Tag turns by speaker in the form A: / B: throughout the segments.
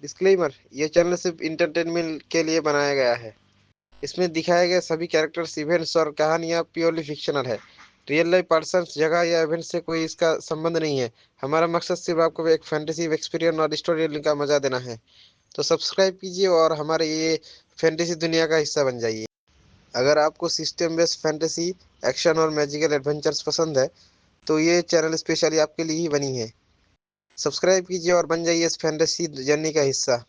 A: Disclaimer, यह channel सिर्फ entertainment के लिए बनाया गया है। इसमें दिखाए गए सभी कैरेक्टर्स, इवेंट्स और कहानियाँ प्योरली फिक्शनल है। रियल लाइफ पर्सन्स, जगह या इवेंट से कोई इसका संबंध नहीं है। हमारा मकसद सिर्फ आपको एक फैंटेसी एक्सपीरियंस और स्टोरी टेलिंग का मजा देना है। तो सब्सक्राइब कीजिए और हमारे ये फैंटेसी दुनिया का हिस्सा बन जाइए। अगर आपको सिस्टम बेस्ड फैंटेसी, एक्शन और मैजिकल एडवेंचर्स पसंद है तो ये चैनल स्पेशली आपके लिए ही बनी है। सब्सक्राइब कीजिए और बन जाइए इस फैंटेसी जर्नी का हिस्सा।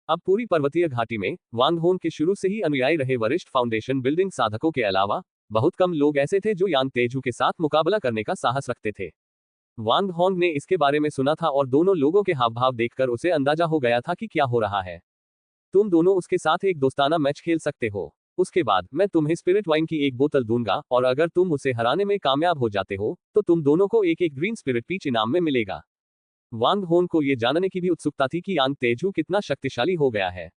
B: अब पूरी पर्वतीय घाटी में वांगहोन के शुरू से ही अनुयायी रहे वरिष्ठ फाउंडेशन बिल्डिंग साधकों के अलावा बहुत कम लोग ऐसे थे जो यांग तेजू के साथ मुकाबला करने का साहस रखते थे। वांग होंग ने इसके बारे में सुना था और दोनों लोगों के हाव भाव देखकर उसे अंदाजा हो गया था कि क्या हो रहा है। तुम दोनों उसके साथ एक दोस्ताना मैच खेल सकते हो। उसके बाद मैं तुम्हें स्पिरिट वाइन की एक बोतल दूंगा और अगर तुम उसे हराने में कामयाब हो जाते हो तो तुम दोनों को एक एक ग्रीन स्पिरिट पीच इनाम में मिलेगा। वांग होन को यह जानने की भी उत्सुकता थी कि यांग तेजू कितना शक्तिशाली हो गया है।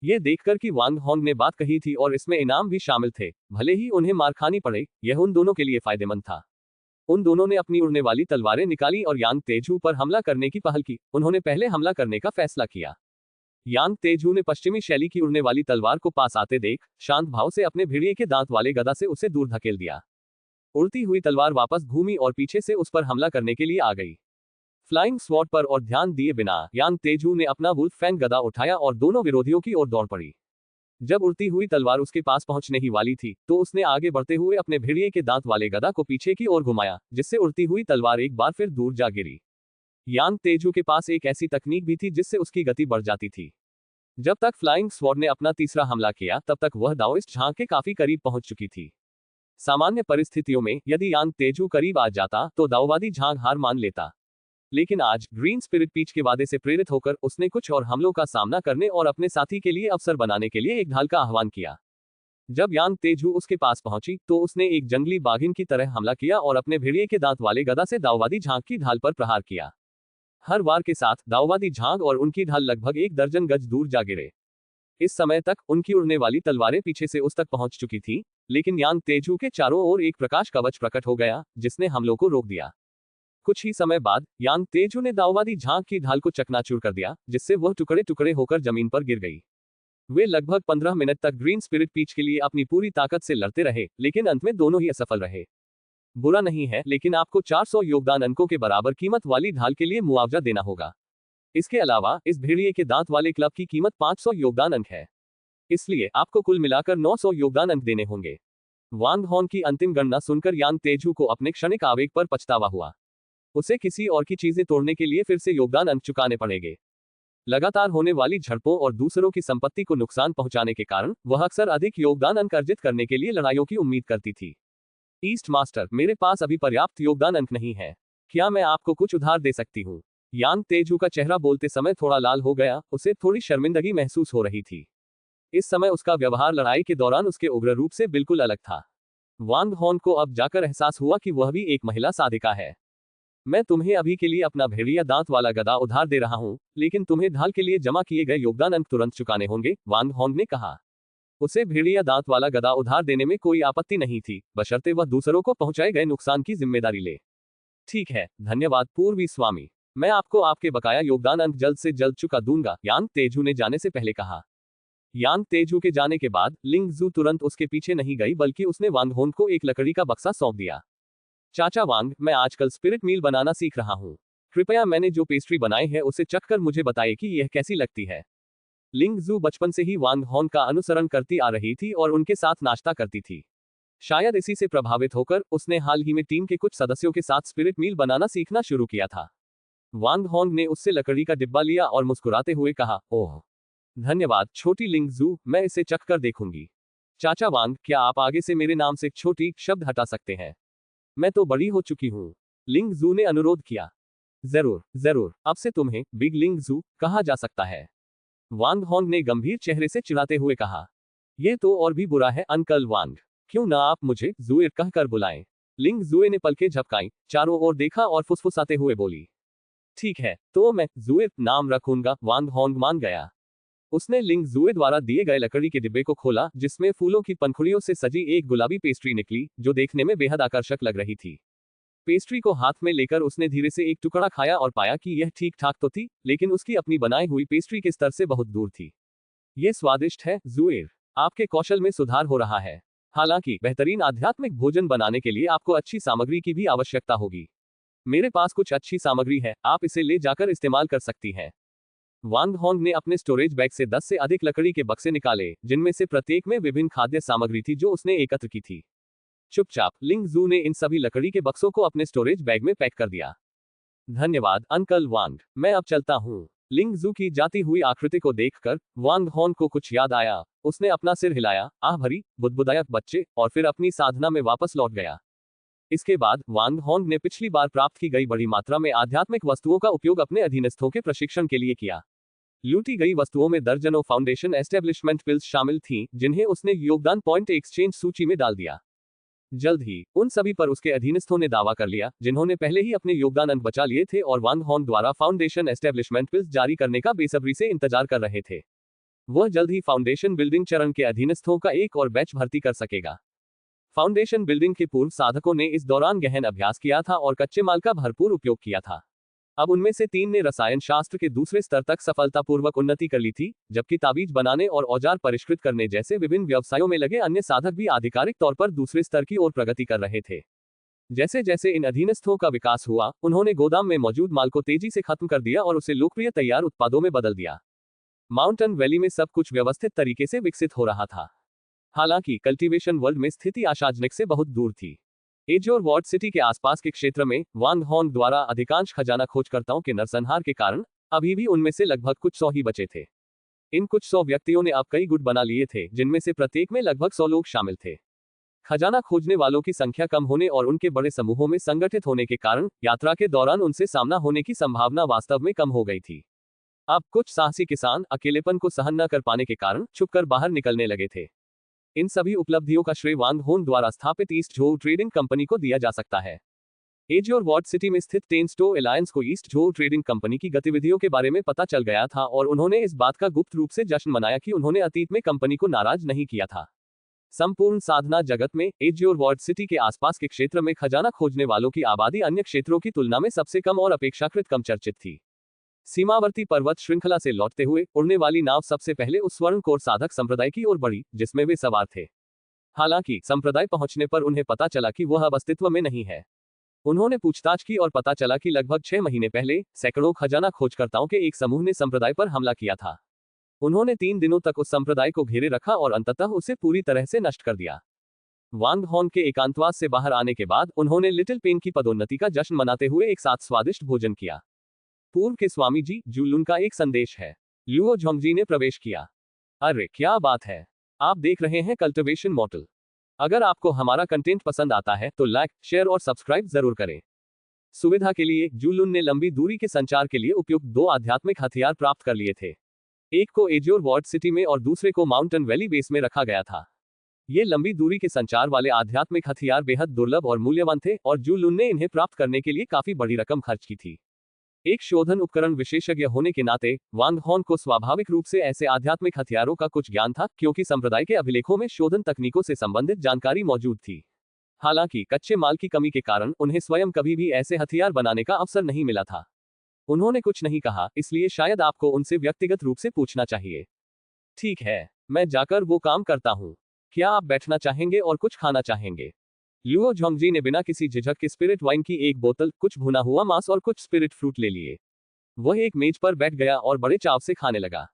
B: यह देखकर कि वांग होंग ने बात कही थी और इसमें इनाम भी शामिल थे, भले ही उन्हें मार खानी पड़े, यह उन दोनों के लिए फायदेमंद था। उन दोनों ने अपनी उड़ने वाली तलवारें निकाली और यांग तेजू पर हमला करने की पहल की। उन्होंने पहले हमला करने का फैसला किया। यांग तेजू ने पश्चिमी शैली की उड़ने वाली तलवार को पास आते देख शांत भाव से अपने भेड़िए के दांत वाले गदा से उसे दूर धकेल दिया। उड़ती हुई तलवार वापस घूमी और पीछे से उस पर हमला करने के लिए आ गई। फ्लाइंग स्वॉर्ड पर और ध्यान दिए बिना यांग तेजू ने अपना वुल्फ फैंग गदा उठाया और दोनों विरोधियों की ओर दौड़ पड़ी। जब उड़ती हुई तलवार उसके पास पहुंचने ही वाली थी तो उसने आगे बढ़ते हुए अपने भेड़िए के दांत वाले गदा को पीछे की ओर घुमाया, जिससे उड़ती हुई तलवार एक बार फिर दूर जा गिरी। यांग तेजू के पास एक ऐसी तकनीक भी थी जिससे उसकी गति बढ़ जाती थी। जब तक फ्लाइंग स्वॉर्ड ने अपना तीसरा हमला किया तब तक वह दाओइस्ट झांग के काफी करीब पहुंच चुकी थी। सामान्य परिस्थितियों में यदि यांग तेजू करीब आ जाता तो दाओवादी झांग हार मान लेता, लेकिन आज ग्रीन स्पिरिट पीच के वादे से प्रेरित होकर उसने कुछ और हमलों का सामना करने और अपने साथी के लिए अवसर बनाने के लिए एक ढाल का आह्वान किया। जब यांग तेजू उसके पास पहुंची तो उसने एक जंगली बाघिन की तरह हमला किया और अपने भेड़िए के दांत वाले गदा से दाओवादी झांग की ढाल पर प्रहार किया। हर वार के साथ दाओवादी झांग और उनकी ढाल लगभग 1 दर्जन गज दूर जा गिरे। इस समय तक उनकी उड़ने वाली तलवारें पीछे से उस तक पहुंच चुकी थी, लेकिन यांग तेजू के चारों ओर एक प्रकाश कवच प्रकट हो गया जिसने हमलों को रोक दिया। कुछ ही समय बाद यांग तेजू ने दाओवादी झांग की ढाल को चकनाचूर कर दिया, जिससे वह टुकड़े टुकड़े होकर जमीन पर गिर गई। वे लगभग 15 मिनट तक ग्रीन स्पिरिट पीच के लिए अपनी पूरी ताकत से लड़ते रहे, लेकिन अंत में दोनों ही असफल रहे। बुरा नहीं है, लेकिन आपको 400 योगदान अंकों के बराबर कीमत वाली ढाल के लिए मुआवजा देना होगा। इसके अलावा इस भेड़िए के दांत वाले क्लब की कीमत 500 योगदान अंक है, इसलिए आपको कुल मिलाकर 900 योगदान अंक देने होंगे। वांग हॉन की अंतिम गणना सुनकर यांग तेजू को अपने क्षणिक आवेग पर पछतावा हुआ। उसे किसी और की चीजें तोड़ने के लिए फिर से योगदान अंक चुकाने पड़ेंगे। लगातार होने वाली झड़पों और दूसरों की संपत्ति को नुकसान पहुंचाने के कारण वह अक्सर अधिक योगदान अंक अर्जित करने के लिए लड़ाइयों की उम्मीद करती थी। ईस्ट मास्टर, मेरे पास अभी पर्याप्त योगदान अंक नहीं है, क्या मैं आपको कुछ उधार दे सकती हूँ? यांग तेजू का चेहरा बोलते समय थोड़ा लाल हो गया, उसे थोड़ी शर्मिंदगी महसूस हो रही थी। इस समय उसका व्यवहार लड़ाई के दौरान उसके उग्र रूप से बिल्कुल अलग था। वांग हॉन को अब जाकर एहसास हुआ कि वह भी एक महिला साधिका है। मैं तुम्हें अभी के लिए अपना भेड़िया दांत वाला गदा उधार दे रहा हूं, लेकिन तुम्हें ढाल के लिए जमा किए गए योगदान अंक तुरंत चुकाने होंगे, वांग होंग ने कहा। उसे भेड़िया दांत वाला गदा उधार देने में कोई आपत्ति नहीं थी, बशर्ते वह दूसरों को पहुंचाए गए नुकसान की जिम्मेदारी ले। ठीक है, धन्यवाद पूर्वी स्वामी, मैं आपको आपके बकाया योगदान अंक जल्द से जल्द चुका दूंगा, यांग तेजू ने जाने से पहले कहा। यांग तेजू के जाने के बाद लिंग जू तुरंत उसके पीछे नहीं गई, बल्कि उसने वांग होन को एक लकड़ी का बक्सा सौंप दिया। चाचा वांग, मैं आजकल स्पिरिट मील बनाना सीख रहा हूँ, कृपया मैंने जो पेस्ट्री बनाई है उसे चखकर मुझे बताइए कि यह कैसी लगती है। लिंग जू बचपन से ही वांग हॉन का अनुसरण करती आ रही थी और उनके साथ नाश्ता करती थी। शायद इसी से प्रभावित होकर उसने हाल ही में टीम के कुछ सदस्यों के साथ स्पिरिट मील बनाना सीखना शुरू किया था। वांग हॉन ने उससे लकड़ी का डिब्बा लिया और मुस्कुराते हुए कहा, ओह धन्यवाद छोटी लिंग जू, मैं इसे चखकर देखूंगी। चाचा वांग, क्या आप आगे से मेरे नाम से छोटी शब्द हटा सकते हैं? मैं तो बड़ी हो चुकी हूँ, लिंग जू ने अनुरोध किया। जरूर जरूर, अब से तुम्हें बिग लिंग जू कहा जा सकता है, वांग हॉन्ग ने गंभीर चेहरे से चिढ़ाते हुए कहा। यह तो और भी बुरा है अंकल वांग, क्यों ना आप मुझे जूएर कहकर बुलाएं। लिंग जूए ने पलकें झपकाई, चारों ओर देखा और फुसफुसाते हुए बोली, ठीक है, तो मैं जूएर नाम रखूंगा। वांग हॉन्ग मान गया। उसने लिंग जूए द्वारा दिए गए लकड़ी के डिब्बे को खोला, जिसमें फूलों की पंखुड़ियों से सजी एक गुलाबी पेस्ट्री निकली, जो देखने में बेहद आकर्षक लग रही थी। पेस्ट्री को हाथ में लेकर उसने धीरे से एक टुकड़ा खाया और पाया कि यह ठीक ठाक तो थी, लेकिन उसकी अपनी बनाई हुई पेस्ट्री के स्तर से बहुत दूर थी। ये स्वादिष्ट है, ज़ुएर। आपके कौशल में सुधार हो रहा है। हालांकि बेहतरीन आध्यात्मिक भोजन बनाने के लिए आपको अच्छी सामग्री की भी आवश्यकता होगी। मेरे पास कुछ अच्छी सामग्री है, आप इसे ले जाकर इस्तेमाल कर सकती हैं। वांग होंग ने अपने स्टोरेज बैग से 10 से अधिक लकड़ी के बक्से निकाले, जिनमें से प्रत्येक में विभिन्न खाद्य सामग्री थी जो उसने एकत्र की थी। चुपचाप लिंग जू ने इन सभी लकड़ी के बक्सों को अपने स्टोरेज बैग में पैक कर दिया। धन्यवाद अंकल वांग, मैं अब चलता हूँ। लिंग जू की जाती हुई आकृति को देखकर वांग होंग को कुछ याद आया। उसने अपना सिर हिलाया, आह भरी, बुदबुदाया बच्चे, और फिर अपनी साधना में वापस लौट गया। इसके बाद वांग होंग ने पिछली बार प्राप्त की गई बड़ी मात्रा में आध्यात्मिक वस्तुओं का उपयोग अपने अधीनस्थों के प्रशिक्षण के लिए किया। लूटी गई वस्तुओं में दर्जनों फाउंडेशन एस्टेब्लिशमेंट पिल्स शामिल थीं, जिन्हें उसने योगदान पॉइंट एक्सचेंज सूची में डाल दिया। जल्द ही उन सभी पर उसके अधीनस्थों ने दावा कर लिया, जिन्होंने पहले ही अपने योगदान अंक बचा लिए थे और वांग होंग द्वारा फाउंडेशन एस्टेब्लिशमेंट पिल्स जारी करने का बेसब्री से इंतजार कर रहे थे। वह जल्द ही फाउंडेशन बिल्डिंग चरण के अधीनस्थों का एक और बैच भर्ती कर सकेगा। फाउंडेशन बिल्डिंग के पूर्व साधकों ने इस दौरान गहन अभ्यास किया था और कच्चे माल का भरपूर उपयोग किया था। अब उनमें से 3 ने रसायन शास्त्र के दूसरे स्तर तक सफलतापूर्वक उन्नति कर ली थी, जबकि ताबीज बनाने और औजार परिष्कृत करने जैसे विभिन्न व्यवसायों में लगे अन्य साधक भी आधिकारिक तौर पर दूसरे स्तर की ओर प्रगति कर रहे थे। जैसे जैसे इन अधीनस्थों का विकास हुआ, उन्होंने गोदाम में मौजूद माल को तेजी से खत्म कर दिया और उसे लोकप्रिय तैयार उत्पादों में बदल दिया। माउंटेन वैली में सब कुछ व्यवस्थित तरीके से विकसित हो रहा था। हालांकि कल्टीवेशन वर्ल्ड में स्थिति आशाजनक से बहुत दूर थी। एजोर वार्ड सिटी के आसपास के क्षेत्र में वांग होंग द्वारा अधिकांश खजाना खोजकर्ताओं के नरसंहार के कारण अभी भी उनमें से लगभग कुछ 100 ही बचे थे। इन कुछ 100 व्यक्तियों ने अब कई गुट बना लिए थे, जिनमें से प्रत्येक में लगभग 100 लोग शामिल थे। खजाना खोजने वालों की संख्या कम होने और उनके बड़े समूहों में संगठित होने के कारण यात्रा के दौरान उनसे सामना होने की संभावना वास्तव में कम हो गई थी। अब कुछ साहसी किसान अकेलेपन को सहन न कर पाने के कारण छुपकर बाहर निकलने लगे थे। इन सभी उपलब्धियों का श्रेय वांग होंग द्वारा स्थापित ईस्ट झोउ ट्रेडिंग कंपनी को दिया जा सकता है। एजोर वार्ड सिटी में स्थित टेंस्टो एलायंस को ईस्ट झोउ ट्रेडिंग कंपनी की गतिविधियों के बारे में पता चल गया था और उन्होंने इस बात का गुप्त रूप से जश्न मनाया कि उन्होंने अतीत में कंपनी को नाराज नहीं किया था। संपूर्ण साधना जगत में एजोर वार्ड सिटी के आसपास के क्षेत्र में खजाना खोजने वालों की आबादी अन्य क्षेत्रों की तुलना में सबसे कम और अपेक्षाकृत कम चर्चित थी। सीमावर्ती पर्वत श्रृंखला से लौटते हुए उड़ने वाली नाव सबसे पहले उस स्वर्ण कोर साधक संप्रदाय की ओर बढ़ी जिसमें वे सवार थे। हालांकि संप्रदाय पहुंचने पर उन्हें पता चला कि वह अब अस्तित्व में नहीं है। उन्होंने पूछताछ की और पता चला कि लगभग 6 महीने पहले सैकड़ों खजाना खोजकर्ताओं के एक समूह ने संप्रदाय पर हमला किया था। उन्होंने 3 दिनों तक उस संप्रदाय को घेरे रखा और अंततः उसे पूरी तरह से नष्ट कर दिया। वांग होंग के एकांतवास से बाहर आने के बाद उन्होंने लिटिल पेन की पदोन्नति का जश्न मनाते हुए एक साथ स्वादिष्ट भोजन किया। पूर्व के स्वामी जी जूलुन का एक संदेश है। लुओ झोंगजी ने प्रवेश किया। अरे क्या बात है, आप देख रहे हैं कल्टिवेशन मॉडल। अगर आपको हमारा कंटेंट पसंद आता है तो लाइक, शेयर और सब्सक्राइब जरूर करें। सुविधा के लिए जूलुन ने लंबी दूरी के संचार के लिए उपयुक्त 2 आध्यात्मिक हथियार प्राप्त कर लिए थे। एक को एजोर वार्ड सिटी में और दूसरे को माउंटेन वैली बेस में रखा गया था। ये लंबी दूरी के संचार वाले आध्यात्मिक हथियार बेहद दुर्लभ और मूल्यवान थे और जूलुन ने इन्हें प्राप्त करने के लिए काफी बड़ी रकम खर्च की थी। एक शोधन उपकरण विशेषज्ञ होने के नाते वांग होंग को स्वाभाविक रूप से ऐसे आध्यात्मिक हथियारों का कुछ ज्ञान था, क्योंकि संप्रदाय के अभिलेखों में शोधन तकनीकों से संबंधित जानकारी मौजूद थी। हालांकि कच्चे माल की कमी के कारण उन्हें स्वयं कभी भी ऐसे हथियार बनाने का अवसर नहीं मिला था। उन्होंने कुछ नहीं कहा, इसलिए शायद आपको उनसे व्यक्तिगत रूप से पूछना चाहिए। ठीक है, मैं जाकर वो काम करता हूँ। क्या आप बैठना चाहेंगे और कुछ खाना चाहेंगे? लुओ झोंगजी ने बिना किसी झिझक के स्पिरिट वाइन की एक बोतल, कुछ भुना हुआ मांस और कुछ स्पिरिट फ्रूट ले लिए। वह एक मेज पर बैठ गया और बड़े चाव से खाने लगा।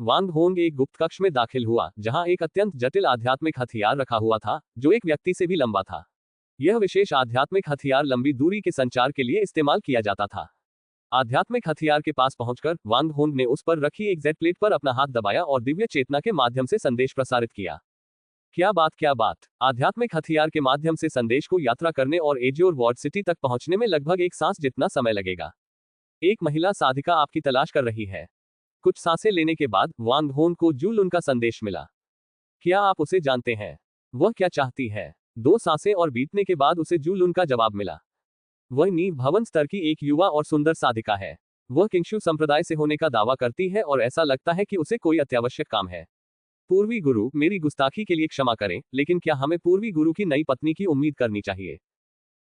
B: वांग होंग एक गुप्त कक्ष में दाखिल हुआ, जहां एक अत्यंत जटिल आध्यात्मिक हथियार रखा हुआ था, जो एक व्यक्ति से भी लंबा था। यह विशेष आध्यात्मिक हथियार लंबी दूरी के संचार के लिए इस्तेमाल किया जाता था। आध्यात्मिक हथियार के पास पहुंचकर वांग होंग ने उस पर रखी एक जेट प्लेट पर अपना हाथ दबाया और दिव्य चेतना के माध्यम से संदेश प्रसारित किया। क्या बात, आध्यात्मिक हथियार के माध्यम से संदेश को यात्रा करने और एजोर वार्ड सिटी तक पहुंचने में लगभग एक सांस जितना समय लगेगा। एक महिला साधिका आपकी तलाश कर रही है। कुछ सांसें लेने के बाद वांग होंग को जूलुन का संदेश मिला। क्या आप उसे जानते हैं? वह क्या चाहती है? 2 सांसें और बीतने के बाद उसे जूलुन का जवाब मिला। वह नींव भवन स्तर की एक युवा और सुंदर साधिका है। वह किंगशु संप्रदाय से होने का दावा करती है और ऐसा लगता है कि उसे कोई अत्यावश्यक काम है। पूर्वी गुरु, मेरी गुस्ताखी के लिए क्षमा करें, लेकिन क्या हमें पूर्वी गुरु की नई पत्नी की उम्मीद करनी चाहिए?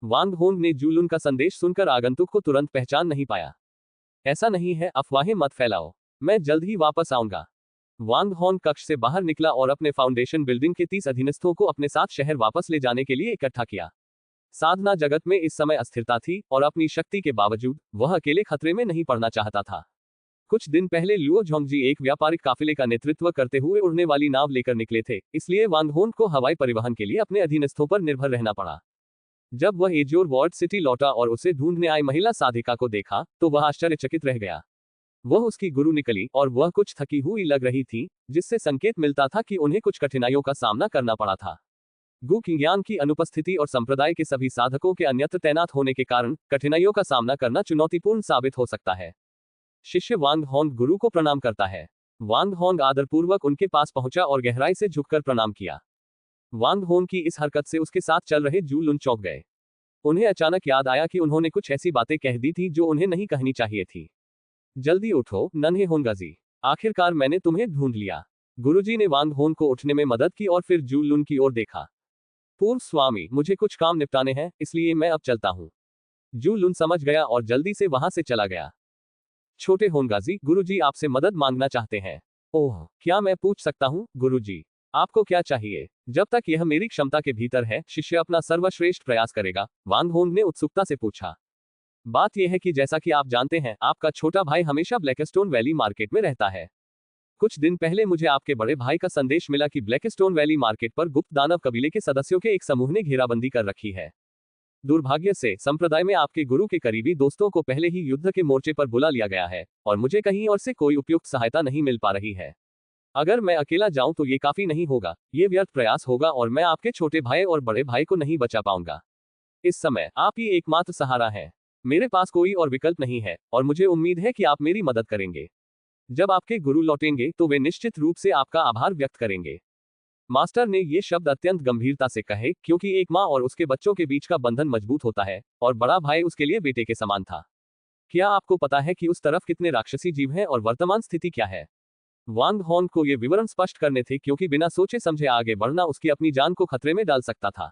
B: वांग होंग ने जूलुन का संदेश सुनकर आगंतुक को तुरंत पहचान नहीं पाया। ऐसा नहीं है, अफवाहें मत फैलाओ, मैं जल्द ही वापस आऊंगा। वांग होंग कक्ष से बाहर निकला और अपने फाउंडेशन बिल्डिंग के 30 अधीनस्थों को अपने साथ शहर वापस ले जाने के लिए इकट्ठा किया। साधना जगत में इस समय अस्थिरता थी और अपनी शक्ति के बावजूद वह अकेले खतरे में नहीं पड़ना चाहता था। कुछ दिन पहले लुओ झोंगजी एक व्यापारिक काफिले का नेतृत्व करते हुए उड़ने वाली नाव लेकर निकले थे, इसलिए वांग होंग को हवाई परिवहन के लिए अपने अधीनस्थों पर निर्भर रहना पड़ा। जब वह एजोर वार्ड सिटी लौटा और उसे ढूंढने आई महिला साधिका को देखा तो वह आश्चर्यचकित रह गया। वह उसकी गुरु निकली और वह कुछ थकी हुई लग रही थी, जिससे संकेत मिलता था कि उन्हें कुछ कठिनाइयों का सामना करना पड़ा था। गु किंग्यान की अनुपस्थिति और संप्रदाय के सभी साधकों के अन्यत्र तैनात होने के कारण कठिनाइयों का सामना करना चुनौतीपूर्ण साबित हो सकता है। शिष्य वांग होंग गुरु को प्रणाम करता है। वांग होंग आदरपूर्वक उनके पास पहुंचा और गहराई से झुककर प्रणाम किया। वांग होंग की इस हरकत से उसके साथ चल रहे जूलुन चौंक गए। उन्हें अचानक याद आया कि उन्होंने कुछ ऐसी बातें कह दी थी जो उन्हें नहीं कहनी चाहिए थी। जल्दी उठो नन्हे होंगाजी, आखिरकार मैंने तुम्हें ढूंढ लिया। गुरुजी ने वांग होंग को उठने में मदद की और फिर जूलुन की ओर देखा। पूर्व स्वामी, मुझे कुछ काम निपटाने हैं, इसलिए मैं अब चलता हूँ। जूलुन समझ गया और जल्दी से वहां से चला गया। छोटे होंगाजी, गुरुजी आपसे मदद मांगना चाहते हैं। ओह, क्या मैं पूछ सकता हूँ गुरुजी? आपको क्या चाहिए? जब तक यह मेरी क्षमता के भीतर है, शिष्य अपना सर्वश्रेष्ठ प्रयास करेगा, वांग होंग ने उत्सुकता से पूछा। बात यह है कि जैसा कि आप जानते हैं, आपका छोटा भाई हमेशा ब्लैकस्टोन वैली मार्केट में रहता है। कुछ दिन पहले मुझे आपके बड़े भाई का संदेश मिला कि ब्लैकस्टोन वैली मार्केट पर गुप्त दानव कबीले के सदस्यों के एक समूह ने घेराबंदी कर रखी है। दुर्भाग्य से संप्रदाय में आपके गुरु के करीबी दोस्तों को पहले ही युद्ध के मोर्चे पर बुला लिया गया है और मुझे कहीं और से कोई उपयुक्त सहायता नहीं मिल पा रही है। अगर मैं अकेला जाऊं तो ये काफी नहीं होगा, ये व्यर्थ प्रयास होगा और मैं आपके छोटे भाई और बड़े भाई को नहीं बचा पाऊंगा। इस समय आप ही एकमात्र सहारा हैं। मेरे पास कोई और विकल्प नहीं है और मुझे उम्मीद है कि आप मेरी मदद करेंगे। जब आपके गुरु लौटेंगे तो वे निश्चित रूप से आपका आभार व्यक्त करेंगे। मास्टर ने ये शब्द अत्यंत गंभीरता से कहे, क्योंकि एक माँ और उसके बच्चों के बीच का बंधन मजबूत होता है और बड़ा भाई उसके लिए बेटे के समान था। क्या आपको पता है कि उस तरफ कितने राक्षसी जीव हैं और वर्तमान स्थिति क्या है? वांग होंग को ये विवरण स्पष्ट करने थे, क्योंकि बिना सोचे समझे आगे बढ़ना उसकी अपनी जान को खतरे में डाल सकता था।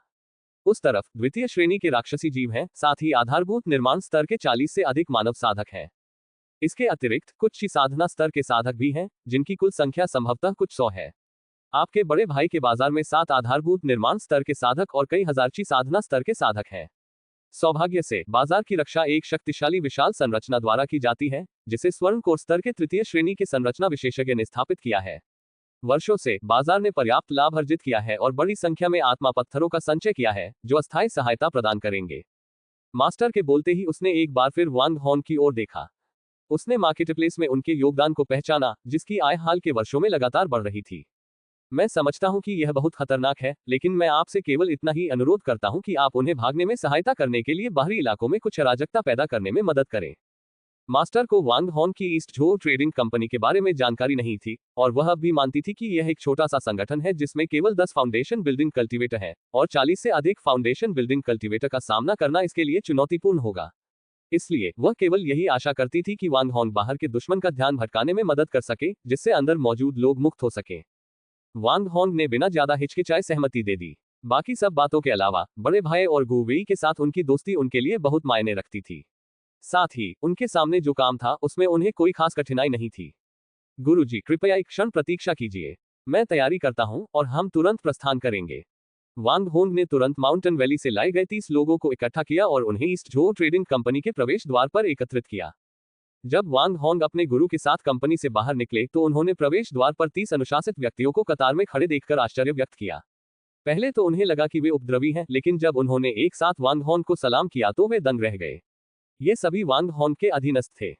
B: उस तरफ द्वितीय श्रेणी के राक्षसी जीव हैं, साथ ही आधारभूत निर्माण स्तर के 40 से अधिक मानव साधक हैं। इसके अतिरिक्त कुछ ही साधना स्तर के साधक भी हैं, जिनकी कुल संख्या संभवतः कुछ 100 है। आपके बड़े भाई के बाजार में 7 आधारभूत निर्माण स्तर के साधक और कई हजारची साधना स्तर के साधक हैं। सौभाग्य से बाजार की रक्षा एक शक्तिशाली विशाल संरचना द्वारा की जाती है, जिसे स्वर्ण कोर स्तर के तृतीय श्रेणी के संरचना विशेषज्ञ ने स्थापित किया है। वर्षों से बाजार ने पर्याप्त लाभ अर्जित किया है और बड़ी संख्या में आत्मा पत्थरों का संचय किया है, जो अस्थायी सहायता प्रदान करेंगे। मास्टर के बोलते ही उसने एक बार फिर वांग होंग की ओर देखा। उसने मार्केटप्लेस में उनके योगदान को पहचाना, जिसकी आय हाल के वर्षों में लगातार बढ़ रही थी। मैं समझता हूं कि यह बहुत खतरनाक है, लेकिन मैं आपसे केवल इतना ही अनुरोध करता हूं कि आप उन्हें भागने में सहायता करने के लिए बाहरी इलाकों में कुछ अराजकता पैदा करने में मदद करें। मास्टर को वांग होंग की ईस्ट झो ट्रेडिंग कंपनी के बारे में जानकारी नहीं थी और वह अब भी मानती थी कि यह एक छोटा सा संगठन है जिसमें केवल 10 फाउंडेशन बिल्डिंग कल्टीवेटर है और 40 से अधिक फाउंडेशन बिल्डिंग कल्टीवेटर का सामना करना इसके लिए चुनौतीपूर्ण होगा। इसलिए वह केवल यही आशा करती थी कि वांग होंग बाहर के दुश्मन का ध्यान भटकाने में मदद कर सके, जिससे अंदर मौजूद लोग मुक्त हो सके। वांग होंग ने बिना ज्यादा हिचकिचाए सहमति दे दी। बाकी सब बातों के अलावा बड़े भाई और गु वेई के साथ उनकी दोस्ती उनके लिए बहुत मायने रखती थी। साथ ही उनके सामने जो काम था उसमें उन्हें कोई खास कठिनाई नहीं थी। गुरुजी, कृपया एक क्षण प्रतीक्षा कीजिए, मैं तैयारी करता हूं और हम तुरंत प्रस्थान करेंगे। वांग होंग ने तुरंत माउंटेन वैली से लाए गए 30 लोगों को इकट्ठा किया और उन्हें ईस्ट झो ट्रेडिंग कंपनी के प्रवेश द्वार पर एकत्रित किया। जब वांग होंग अपने गुरु के साथ कंपनी से बाहर निकले तो उन्होंने प्रवेश द्वार पर 30 अनुशासित व्यक्तियों को कतार में खड़े देखकर आश्चर्य व्यक्त किया। पहले तो उन्हें लगा कि वे उपद्रवी हैं, लेकिन जब उन्होंने एक साथ वांग होंग को सलाम किया तो वे दंग रह गए। ये सभी वांग होंग के अधीनस्थ थे।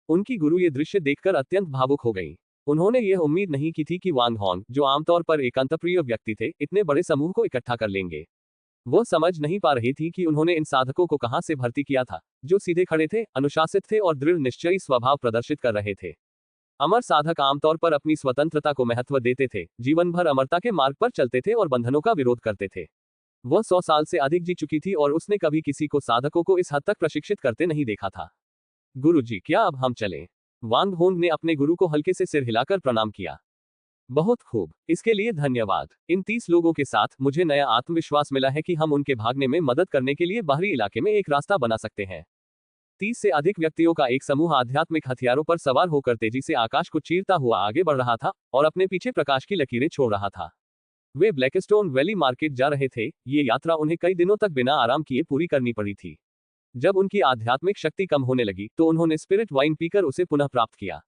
B: उनकी गुरु ये दृश्य देखकर अत्यंत भावुक हो गई। उन्होंने यह उम्मीद नहीं की थी कि वांग होंग, जो आमतौर पर एक अंतःप्रिय व्यक्ति थे, इतने बड़े समूह को इकट्ठा कर लेंगे। वो समझ नहीं पा रही थी कि उन्होंने इन साधकों को कहां से भर्ती किया था, जो सीधे खड़े थे, अनुशासित थे और दृढ़ निश्चयी स्वभाव प्रदर्शित कर रहे थे। अमर साधक आमतौर पर अपनी स्वतंत्रता को महत्व देते थे, जीवन भर अमरता के मार्ग पर चलते थे और बंधनों का विरोध करते थे। वह 100 साल से अधिक जी चुकी थी और उसने कभी किसी को साधकों को इस हद तक प्रशिक्षित करते नहीं देखा था। गुरुजी, क्या अब हम चलें? वांग होंग ने अपने गुरु को हल्के से सिर हिलाकर प्रणाम किया। बहुत खूब, इसके लिए धन्यवाद। इन 30 लोगों के साथ मुझे नया आत्मविश्वास मिला है कि हम उनके भागने में मदद करने के लिए बाहरी इलाके में एक रास्ता बना सकते हैं। 30 से अधिक व्यक्तियों का एक समूह आध्यात्मिक हथियारों पर सवार होकर तेजी से आकाश को चीरता हुआ आगे बढ़ रहा था और अपने पीछे प्रकाश की लकीरें छोड़ रहा था। वे ब्लैकस्टोन वैली मार्केट जा रहे थे। ये यात्रा उन्हें कई दिनों तक बिना आराम किए पूरी करनी पड़ी थी। जब उनकी आध्यात्मिक शक्ति कम होने लगी तो उन्होंने स्पिरिट वाइन पीकर उसे पुनः प्राप्त किया।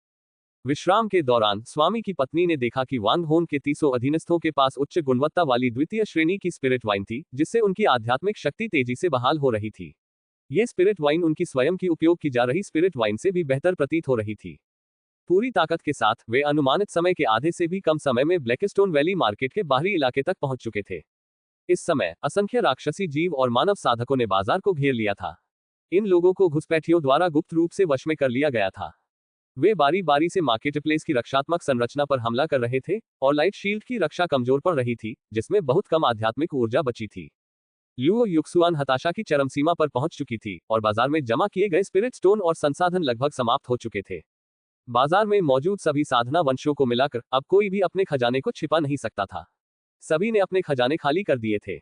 B: विश्राम के दौरान स्वामी की पत्नी ने देखा कि वांग होन के 30 अधीनस्थों के पास उच्च गुणवत्ता वाली द्वितीय श्रेणी की स्पिरिट वाइन थी, जिससे उनकी आध्यात्मिक शक्ति तेजी से बहाल हो रही थी। ये स्पिरिट वाइन उनकी स्वयं की उपयोग की जा रही स्पिरिट वाइन से भी बेहतर प्रतीत हो रही थी। पूरी ताकत के साथ वे अनुमानित समय के आधे से भी कम समय में ब्लैकस्टोन वैली मार्केट के बाहरी इलाके तक पहुंच चुके थे। इस समय असंख्य राक्षसी जीव और मानव साधकों ने बाजार को घेर लिया था। इन लोगों को घुसपैठियों द्वारा गुप्त रूप से वश में कर लिया गया था। वे बारी बारी से मार्केट प्लेस की रक्षात्मक संरचना पर हमला कर रहे थे और लाइट शील्ड की रक्षा कमजोर पड़ रही थी, जिसमें बहुत कम आध्यात्मिक ऊर्जा बची थी। ल्यूओ युक्सुआन हताशा की चरम सीमा पर पहुंच चुकी थी और बाजार में जमा किए गए स्पिरिट स्टोन और संसाधन लगभग समाप्त हो चुके थे। बाजार में मौजूद सभी साधना वंशों को मिलाकर अब कोई भी अपने खजाने को छिपा नहीं सकता था। सभी ने अपने खजाने खाली कर दिए थे।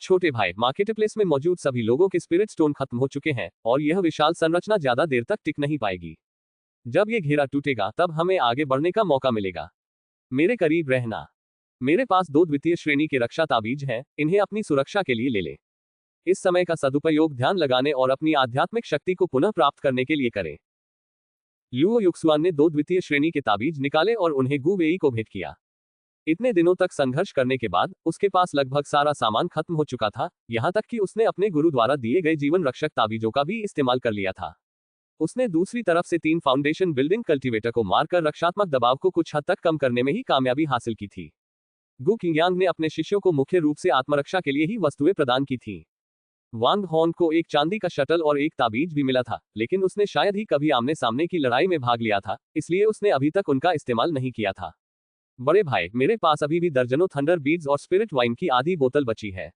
B: छोटे भाई, मार्केट प्लेस में मौजूद सभी लोगों के स्पिरिट स्टोन खत्म हो चुके हैं और यह विशाल संरचना ज्यादा देर तक टिक नहीं पाएगी। जब ये घेरा टूटेगा तब हमें आगे बढ़ने का मौका मिलेगा। मेरे करीब रहना। मेरे पास 2 द्वितीय श्रेणी के रक्षा ताबीज हैं, इन्हें अपनी सुरक्षा के लिए ले ले। इस समय का सदुपयोग ध्यान लगाने और अपनी आध्यात्मिक शक्ति को पुनः प्राप्त करने के लिए करें। ल्यूओ युक्सुआन ने 2 द्वितीय श्रेणी के ताबीज निकाले और उन्हें गु वेई को भेंट किया। इतने दिनों तक संघर्ष करने के बाद उसके पास लगभग सारा सामान खत्म हो चुका था, यहां तक कि उसने अपने गुरु द्वारा दिए गए जीवन रक्षक ताबीजों का भी इस्तेमाल कर लिया था। उसने दूसरी तरफ से 3 फाउंडेशन बिल्डिंग कल्टीवेटर को मारकर रक्षात्मक दबाव को कुछ हद तक कम करने में ही कामयाबी हासिल की थी। गु किंगयांग ने अपने शिष्यों को मुख्य रूप से आत्मरक्षा के लिए ही वस्तुएं प्रदान की थीं। वांग हॉन को एक चांदी का शटल और एक ताबीज भी मिला था, लेकिन उसने शायद ही कभी आमने सामने की लड़ाई में भाग लिया था, इसलिए उसने अभी तक उनका इस्तेमाल नहीं किया था। बड़े भाई, मेरे पास अभी भी दर्जनों थंडर बीड्स और स्पिरिट वाइन की आधी बोतल बची है।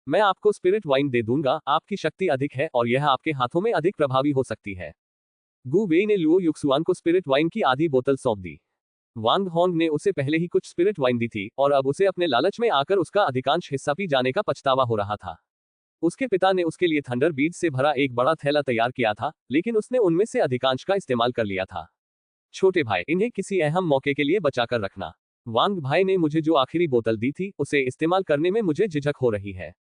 B: मैं आपको स्पिरिट वाइन दे दूंगा, आपकी शक्ति अधिक है और यह आपके हाथों में अधिक प्रभावी हो सकती है। गु वेई ने लुओ युक्सुआन को स्पिरिट वाइन की आधी बोतल सौंप दी। वांग होंग ने उसे पहले ही कुछ स्पिरिट वाइन दी थी और अब उसे अपने लालच में आकर उसका अधिकांश हिस्सा पी जाने का पछतावा हो रहा था। उसके पिता ने उसके लिए थंडर बीड्स से भरा एक बड़ा थैला तैयार किया था, लेकिन उसने उनमें से अधिकांश का इस्तेमाल कर लिया था। छोटे भाई, इन्हें किसी अहम मौके के लिए बचाकर रखना। वांग भाई ने मुझे जो आखिरी बोतल दी थी उसे इस्तेमाल करने में मुझे झिझक हो रही है।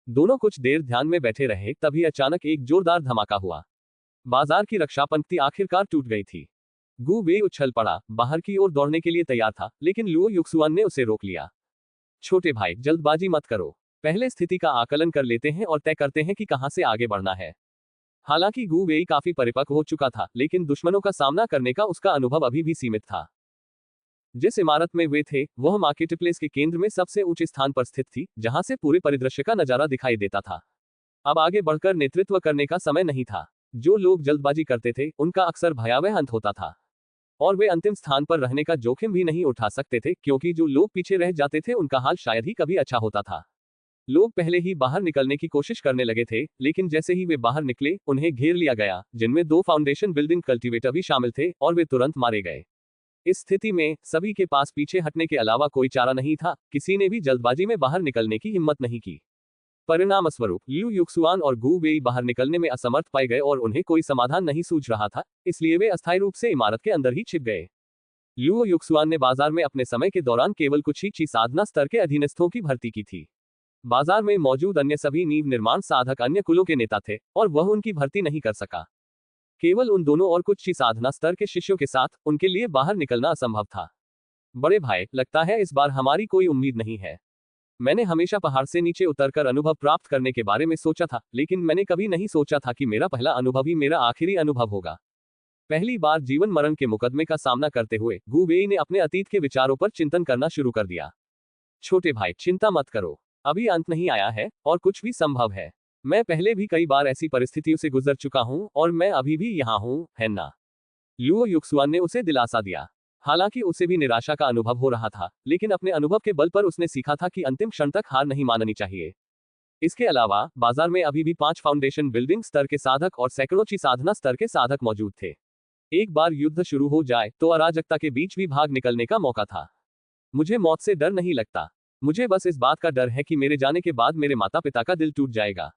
B: दोनों कुछ देर ध्यान में बैठे रहे, तभी अचानक एक जोरदार धमाका हुआ। बाजार की रक्षा पंक्ति आखिरकार टूट गई थी। गु वेई उछल पड़ा, बाहर की ओर दौड़ने के लिए तैयार था, लेकिन लुओ युक्सुआन ने उसे रोक लिया। छोटे भाई, जल्दबाजी मत करो। पहले स्थिति का आकलन कर लेते हैं और तय करते हैं कि कहां से आगे बढ़ना है। हालांकि गु वेई काफी परिपक्व हो चुका था, लेकिन दुश्मनों का सामना करने का उसका अनुभव अभी भी सीमित था। जिस इमारत में वे थे वह मार्केट प्लेस के केंद्र में सबसे ऊंचे स्थान पर स्थित थी, जहां से पूरे परिदृश्य का नजारा दिखाई देता था। अब आगे बढ़कर नेतृत्व करने का समय नहीं था। जो लोग जल्दबाजी करते थे उनका अक्सर भयावह अंत होता था, और वे अंतिम स्थान पर रहने का जोखिम भी नहीं उठा सकते थे, क्योंकि जो लोग पीछे रह जाते थे उनका हाल शायद ही कभी अच्छा होता था। लोग पहले ही बाहर निकलने की कोशिश करने लगे थे, लेकिन जैसे ही वे बाहर निकले उन्हें घेर लिया गया, जिनमें 2 फाउंडेशन बिल्डिंग कल्टीवेटर भी शामिल थे, और वे तुरंत मारे गए। इस स्थिति में सभी के पास पीछे हटने के अलावा कोई चारा नहीं था। किसी ने भी जल्दबाजी में बाहर निकलने की हिम्मत नहीं की। परिणामस्वरूप ल्यू युक्सुआन और गु वेई बाहर निकलने में असमर्थ पाए गए और उन्हें कोई समाधान नहीं सूझ रहा था, इसलिए वे अस्थायी रूप से इमारत के अंदर ही छिप गए। ल्यू युक्सुआन ने बाजार में अपने समय के दौरान केवल कुछ ही साधना स्तर के अधीनस्थों की भर्ती की थी। बाजार में मौजूद अन्य सभी नींव निर्माण साधक अन्य कुलों के नेता थे और वह उनकी भर्ती नहीं कर सका। केवल उन दोनों और कुछ ही साधना स्तर के शिष्यों के साथ उनके लिए बाहर निकलना असंभव था। बड़े भाई, लगता है इस बार हमारी कोई उम्मीद नहीं है। मैंने हमेशा पहाड़ से नीचे उतरकर अनुभव प्राप्त करने के बारे में सोचा था, लेकिन मैंने कभी नहीं सोचा था कि मेरा पहला अनुभव ही मेरा आखिरी अनुभव होगा। पहली बार जीवन मरण के मुकदमे का सामना करते हुए गु वेई ने अपने अतीत के विचारों पर चिंतन करना शुरू कर दिया। छोटे भाई, चिंता मत करो, अभी अंत नहीं आया है और कुछ भी संभव है। मैं पहले भी कई बार ऐसी परिस्थितियों से गुजर चुका हूं और मैं अभी भी यहाँ हूं, है ना? ल्यूओ युक्सुआन ने उसे दिलासा दिया। हालांकि उसे भी निराशा का अनुभव हो रहा था, लेकिन अपने अनुभव के बल पर उसने सीखा था कि अंतिम क्षण तक हार नहीं माननी चाहिए। इसके अलावा बाजार में अभी भी 5 फाउंडेशन बिल्डिंग स्तर के साधक और सैकड़ों ची साधना स्तर के साधक मौजूद थे। एक बार युद्ध शुरू हो जाए तो अराजकता के बीच भी भाग निकलने का मौका था। मुझे मौत से डर नहीं लगता। मुझे बस इस बात का डर है कि मेरे जाने के बाद मेरे माता पिता का दिल टूट जाएगा।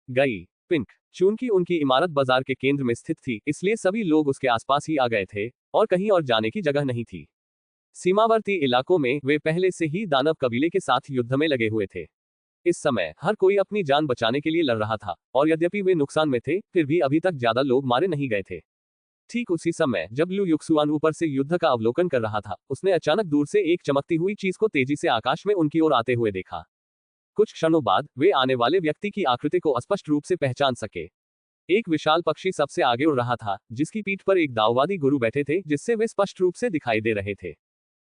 B: गई। पिंक। चूंकि उनकी इमारत बाजार के केंद्र में स्थित थी, इसलिए सभी लोग उसके आसपास ही आ गए थे और कहीं और जाने की जगह नहीं थी। सीमावर्ती इलाकों में वे पहले से ही दानव कबीले के साथ युद्ध में लगे हुए थे। इस समय हर कोई अपनी जान बचाने के लिए लड़ रहा था और यद्यपि वे नुकसान में थे, फिर भी अभी तक ज्यादा लोग मारे नहीं गए थे। ठीक उसी समय जब लू युक्सुआन ऊपर से युद्ध का अवलोकन कर रहा था, उसने अचानक दूर से एक चमकती हुई चीज को तेजी से आकाश में उनकी ओर आते हुए देखा। कुछ क्षणों बाद वे आने वाले व्यक्ति की आकृति को स्पष्ट रूप से पहचान सके। एक विशाल पक्षी सबसे आगे उड़ रहा था, जिसकी पीठ पर एक दाववादी गुरु बैठे थे, जिससे वे स्पष्ट रूप से दिखाई दे रहे थे।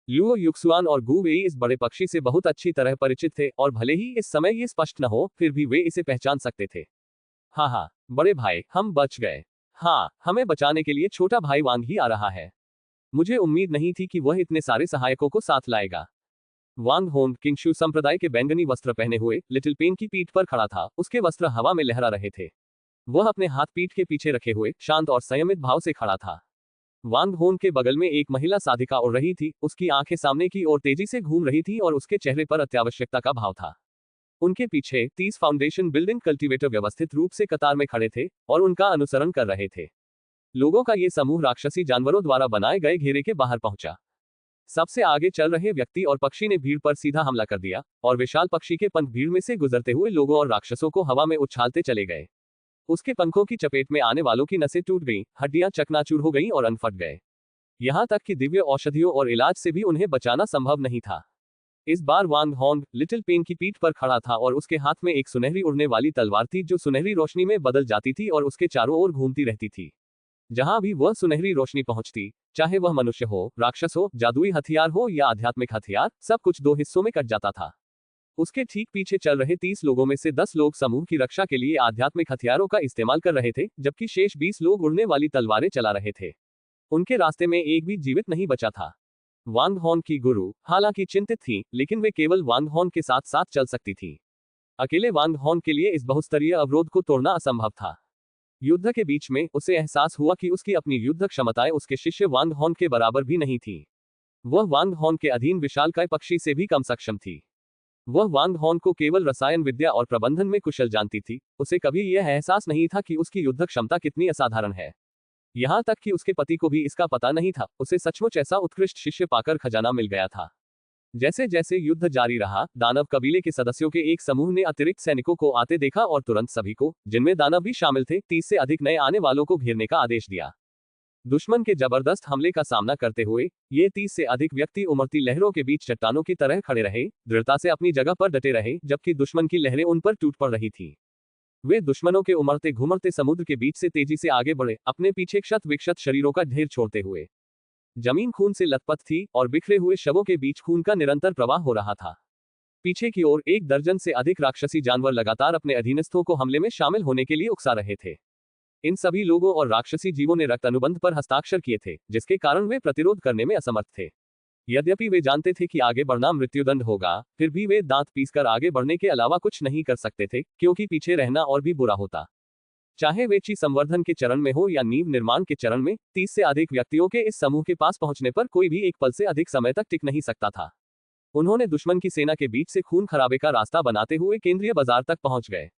B: लुओ युक्सुआन और गु वेई इस बड़े पक्षी से बहुत अच्छी तरह परिचित थे और भले ही इस समय ये स्पष्ट न हो, फिर भी वे इसे पहचान सकते थे। हाँ, बड़े भाई, हम बच गए। हाँ, हमें बचाने के लिए छोटा भाई वांग ही आ रहा है। मुझे उम्मीद नहीं थी कि वह इतने सारे सहायकों को साथ लाएगा। वांग होंग किंगशु संप्रदाय के बैंगनी वस्त्र पहने हुए लिटिल पेन की पीठ पर खड़ा था। उसके वस्त्र हवा में लहरा रहे थे। वह अपने हाथ पीठ के पीछे रखे हुए शांत और संयमित भाव से खड़ा था। वांग होंग के बगल में एक महिला साधिका उड़ रही थी। उसकी आंखें सामने की ओर तेजी से घूम रही थी और उसके चेहरे पर अत्यावश्यकता का भाव था। उनके पीछे 30 फाउंडेशन बिल्डिंग कल्टीवेटर व्यवस्थित रूप से कतार में खड़े थे और उनका अनुसरण कर रहे थे। लोगों का ये समूह राक्षसी जानवरों द्वारा बनाए गए घेरे के बाहर पहुंचा। सबसे आगे चल रहे व्यक्ति और पक्षी ने भीड़ पर सीधा हमला कर दिया और विशाल पक्षी के पंख भीड़ में से गुजरते हुए लोगों और राक्षसों को हवा में उछालते चले गए। उसके पंखों की चपेट में आने वालों की नसें टूट गईं, हड्डियां चकनाचूर हो गईं और अन्न फट गए। यहां तक कि दिव्य औषधियों और इलाज से भी उन्हें बचाना संभव नहीं था। इस बार वांग होंग लिटिल पेन की पीठ पर खड़ा था और उसके हाथ में एक सुनहरी उड़ने वाली तलवार थी, जो सुनहरी रोशनी में बदल जाती थी और उसके चारों ओर घूमती रहती थी। जहां भी वह सुनहरी रोशनी पहुंचती, चाहे वह मनुष्य हो, राक्षस हो, जादुई हथियार हो या आध्यात्मिक हथियार, सब कुछ 2 हिस्सों में कट जाता था। उसके ठीक पीछे चल रहे 30 लोगों में से 10 लोग समूह की रक्षा के लिए आध्यात्मिक हथियारों का इस्तेमाल कर रहे थे, जबकि शेष 20 लोग उड़ने वाली तलवारें चला रहे थे। उनके रास्ते में एक भी जीवित नहीं बचा था। वांग होंग की गुरु हालांकि चिंतित थी, लेकिन वे केवल वांग होंग के साथ साथ चल सकती थी। अकेले वांग होंग के लिए इस बहुस्तरीय अवरोध को तोड़ना असंभव था। युद्ध के बीच में उसे एहसास हुआ कि उसकी अपनी युद्ध क्षमताएं उसके शिष्य वांग होंग के बराबर भी नहीं थी। वह वांग होंग के अधीन विशालकाय पक्षी से भी कम सक्षम थी। वह वांग होंग को केवल रसायन विद्या और प्रबंधन में कुशल जानती थी। उसे कभी यह एहसास नहीं था कि उसकी युद्ध क्षमता कितनी असाधारण है। यहां तक कि उसके पति को भी इसका पता नहीं था। उसे सचमुच ऐसा उत्कृष्ट शिष्य पाकर खजाना मिल गया था। जैसे जैसे युद्ध जारी रहा, दानव कबीले के सदस्यों के एक समूह ने अतिरिक्त सैनिकों को आते देखा और तुरंत सभी को, जिनमें दानव भी शामिल थे, 30 से अधिक नए आने वालों को घेरने का आदेश दिया। दुश्मन के जबरदस्त हमले का सामना करते हुए ये 30 से अधिक व्यक्ति उमड़ती लहरों के बीच चट्टानों की तरह खड़े रहे, दृढ़ता से अपनी जगह पर डटे रहे, जबकि दुश्मन की लहरें उन पर टूट पड़ रही थी। वे दुश्मनों के उमड़ते घुमड़ते समुद्र के बीच से तेजी से आगे बढ़े, अपने पीछे क्षत विक्षत शरीरों का ढेर छोड़ते हुए। जमीन खून से लथपथ थी और बिखरे हुए शवों के बीच खून का निरंतर प्रवाह हो रहा था। पीछे की ओर 1 दर्जन से अधिक राक्षसी जानवर लगातार अपने अधीनस्थों को हमले में शामिल होने के लिए उकसा रहे थे। इन सभी लोगों और राक्षसी जीवों ने रक्त अनुबंध पर हस्ताक्षर किए थे, जिसके कारण वे प्रतिरोध करने में असमर्थ थे। यद्यपि वे जानते थे कि आगे बढ़ना मृत्युदंड होगा, फिर भी वे दांत पीसकर आगे बढ़ने के अलावा कुछ नहीं कर सकते थे, क्योंकि पीछे रहना और भी बुरा होता। चाहे वे ची संवर्धन के चरण में हो या नींव निर्माण के चरण में, 30 से अधिक व्यक्तियों के इस समूह के पास पहुंचने पर कोई भी एक पल से अधिक समय तक टिक नहीं सकता था। उन्होंने दुश्मन की सेना के बीच से खून खराबे का रास्ता बनाते हुए केंद्रीय बाजार तक पहुंच गए।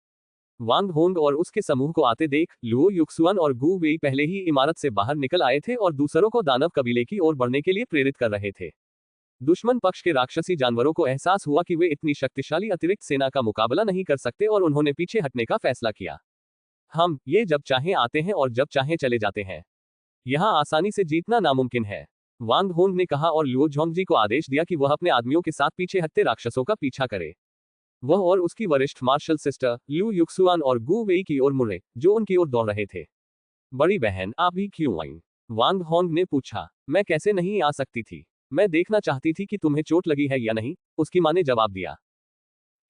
B: वांग होंग और उसके समूह को आते देख लुओ युक्सुआन और गु वेई पहले ही इमारत से बाहर निकल आए थे और दूसरों को दानव कबीले की ओर बढ़ने के लिए प्रेरित कर रहे थे। दुश्मन पक्ष के राक्षसी जानवरों को एहसास हुआ कि वे इतनी शक्तिशाली अतिरिक्त सेना का मुकाबला नहीं कर सकते और उन्होंने पीछे हटने का फैसला किया। हम ये जब चाहें आते हैं और जब चाहें चले जाते हैं। यहाँ आसानी से जीतना नामुमकिन है, वांग होंग ने कहा और लुओ झोंगजी को आदेश दिया कि वह अपने आदमियों के साथ पीछे हटते राक्षसों का पीछा करे। वह और उसकी वरिष्ठ मार्शल सिस्टर लू युक्सुआन और गु वेई की ओर मुड़े, जो उनकी ओर दौड़ रहे थे। बड़ी बहन, आप भी क्यों आई? वांग होंग ने पूछा। मैं कैसे नहीं आ सकती थी? मैं देखना चाहती थी कि तुम्हें चोट लगी है या नहीं, उसकी मां ने जवाब दिया।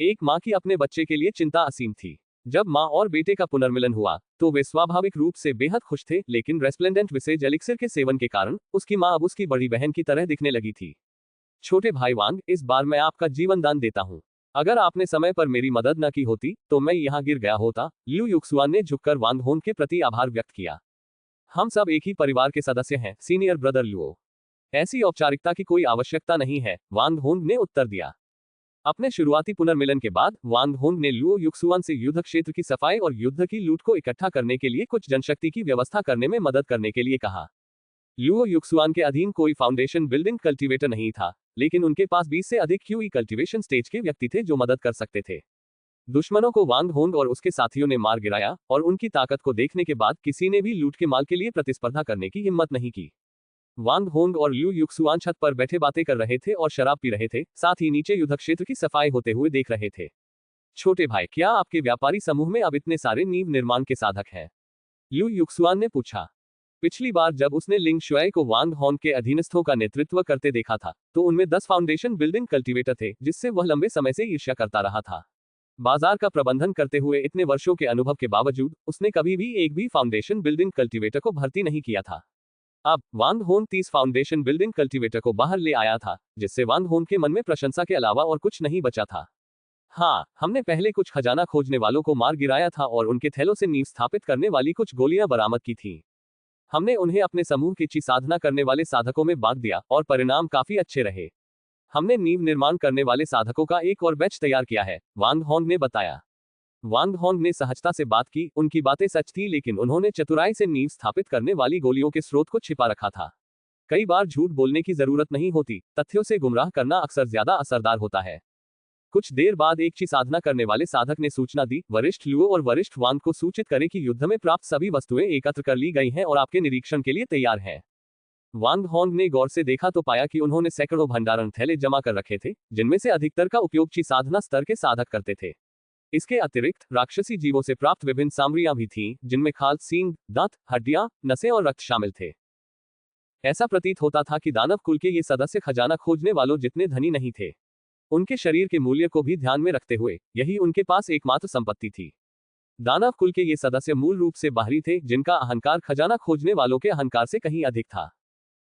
B: एक मां की अपने बच्चे के लिए चिंता असीम थी। जब मां और बेटे का पुनर्मिलन हुआ, तो वे स्वाभाविक रूप से बेहद खुश थे, लेकिन रेस्प्लेंडेंट विसेज एलिक्सिर के सेवन के कारण उसकी मां अब उसकी बड़ी बहन की तरह दिखने लगी थी। छोटे भाई वांग, इस बार मैं आपका जीवन दान देता हूं। अगर आपने समय पर मेरी मदद न की होती, तो मैं यहां गिर गया होता। लू युक्सुआन ने झुककर वांग होंग के प्रति आभार व्यक्त किया। हम सब एक ही परिवार के सदस्य हैं, सीनियर ब्रदर लुओ। ऐसी औपचारिकता की कोई आवश्यकता नहीं है, वांग होंग ने उत्तर दिया। अपने शुरुआती पुनर्मिलन के बाद वांग होंग ने लुओ युक्सुआन से युद्ध क्षेत्र की सफाई और युद्ध की लूट को इकट्ठा करने के लिए कुछ जनशक्ति की व्यवस्था करने में मदद करने के लिए कहा। लुओ युक्सुआन के अधीन कोई फाउंडेशन बिल्डिंग कल्टीवेटर नहीं था, लेकिन उनके पास 20 से अधिक क्यूई कल्टीवेशन स्टेज के व्यक्ति थे जो मदद कर सकते थे। दुश्मनों को वांग होंग और उसके साथियों ने मार गिराया, और उनकी ताकत को देखने के बाद किसी ने भी लूट के माल के लिए प्रतिस्पर्धा करने की हिम्मत नहीं की। वांग होंग और लू युक्सुआन छत पर बैठे बातें कर रहे थे और शराब पी रहे थे, साथ ही नीचे युद्ध क्षेत्र की सफाई होते हुए देख रहे थे। छोटे भाई, क्या आपके व्यापारी समूह में अब इतने सारे नींव निर्माण के साधक हैं? लू युक्सुआन ने पूछा। पिछली बार जब उसने लिंग शुआई को वांग होंग के अधीनस्थों का नेतृत्व करते देखा था, तो उनमें 10 फाउंडेशन बिल्डिंग कल्टीवेटर थे, जिससे वह लंबे समय से ईर्ष्या करता रहा था। बाजार का प्रबंधन करते हुए इतने वर्षों के अनुभव के बावजूद उसने कभी भी एक भी फाउंडेशन बिल्डिंग कल्टीवेटर को भर्ती नहीं किया था। अब वांग होंग 30 फाउंडेशन बिल्डिंग कल्टीवेटर को बाहर ले आया था, जिससे वांग होंग के मन में प्रशंसा के अलावा और कुछ नहीं बचा था। हाँ, हमने पहले कुछ खजाना खोजने वालों को मार गिराया था और उनके थैलों से नींव स्थापित करने वाली कुछ गोलियां बरामद की थी। हमने उन्हें अपने समूह की साधना करने वाले साधकों में बांट दिया और परिणाम काफी अच्छे रहे। हमने नींव निर्माण करने वाले साधकों का एक और बैच तैयार किया है, वांग होंग ने बताया। वांग होंग ने सहजता से बात की, उनकी बातें सच थी, लेकिन उन्होंने चतुराई से नींव स्थापित करने वाली गोलियों के स्रोत को छिपा रखा था। कई बार झूठ बोलने की जरूरत नहीं होती, तथ्यों से गुमराह करना अक्सर ज्यादा असरदार होता है। कुछ देर बाद एक साधना करने वाले साधक ने सूचना दी, वरिष्ठ लुओ और वरिष्ठ वांग को सूचित करें कि युद्ध में प्राप्त सभी वस्तुएं एकत्र कर ली गई हैं और आपके निरीक्षण के लिए तैयार हैं। वांग होंग ने गौर से देखा तो पाया कि उन्होंने सैकड़ों भंडारण थैले जमा कर रखे थे, जिनमें से अधिकतर का उपयोग साधना स्तर के साधक करते थे। इसके अतिरिक्त राक्षसी जीवों से प्राप्त विभिन्न सामग्रियां भी थीं, जिनमें खाल, सींग, दांत, हड्डियां, नसें और रक्त शामिल थे। ऐसा प्रतीत होता था कि दानव कुल के ये सदस्य खजाना खोजने वालों जितने धनी नहीं थे। उनके शरीर के मूल्य को भी ध्यान में रखते हुए यही उनके पास एकमात्र संपत्ति थी। दानव कुल के ये सदस्य मूल रूप से बाहरी थे, जिनका अहंकार खजाना खोजने वालों के अहंकार से कहीं अधिक था।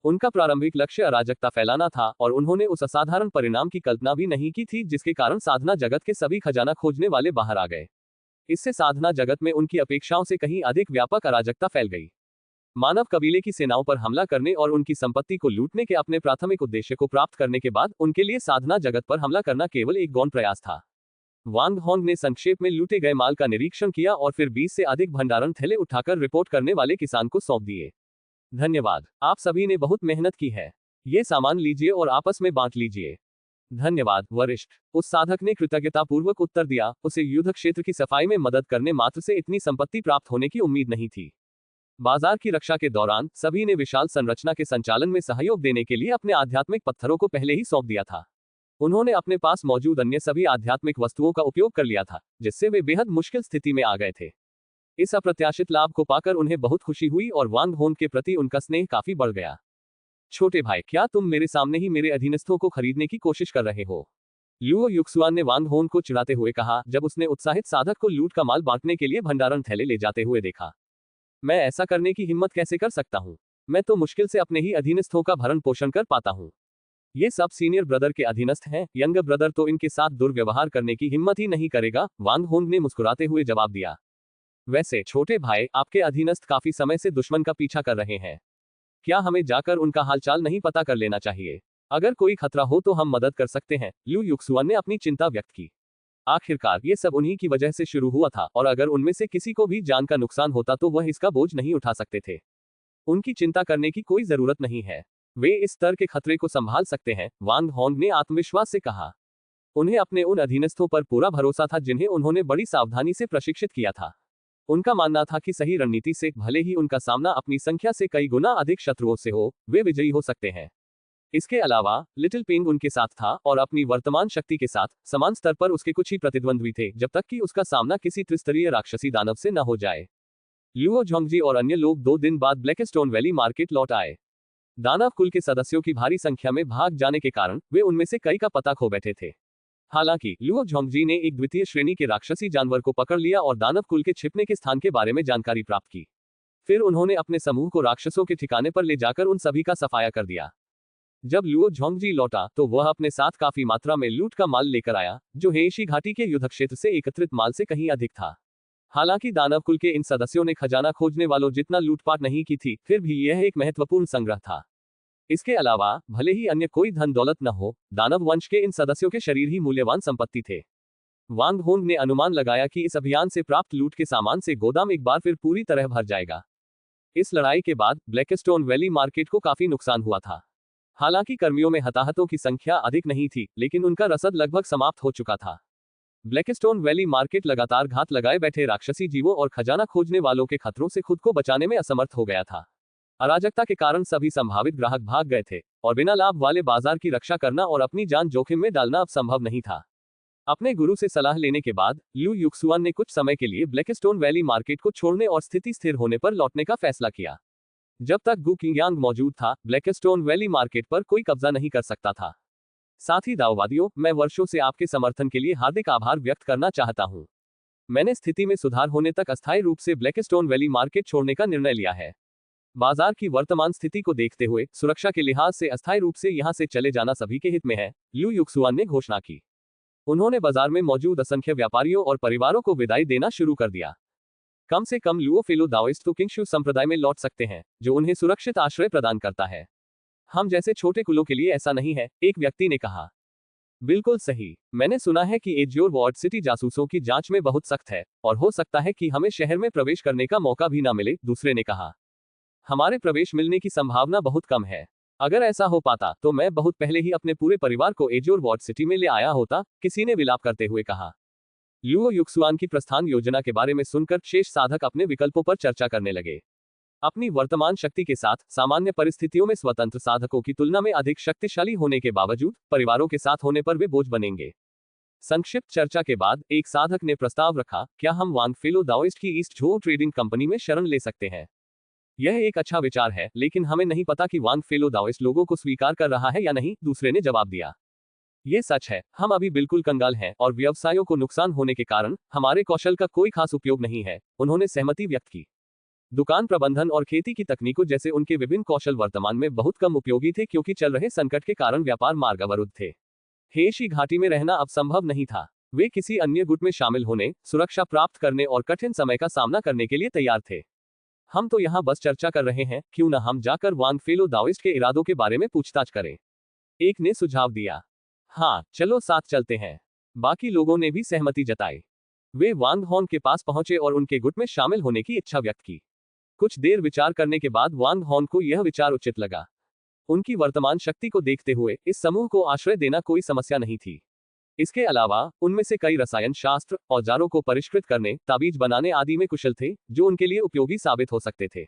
B: उनका प्रारंभिक लक्ष्य अराजकता फैलाना था, और उन्होंने उस असाधारण परिणाम की कल्पना भी नहीं की थी जिसके कारण साधना जगत के सभी खजाना खोजने वाले बाहर आ गए। इससे साधना जगत में उनकी अपेक्षाओं से कहीं अधिक व्यापक अराजकता फैल गई। मानव कबीले की सेनाओं पर हमला करने और उनकी संपत्ति को लूटने के अपने प्राथमिक उद्देश्य को प्राप्त करने के बाद उनके लिए साधना जगत पर हमला करना केवल एक गौण प्रयास था। वांग होंग ने संक्षेप में लूटे गए माल का निरीक्षण किया और फिर 20 से अधिक भंडारण थैले उठाकर रिपोर्ट करने वाले किसान को सौंप दिए। धन्यवाद, आप सभी ने बहुत मेहनत की है। ये सामान लीजिए और आपस में बांट लीजिए। धन्यवाद वरिष्ठ, उस साधक ने कृतज्ञतापूर्वक उत्तर दिया। उसे युद्ध क्षेत्र की सफाई में मदद करने मात्र से इतनी संपत्ति प्राप्त होने की उम्मीद नहीं थी। बाजार की रक्षा के दौरान सभी ने विशाल संरचना के संचालन में सहयोग देने के लिए अपने आध्यात्मिक पत्थरों को पहले ही सौंप दिया था। उन्होंने अपने पास मौजूद अन्य सभी आध्यात्मिक वस्तुओं का उपयोग कर लिया था, जिससे वे बेहद मुश्किल स्थिति में आ गए थे। इस अप्रत्याशित लाभ को पाकर उन्हें बहुत खुशी हुई और वांग होंग के प्रति उनका स्नेह काफी बढ़ गया। छोटे भाई, क्या तुम मेरे सामने ही मेरे अधीनस्थों को खरीदने की कोशिश कर रहे हो? लुओ युक्सुआन ने वांग होंग को चिढ़ाते हुए कहा, जब उसने उत्साहित साधक को लूट का माल बांटने के लिए भंडारण थैले ले जाते हुए देखा। मैं ऐसा करने की हिम्मत कैसे कर सकता हूँ? मैं तो मुश्किल से अपने ही अधीनस्थों का भरण पोषण कर पाता हूँ। ये सब सीनियर ब्रदर के अधीनस्थ हैं, यंगर ब्रदर तो इनके साथ दुर्व्यवहार करने की हिम्मत ही नहीं करेगा, वांग होंग ने मुस्कुराते हुए जवाब दिया। वैसे छोटे भाई, आपके अधीनस्थ काफी समय से दुश्मन का पीछा कर रहे हैं। क्या हमें जाकर उनका हालचाल नहीं पता कर लेना चाहिए? अगर कोई खतरा हो तो हम मदद कर सकते हैं, लू युक्सुआन ने अपनी चिंता व्यक्त की। आखिरकार ये सब उन्हीं की वजह से शुरू हुआ था, और अगर उनमें से किसी को भी जान का नुकसान होता तो वह इसका बोझ नहीं उठा सकते थे। उनकी चिंता करने की कोई जरूरत नहीं है, वे इस स्तर के खतरे को संभाल सकते हैं, वांग होंग ने आत्मविश्वास से कहा। उन्हें अपने उन अधीनस्थों पर पूरा भरोसा था जिन्हें उन्होंने बड़ी सावधानी से प्रशिक्षित किया था। उनका मानना था कि सही रणनीति से भले ही उनका सामना अपनी संख्या से कई गुना अधिक शत्रुओं से हो, वे विजयी हो सकते हैं। इसके अलावा लिटिल पिंग उनके साथ था और अपनी वर्तमान शक्ति के साथ समान स्तर पर उसके कुछ ही प्रतिद्वंद्वी थे, जब तक कि उसका सामना किसी त्रिस्तरीय राक्षसी दानव से न हो जाए। लुओ झोंगजी और अन्य लोग 2 दिन बाद ब्लैकस्टोन वैली मार्केट लौट आए। दानव कुल के सदस्यों की भारी संख्या में भाग जाने के कारण वे उनमें से कई का पता खो बैठे थे। हालांकि लुओ झोंगजी ने एक द्वितीय श्रेणी के राक्षसी जानवर को पकड़ लिया और दानव कुल के छिपने के स्थान के बारे में जानकारी प्राप्त की। फिर उन्होंने अपने समूह को राक्षसों के ठिकाने पर ले जाकर उन सभी का सफाया कर दिया। जब लुओ झोंगजी लौटा तो वह अपने साथ काफी मात्रा में लूट का माल लेकर आया, जो हेइशी घाटी के युद्ध क्षेत्र से एकत्रित माल से कहीं अधिक था। हालांकि दानव कुल के इन सदस्यों ने खजाना खोजने वालों जितना लूटपाट नहीं की थी, फिर भी यह एक महत्वपूर्ण संग्रह था। इसके अलावा भले ही अन्य कोई धन दौलत न हो, दानव वंश के इन सदस्यों के शरीर ही मूल्यवान संपत्ति थे। वांग होंग ने अनुमान लगाया कि इस अभियान से प्राप्त लूट के सामान से गोदाम एक बार फिर पूरी तरह भर जाएगा। इस लड़ाई के बाद ब्लैकस्टोन वैली मार्केट को काफी नुकसान हुआ था। हालांकि कर्मियों में हताहतों की संख्या अधिक नहीं थी, लेकिन उनका रसद लगभग समाप्त हो चुका था। ब्लैकस्टोन वैली मार्केट लगातार घात लगाए बैठे राक्षसी जीवों और खजाना खोजने वालों के खतरों से खुद को बचाने में असमर्थ हो गया था। अराजकता के कारण सभी संभावित ग्राहक भाग गए थे और बिना लाभ वाले बाजार की रक्षा करना और अपनी जान जोखिम में डालना अब संभव नहीं था। अपने गुरु से सलाह लेने के बाद लू युक्सुआन ने कुछ समय के लिए ब्लैकस्टोन वैली मार्केट को छोड़ने और स्थिति स्थिर होने पर लौटने का फैसला किया। जब तक गु किंगयांग मौजूद था, ब्लैकस्टोन वैली मार्केट पर कोई कब्जा नहीं कर सकता था। साथ ही दाववादियों, मैं वर्षों से आपके समर्थन के लिए हार्दिक आभार व्यक्त करना चाहता हूं। मैंने स्थिति में सुधार होने तक अस्थायी रूप से ब्लैकस्टोन वैली मार्केट छोड़ने का निर्णय लिया है। बाजार की वर्तमान स्थिति को देखते हुए सुरक्षा के लिहाज से अस्थायी रूप से यहां से चले जाना सभी के हित में है, लू युक्सुआन ने घोषणा की। उन्होंने बाजार में मौजूद असंख्य व्यापारियों और परिवारों को विदाई देना शुरू कर दिया। कम से कम लुओ फेलो दाओइस्ट तो किंगशू संप्रदाय में लौट सकते हैं, जो उन्हें सुरक्षित आश्रय प्रदान करता है। हम जैसे छोटे कुलों के लिए ऐसा नहीं है, एक व्यक्ति ने कहा। बिल्कुल सही। मैंने सुना है कि एज्योर वॉर्ड सिटी जासूसों की जांच में बहुत सख्त है और हो सकता है कि हमें शहर में प्रवेश करने का मौका भी ना मिले, दूसरे ने कहा। हमारे प्रवेश मिलने की संभावना बहुत कम है। अगर ऐसा हो पाता तो मैं बहुत पहले ही अपने पूरे परिवार को एज्योर वॉर्ड सिटी में ले आया होता, किसी ने विलाप करते हुए कहा। लुओ युक्सुआन की प्रस्थान योजना के बारे में सुनकर शेष साधक अपने विकल्पों पर चर्चा करने लगे। अपनी वर्तमान शक्ति के साथ सामान्य परिस्थितियों में स्वतंत्र साधकों की तुलना में अधिक शक्तिशाली होने के बावजूद परिवारों के साथ होने पर वे बोझ बनेंगे। संक्षिप्त चर्चा के बाद एक साधक ने प्रस्ताव रखा, क्या हम वांग फेलो दाओइस्ट की ईस्ट झो ट्रेडिंग कंपनी में शरण ले सकते हैं? यह एक अच्छा विचार है, लेकिन हमें नहीं पता कि वांग फेलो दाओइस्ट लोगों को स्वीकार कर रहा है या नहीं, दूसरे ने जवाब दिया। ये सच है, हम अभी बिल्कुल कंगाल हैं और व्यवसायों को नुकसान होने के कारण हमारे कौशल का कोई खास उपयोग नहीं है, उन्होंने सहमति व्यक्त की। दुकान प्रबंधन और खेती की तकनीकों जैसे उनके विभिन्न कौशल वर्तमान में बहुत कम उपयोगी थे क्योंकि चल रहे संकट के कारण व्यापार मार्ग अवरुद्ध थे। हेशी घाटी में रहना अब संभव नहीं था। वे किसी अन्य गुट में शामिल होने, सुरक्षा प्राप्त करने और कठिन समय का सामना करने के लिए तैयार थे। हम तो यहाँ बस चर्चा कर रहे हैं, क्यों न हम जाकर वांग फेलो दाओइस्ट के इरादों के बारे में पूछताछ करें, एक ने सुझाव दिया। हाँ, चलो साथ चलते हैं, बाकी लोगों ने भी सहमति जताई। वे वांग होन के पास पहुंचे और उनके गुट में शामिल होने की इच्छा व्यक्त की। कुछ देर विचार करने के बाद वांग होन को यह विचार उचित लगा। उनकी वर्तमान शक्ति को देखते हुए इस समूह को आश्रय देना कोई समस्या नहीं थी। इसके अलावा उनमें से कई रसायन शास्त्र, औजारों को परिष्कृत करने, ताबीज बनाने आदि में कुशल थे, जो उनके लिए उपयोगी साबित हो सकते थे।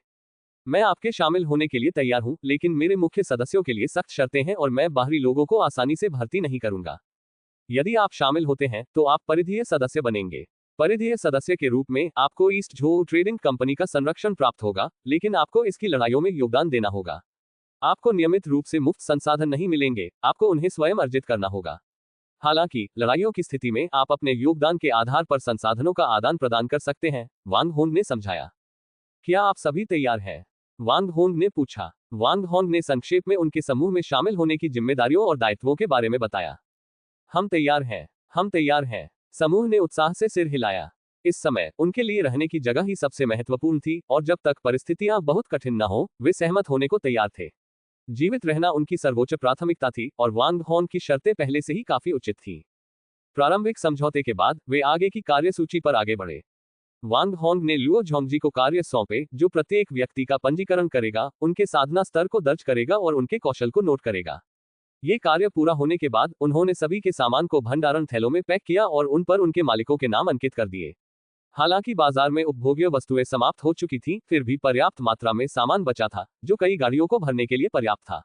B: मैं आपके शामिल होने के लिए तैयार हूं, लेकिन मेरे मुख्य सदस्यों के लिए सख्त शर्तें हैं और मैं बाहरी लोगों को आसानी से भर्ती नहीं करूंगा। यदि आप शामिल होते हैं तो आप परिधीय सदस्य बनेंगे। परिधीय सदस्य के रूप में आपको ईस्ट झो ट्रेडिंग कंपनी का संरक्षण प्राप्त होगा, लेकिन आपको इसकी लड़ाइयों में योगदान देना होगा। आपको नियमित रूप से मुफ्त संसाधन नहीं मिलेंगे, आपको उन्हें स्वयं अर्जित करना होगा। हालांकि लड़ाइयों की स्थिति में आप अपने योगदान के आधार पर संसाधनों का आदान प्रदान कर सकते हैं, वांग होंग ने समझाया। क्या आप सभी तैयार हैं? वांग होंग ने पूछा। वांग होंग ने संक्षेप में उनके समूह में शामिल होने की जिम्मेदारियों और दायित्वों के बारे में बताया। हम तैयार हैं, हम तैयार हैं, समूह ने उत्साह से सिर हिलाया। इस समय उनके लिए रहने की जगह ही सबसे महत्वपूर्ण थी और जब तक परिस्थितियां बहुत कठिन न हो, वे सहमत होने को तैयार थे। जीवित रहना उनकी सर्वोच्च प्राथमिकता थी और वांग होन की शर्तें पहले से ही काफी उचित थीं। प्रारंभिक समझौते के बाद वे आगे की कार्यसूची पर आगे बढ़े। वांग होंग ने लुओ झोंगजी को कार्य सौंपे, जो प्रत्येक व्यक्ति का पंजीकरण करेगा, उनके साधना स्तर को दर्ज करेगा और उनके कौशल को नोट करेगा। ये कार्य पूरा होने के बाद उन्होंने सभी के सामान को भंडारण थैलों में पैक किया और उन पर उनके मालिकों के नाम अंकित कर दिए। हालांकि बाजार में उपभोग्य वस्तुएं समाप्त हो चुकी थीं, फिर भी पर्याप्त मात्रा में सामान बचा था, जो कई गाड़ियों को भरने के लिए पर्याप्त था।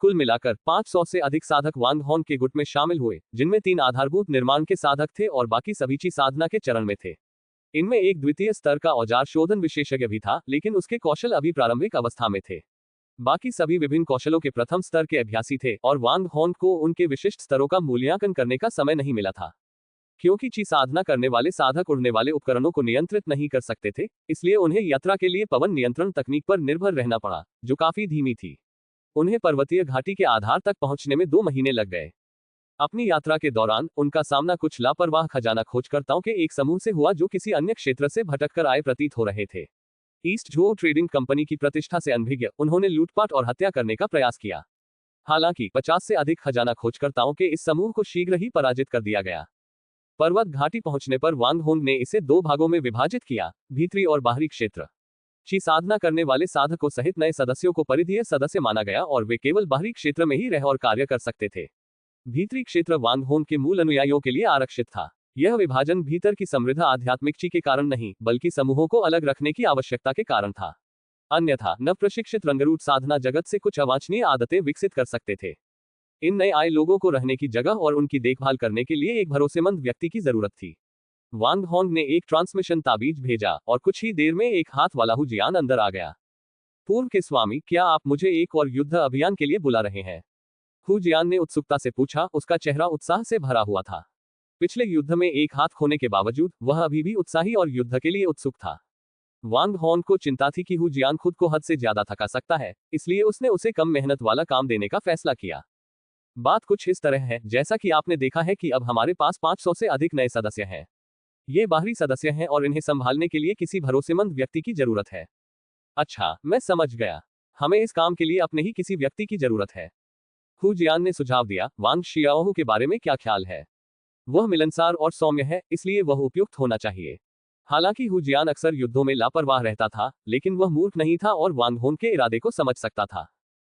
B: कुल मिलाकर 500 से अधिक साधक वांग होन के गुट में शामिल हुए, जिनमें 3 आधारभूत निर्माण के साधक थे और बाकी सभी ची साधना के चरण में थे। इनमें एक द्वितीय स्तर का औजार शोधन विशेषज्ञ भी था, लेकिन उसके कौशल अभी प्रारंभिक अवस्था में थे। बाकी सभी विभिन्न कौशलों के प्रथम स्तर के अभ्यासी थे और वांग होन को उनके विशिष्ट स्तरों का मूल्यांकन करने का समय नहीं मिला था। क्योंकि ची साधना करने वाले साधक उड़ने वाले उपकरणों को नियंत्रित नहीं कर सकते थे, इसलिए उन्हें यात्रा के लिए पवन नियंत्रण तकनीक पर निर्भर रहना पड़ा, जो काफी धीमी थी। उन्हें पर्वतीय घाटी के आधार तक पहुंचने में 2 महीने लग गए। अपनी यात्रा के दौरान उनका सामना कुछ लापरवाह खजाना खोजकर्ताओं के एक समूह से हुआ, जो किसी अन्य क्षेत्र से भटककर आए प्रतीत हो रहे थे। ईस्ट जो ट्रेडिंग कंपनी की प्रतिष्ठा से अनभिज्ञ उन्होंने लूटपाट और हत्या करने का प्रयास किया। हालांकि 50 से अधिक खजाना खोजकर्ताओं के इस समूह को शीघ्र ही पराजित कर दिया गया। पर्वत घाटी पहुंचने पर वांग होंग ने इसे 2 भागों में विभाजित किया, भीतरी और बाहरी क्षेत्र। की साधना करने वाले साधकों सहित नए सदस्यों को परिधीय सदस्य माना गया और वे केवल बाहरी क्षेत्र में ही रह और कार्य कर सकते थे। भीतरी क्षेत्र वांग होंग के मूल अनुयायियों के लिए आरक्षित था। यह विभाजन भीतर की समृद्ध आध्यात्मिक ची के कारण नहीं, बल्कि समूहों को अलग रखने की आवश्यकता के कारण था। अन्यथा नवप्रशिक्षित रंगरूट साधना जगत से कुछ अवांछनीय आदतें विकसित कर सकते थे। इन नए आए लोगों को रहने की जगह और उनकी देखभाल करने के लिए एक भरोसेमंद व्यक्ति की जरूरत थी। वांग होंग ने एक ट्रांसमिशन ताबीज भेजा और कुछ ही देर में एक हाथ वाला हु जियान अंदर आ गया। पूर्व के स्वामी, क्या आप मुझे एक और युद्ध अभियान के लिए बुला रहे हैं? हु जियान ने उत्सुकता से पूछा, उसका चेहरा उत्साह से भरा हुआ था। पिछले युद्ध में एक हाथ खोने के बावजूद वह अभी भी उत्साही और युद्ध के लिए उत्सुक था। वांग होंग को चिंता थी कि हु जियान खुद को हद से ज्यादा थका सकता है, इसलिए उसने उसे कम मेहनत वाला काम देने का फैसला किया। बात कुछ इस तरह है, जैसा कि आपने देखा है कि अब हमारे पास 500 से अधिक नए सदस्य हैं। ये बाहरी सदस्य हैं और इन्हें संभालने के लिए किसी भरोसेमंद व्यक्ति की जरूरत है। अच्छा, मैं समझ गया। हमें इस काम के लिए अपने ही किसी व्यक्ति की जरूरत है। हु जियान ने सुझाव दिया। वांग शियाओहू के बारे में क्या ख्याल है? वह मिलनसार और सौम्य है, इसलिए वह उपयुक्त होना चाहिए। हालांकि हु जियान अक्सर युद्धों में लापरवाह रहता था, लेकिन वह मूर्ख नहीं था और वांग होंग के इरादे को समझ सकता था।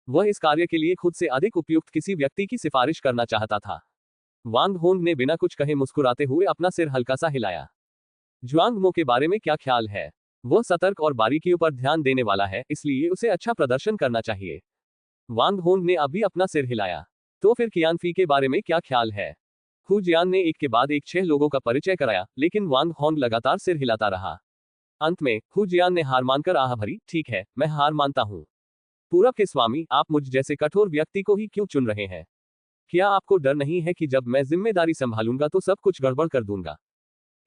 B: वह इस कार्य के लिए खुद से अधिक उपयुक्त किसी व्यक्ति की सिफारिश करना चाहता था। वांग होंग ने बिना कुछ कहे मुस्कुराते हुए अपना सिर हल्का सा हिलाया। जुआंग मो के बारे में क्या ख्याल है? वह सतर्क और बारीकियों पर ध्यान देने वाला है, इसलिए उसे अच्छा प्रदर्शन करना चाहिए। वांग होंग ने अभी अपना सिर हिलाया। तो फिर कियान फी के बारे में क्या ख्याल है? हु जियान ने एक के बाद एक 6 लोगों का परिचय कराया, लेकिन वांग होंग लगातार सिर हिलाता रहा। अंत में हु जियान ने हार मानकर आह भरी, ठीक है, मैं हार मानता हूं। पूरब के स्वामी, आप मुझ जैसे कठोर व्यक्ति को ही क्यों चुन रहे हैं? क्या आपको डर नहीं है कि जब मैं जिम्मेदारी संभालूंगा तो सब कुछ गड़बड़ कर दूंगा?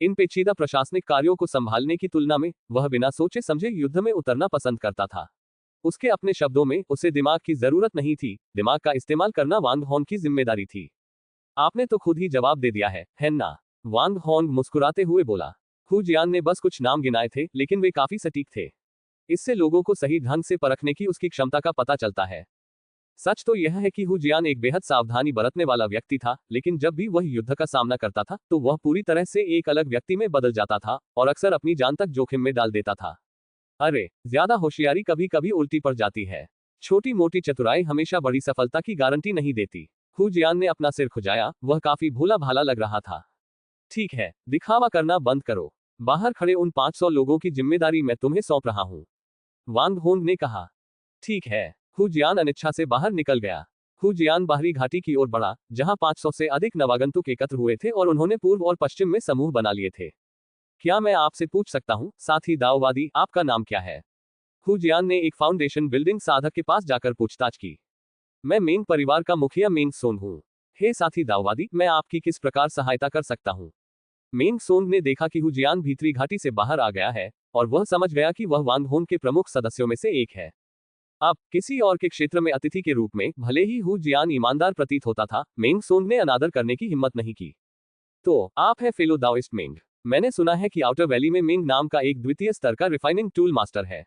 B: इन पेचीदा प्रशासनिक कार्यों को संभालने की तुलना में वह बिना सोचे समझे युद्ध में उतरना पसंद करता था। उसके अपने शब्दों में, उसे दिमाग की जरूरत नहीं थी, दिमाग का इस्तेमाल करना वांग होंग की जिम्मेदारी थी। आपने तो खुद ही जवाब दे दिया है ना? वांग होंग मुस्कुराते हुए बोला। हु जियान ने बस कुछ नाम गिनाए थे, लेकिन वे काफी सटीक थे। इससे लोगों को सही ढंग से परखने की उसकी क्षमता का पता चलता है। सच तो यह है कि हु जियान एक बेहद सावधानी बरतने वाला व्यक्ति था, लेकिन जब भी वह युद्ध का सामना करता था तो वह पूरी तरह से एक अलग व्यक्ति में बदल जाता था और अक्सर अपनी जान तक जोखिम में डाल देता था। अरे, ज्यादा होशियारी कभी कभी उल्टी पड़ जाती है। छोटी मोटी चतुराई हमेशा बड़ी सफलता की गारंटी नहीं देती। हु जियान ने अपना सिर खुजाया, वह काफी भोला भाला लग रहा था। ठीक है, दिखावा करना बंद करो। बाहर खड़े उन 500 लोगों की जिम्मेदारी मैं तुम्हें सौंप रहा हूं। वांग होंग ने कहा। ठीक है। हु जियान अनिच्छा से बाहर निकल गया। हु जियान बाहरी घाटी की ओर बढ़ा, जहां 500 से अधिक नवागंतुक एकत्र हुए थे और उन्होंने पूर्व और पश्चिम में समूह बना लिए थे। क्या मैं आपसे पूछ सकता हूं, साथी दाओवादी, आपका नाम क्या है? हु जियान ने एक फाउंडेशन बिल्डिंग साधक के पास जाकर पूछताछ की। मैं मेंग परिवार का मुखिया मेंग सोन हूं। हे साथी दाओवादी, मैं आपकी किस प्रकार सहायता कर सकता हूं? मेंग सोंग ने देखा कि हु जियान भीतरी घाटी से बाहर आ गया है और वह समझ गया कि वह वांग होंग के प्रमुख सदस्यों में से एक है। अब किसी और के क्षेत्र में अतिथि के रूप में भले ही हु जियान ईमानदार प्रतीत होता था, मेंग सोंग ने अनादर करने की हिम्मत नहीं की। तो आप है फेलो दाओइस्ट मेंग। मैंने सुना है कि आउटर वैली में मेंग नाम का एक द्वितीय स्तर का रिफाइनिंग टूल मास्टर है।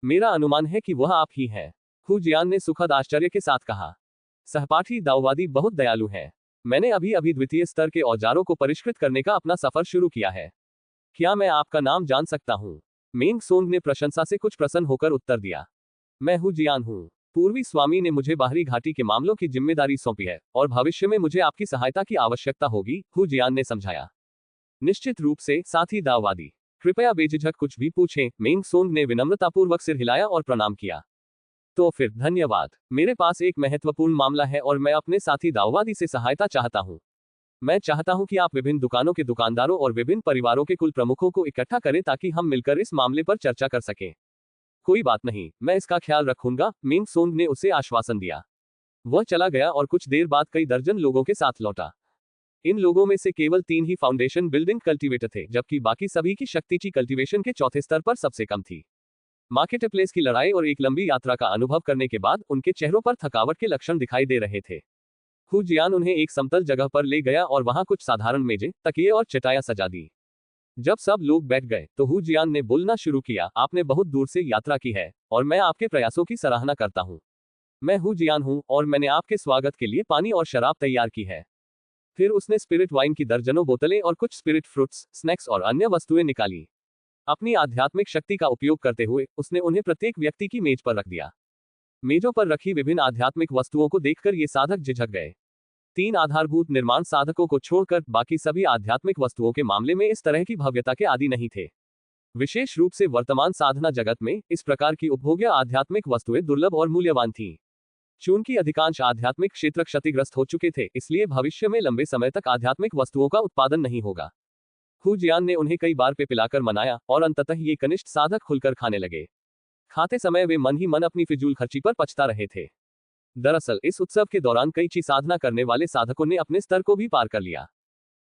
B: मेरा अनुमान है कि वह आप ही हैं। हु जियान ने सुखद आश्चर्य के साथ कहा। सहपाठी दाओवादी बहुत दयालु हैं। मैंने अभी अभी द्वितीय स्तर के औजारों को परिष्कृत करने का अपना सफर शुरू किया है। क्या मैं आपका नाम जान सकता हूँ? मेंग सोंग ने प्रशंसा से कुछ प्रसन्न होकर उत्तर दिया। मैं हु जियान हूँ। पूर्वी स्वामी ने मुझे बाहरी घाटी के मामलों की जिम्मेदारी सौंपी है और भविष्य में मुझे आपकी सहायता की आवश्यकता होगी, हु जियान ने समझाया। निश्चित रूप से, साथी दाओवादी। कृपया बेझिझक कुछ भी पूछें, मेंग सोंग ने विनम्रतापूर्वक सिर हिलाया और प्रणाम किया। तो फिर धन्यवाद। मेरे पास एक महत्वपूर्ण मामला है और मैं अपने साथी दाओवादी से सहायता चाहता हूँ। मैं चाहता हूं कि आप विभिन्न दुकानों के दुकानदारों और विभिन्न परिवारों के कुल प्रमुखों को इकट्ठा करें ताकि हम मिलकर इस मामले पर चर्चा कर सकें। कोई बात नहीं, मैं इसका ख्याल रखूंगा, मेंग सोंग ने उसे आश्वासन दिया। वह चला गया और कुछ देर बाद कई दर्जन लोगों के साथ लौटा। इन लोगों में से केवल 3 ही फाउंडेशन बिल्डिंग कल्टीवेटर थे, जबकि बाकी सभी की शक्तिची कल्टीवेशन के चौथे स्तर पर सबसे कम थी। मार्केट प्लेस की लड़ाई और एक लंबी यात्रा का अनुभव करने के बाद उनके चेहरों पर थकावट के लक्षण दिखाई दे रहे थे। हु जियान उन्हें एक समतल जगह पर ले गया और वहां कुछ साधारण मेजें, तकिए और चटाइयां सजा दी। जब सब लोग बैठ गए तो हु जियान ने बोलना शुरू किया, आपने बहुत दूर से यात्रा की है और मैं आपके प्रयासों की सराहना करता हूँ। मैं हु जियान हूँ और मैंने आपके स्वागत के लिए पानी और शराब तैयार की है। फिर उसने स्पिरिट वाइन की दर्जनों बोतलें और कुछ स्पिरिट फ्रूट्स, स्नैक्स और अन्य वस्तुएं निकाली। अपनी आध्यात्मिक शक्ति का उपयोग करते हुए उसने उन्हें प्रत्येक व्यक्ति की मेज पर रख दिया। मेजों पर रखी विभिन्न आध्यात्मिक वस्तुओं को देखकर ये साधक झिझक गए। 3 आधारभूत निर्माण साधकों को छोड़कर बाकी सभी आध्यात्मिक वस्तुओं के मामले में इस तरह की भव्यता के आदी नहीं थे। विशेष रूप से वर्तमान साधना जगत में इस प्रकार की उपभोग्य आध्यात्मिक वस्तुएं दुर्लभ और मूल्यवान थीं। चूंकि अधिकांश आध्यात्मिक क्षेत्र क्षतिग्रस्त हो चुके थे, इसलिए भविष्य में लंबे समय तक आध्यात्मिक वस्तुओं का उत्पादन नहीं होगा। हु जियान ने उन्हें कई बार पे पिलाकर मनाया और अंततः ये कनिष्ठ साधक खुलकर खाने लगे। खाते समय वे मन ही मन अपनी फिजूल खर्ची पर पछता रहे थे। दरअसल इस उत्सव के दौरान कई ची साधना करने वाले साधकों ने अपने स्तर को भी पार कर लिया।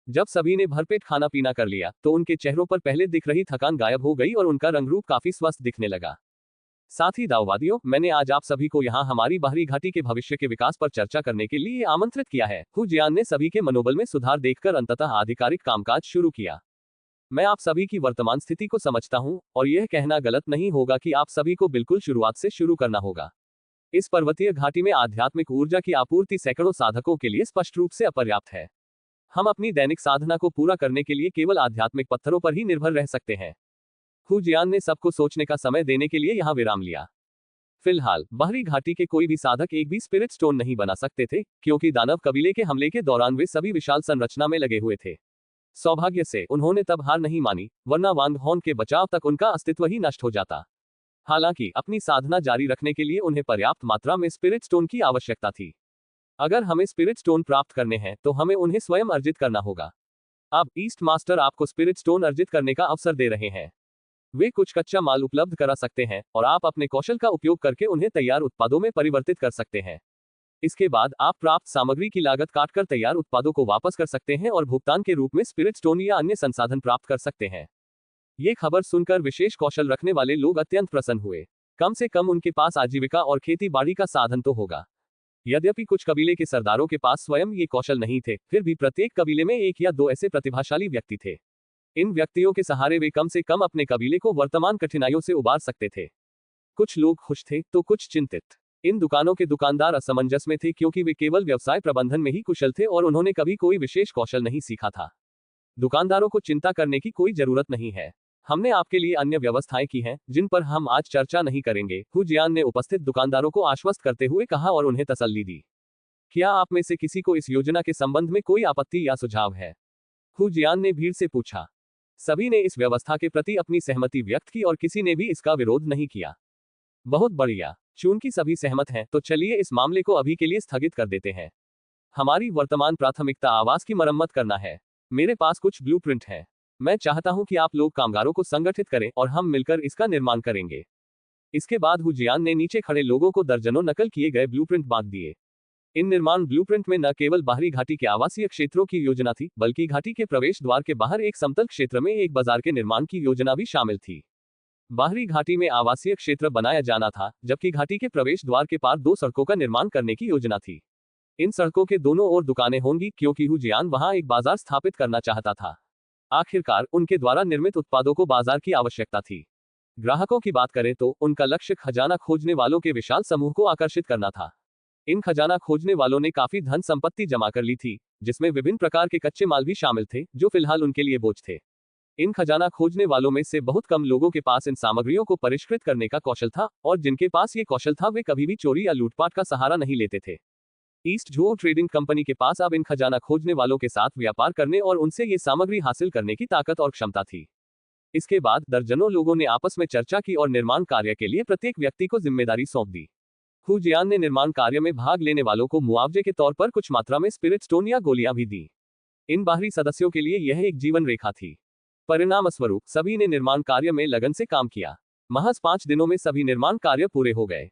B: जब सभी ने भरपेट खाना पीना कर लिया तो उनके चेहरों पर पहले दिख रही थकान गायब हो गई और उनका रंग रूप काफी स्वस्थ दिखने लगा। साथ ही दाववादियों, मैंने आज आप सभी को यहाँ हमारी बाहरी घाटी के भविष्य के विकास पर चर्चा करने के लिए आमंत्रित किया है। हु जियान ने सभी के मनोबल में सुधार देखकर अंततः आधिकारिक कामकाज शुरू किया। मैं आप सभी की वर्तमान स्थिति को समझता हूँ और यह कहना गलत नहीं होगा कि आप सभी को बिल्कुल शुरुआत से शुरू करना होगा। इस पर्वतीय घाटी में आध्यात्मिक ऊर्जा की आपूर्ति सैकड़ों साधकों के लिए स्पष्ट रूप से अपर्याप्त है। हम अपनी दैनिक साधना को पूरा करने के लिए केवल आध्यात्मिक पत्थरों पर ही निर्भर रह सकते हैं। हु जियान ने सबको सोचने का समय देने के लिए यहाँ विराम लिया। फिलहाल बाहरी घाटी के कोई भी साधक एक भी स्पिरिट स्टोन नहीं बना सकते थे, क्योंकि दानव कबीले के हमले के दौरान वे सभी विशाल संरचना में लगे हुए थे। सौभाग्य से उन्होंने तब हार नहीं मानी, वरना वांग हॉन के बचाव तक उनका अस्तित्व ही नष्ट हो जाता। हालांकि अपनी साधना जारी रखने के लिए उन्हें पर्याप्त मात्रा में स्पिरिट स्टोन की आवश्यकता थी। अगर हमें स्पिरिट स्टोन प्राप्त करने हैं तो हमें उन्हें स्वयं अर्जित करना होगा। अब ईस्ट मास्टर आपको स्पिरिट स्टोन अर्जित करने का अवसर दे रहे हैं। वे कुछ कच्चा माल उपलब्ध करा सकते हैं और आप अपने कौशल का उपयोग करके उन्हें तैयार उत्पादों में परिवर्तित कर सकते हैं। इसके बाद आप प्राप्त सामग्री की लागत काटकर तैयार उत्पादों को वापस कर सकते हैं और भुगतान के रूप में स्पिरिट स्टोन या अन्य संसाधन प्राप्त कर सकते हैं। ये खबर सुनकर विशेष कौशल रखने वाले लोग अत्यंत प्रसन्न हुए। कम से कम उनके पास आजीविका और खेती बाड़ी का साधन तो होगा। यद्यपि कुछ कबीले के सरदारों के पास स्वयं ये कौशल नहीं थे, फिर भी प्रत्येक कबीले में 1 या 2 ऐसे प्रतिभाशाली व्यक्ति थे। इन व्यक्तियों के सहारे वे कम से कम अपने कबीले को वर्तमान कठिनाइयों से उबार सकते थे। कुछ लोग खुश थे तो कुछ चिंतित। इन दुकानों के दुकानदार असमंजस में थे, क्योंकि वे केवल व्यवसाय प्रबंधन में ही कुशल थे और उन्होंने कभी कोई विशेष कौशल नहीं सीखा था। दुकानदारों को चिंता करने की कोई जरूरत नहीं है। हमने आपके लिए अन्य व्यवस्थाएं की हैं, जिन पर हम आज चर्चा नहीं करेंगे, हु जियान ने उपस्थित दुकानदारों को आश्वस्त करते हुए कहा और उन्हें तसल्ली दी। क्या आप में से किसी को इस योजना के संबंध में कोई आपत्ति या सुझाव है? हु जियान ने भीड़ से पूछा। सभी ने इस व्यवस्था के प्रति अपनी सहमति व्यक्त की और किसी ने भी इसका विरोध नहीं किया। बहुत बढ़िया, चूंकि सभी सहमत हैं, तो चलिए इस मामले को अभी के लिए स्थगित कर देते हैं। हमारी वर्तमान प्राथमिकता आवास की मरम्मत करना है। मेरे पास कुछ ब्लूप्रिंट है। मैं चाहता हूं कि आप लोग कामगारों को संगठित करें और हम मिलकर इसका निर्माण करेंगे। इसके बाद हु जियान ने नीचे खड़े लोगों को दर्जनों नकल किए गए ब्लूप्रिंट बांट दिए। इन निर्माण ब्लूप्रिंट में न केवल बाहरी घाटी के आवासीय क्षेत्रों की योजना थी, बल्कि घाटी के प्रवेश द्वार के बाहर एक समतल क्षेत्र में एक बाजार के निर्माण की योजना भी शामिल थी। बाहरी घाटी में आवासीय क्षेत्र बनाया जाना था, जबकि घाटी के प्रवेश द्वार के पार 2 सड़कों का निर्माण करने की योजना थी। इन सड़कों के दोनों ओर दुकानें होंगी, क्योंकि हु जियान वहां एक बाजार स्थापित करना चाहता था। आखिरकार उनके द्वारा निर्मित उत्पादों को बाजार की आवश्यकता थी। ग्राहकों की बात करें तो उनका लक्ष्य खजाना खोजने वालों के विशाल समूह को आकर्षित करना था। इन खजाना खोजने वालों ने काफी धन संपत्ति जमा कर ली थी, जिसमें विभिन्न प्रकार के कच्चे माल भी शामिल थे, जो फिलहाल उनके लिए बोझ थे। इन खजाना खोजने वालों में से बहुत कम लोगों के पास इन सामग्रियों को परिष्कृत करने का कौशल था, और जिनके पास ये कौशल था वे कभी भी चोरी या लूटपाट का सहारा नहीं लेते थे। ईस्ट जो ट्रेडिंग कंपनी के पास अब इन खजाना खोजने वालों के साथ व्यापार करने और उनसे ये सामग्री हासिल करने की ताकत और क्षमता थी। इसके बाद दर्जनों लोगों ने आपस में चर्चा की और निर्माण कार्य के लिए प्रत्येक व्यक्ति को जिम्मेदारी सौंप दी। हु जियान ने निर्माण कार्य में भाग लेने वालों को मुआवजे के तौर पर कुछ मात्रा में स्पिरिट स्टोन या गोलियां भी दी। इन बाहरी सदस्यों के लिए यह एक जीवन रेखा थी। परिणाम स्वरूप सभी ने निर्माण कार्य में लगन से काम किया। महज 5 दिनों में सभी निर्माण कार्य पूरे हो गए।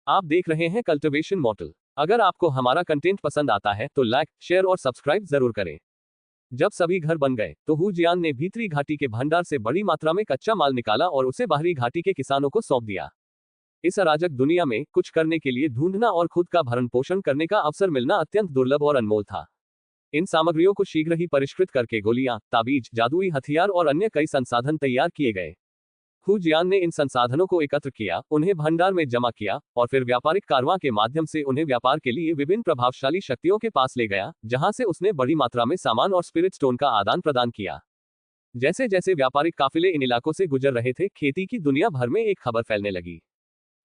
B: आप देख रहे हैं कल्टिवेशन मॉडल। अगर आपको हमारा कंटेंट पसंद आता है तो लाइक, शेयर और सब्सक्राइब जरूर करें। जब सभी घर बन गए तो हु जियान ने भीतरी घाटी के भंडार से बड़ी मात्रा में कच्चा माल निकाला और उसे बाहरी घाटी के किसानों को सौंप दिया। इस अराजक दुनिया में कुछ करने के लिए ढूंढना और खुद का भरण पोषण करने का अवसर मिलना अत्यंत दुर्लभ और अनमोल था। इन सामग्रियों को शीघ्र ही परिष्कृत करके गोलियां, ताबीज, जादुई हथियार और अन्य कई संसाधन तैयार किए गए। हु जियान ने इन संसाधनों को एकत्र किया, उन्हें भंडार में जमा किया और फिर व्यापारिक कारवां के माध्यम से उन्हें व्यापार के लिए विभिन्न प्रभावशाली शक्तियों के पास ले गया, जहां से उसने बड़ी मात्रा में सामान और स्पिरिट स्टोन का आदान प्रदान किया। जैसे जैसे व्यापारिक काफिले इन इलाकों से गुजर रहे थे, खेती की दुनिया भर में एक खबर फैलने लगी।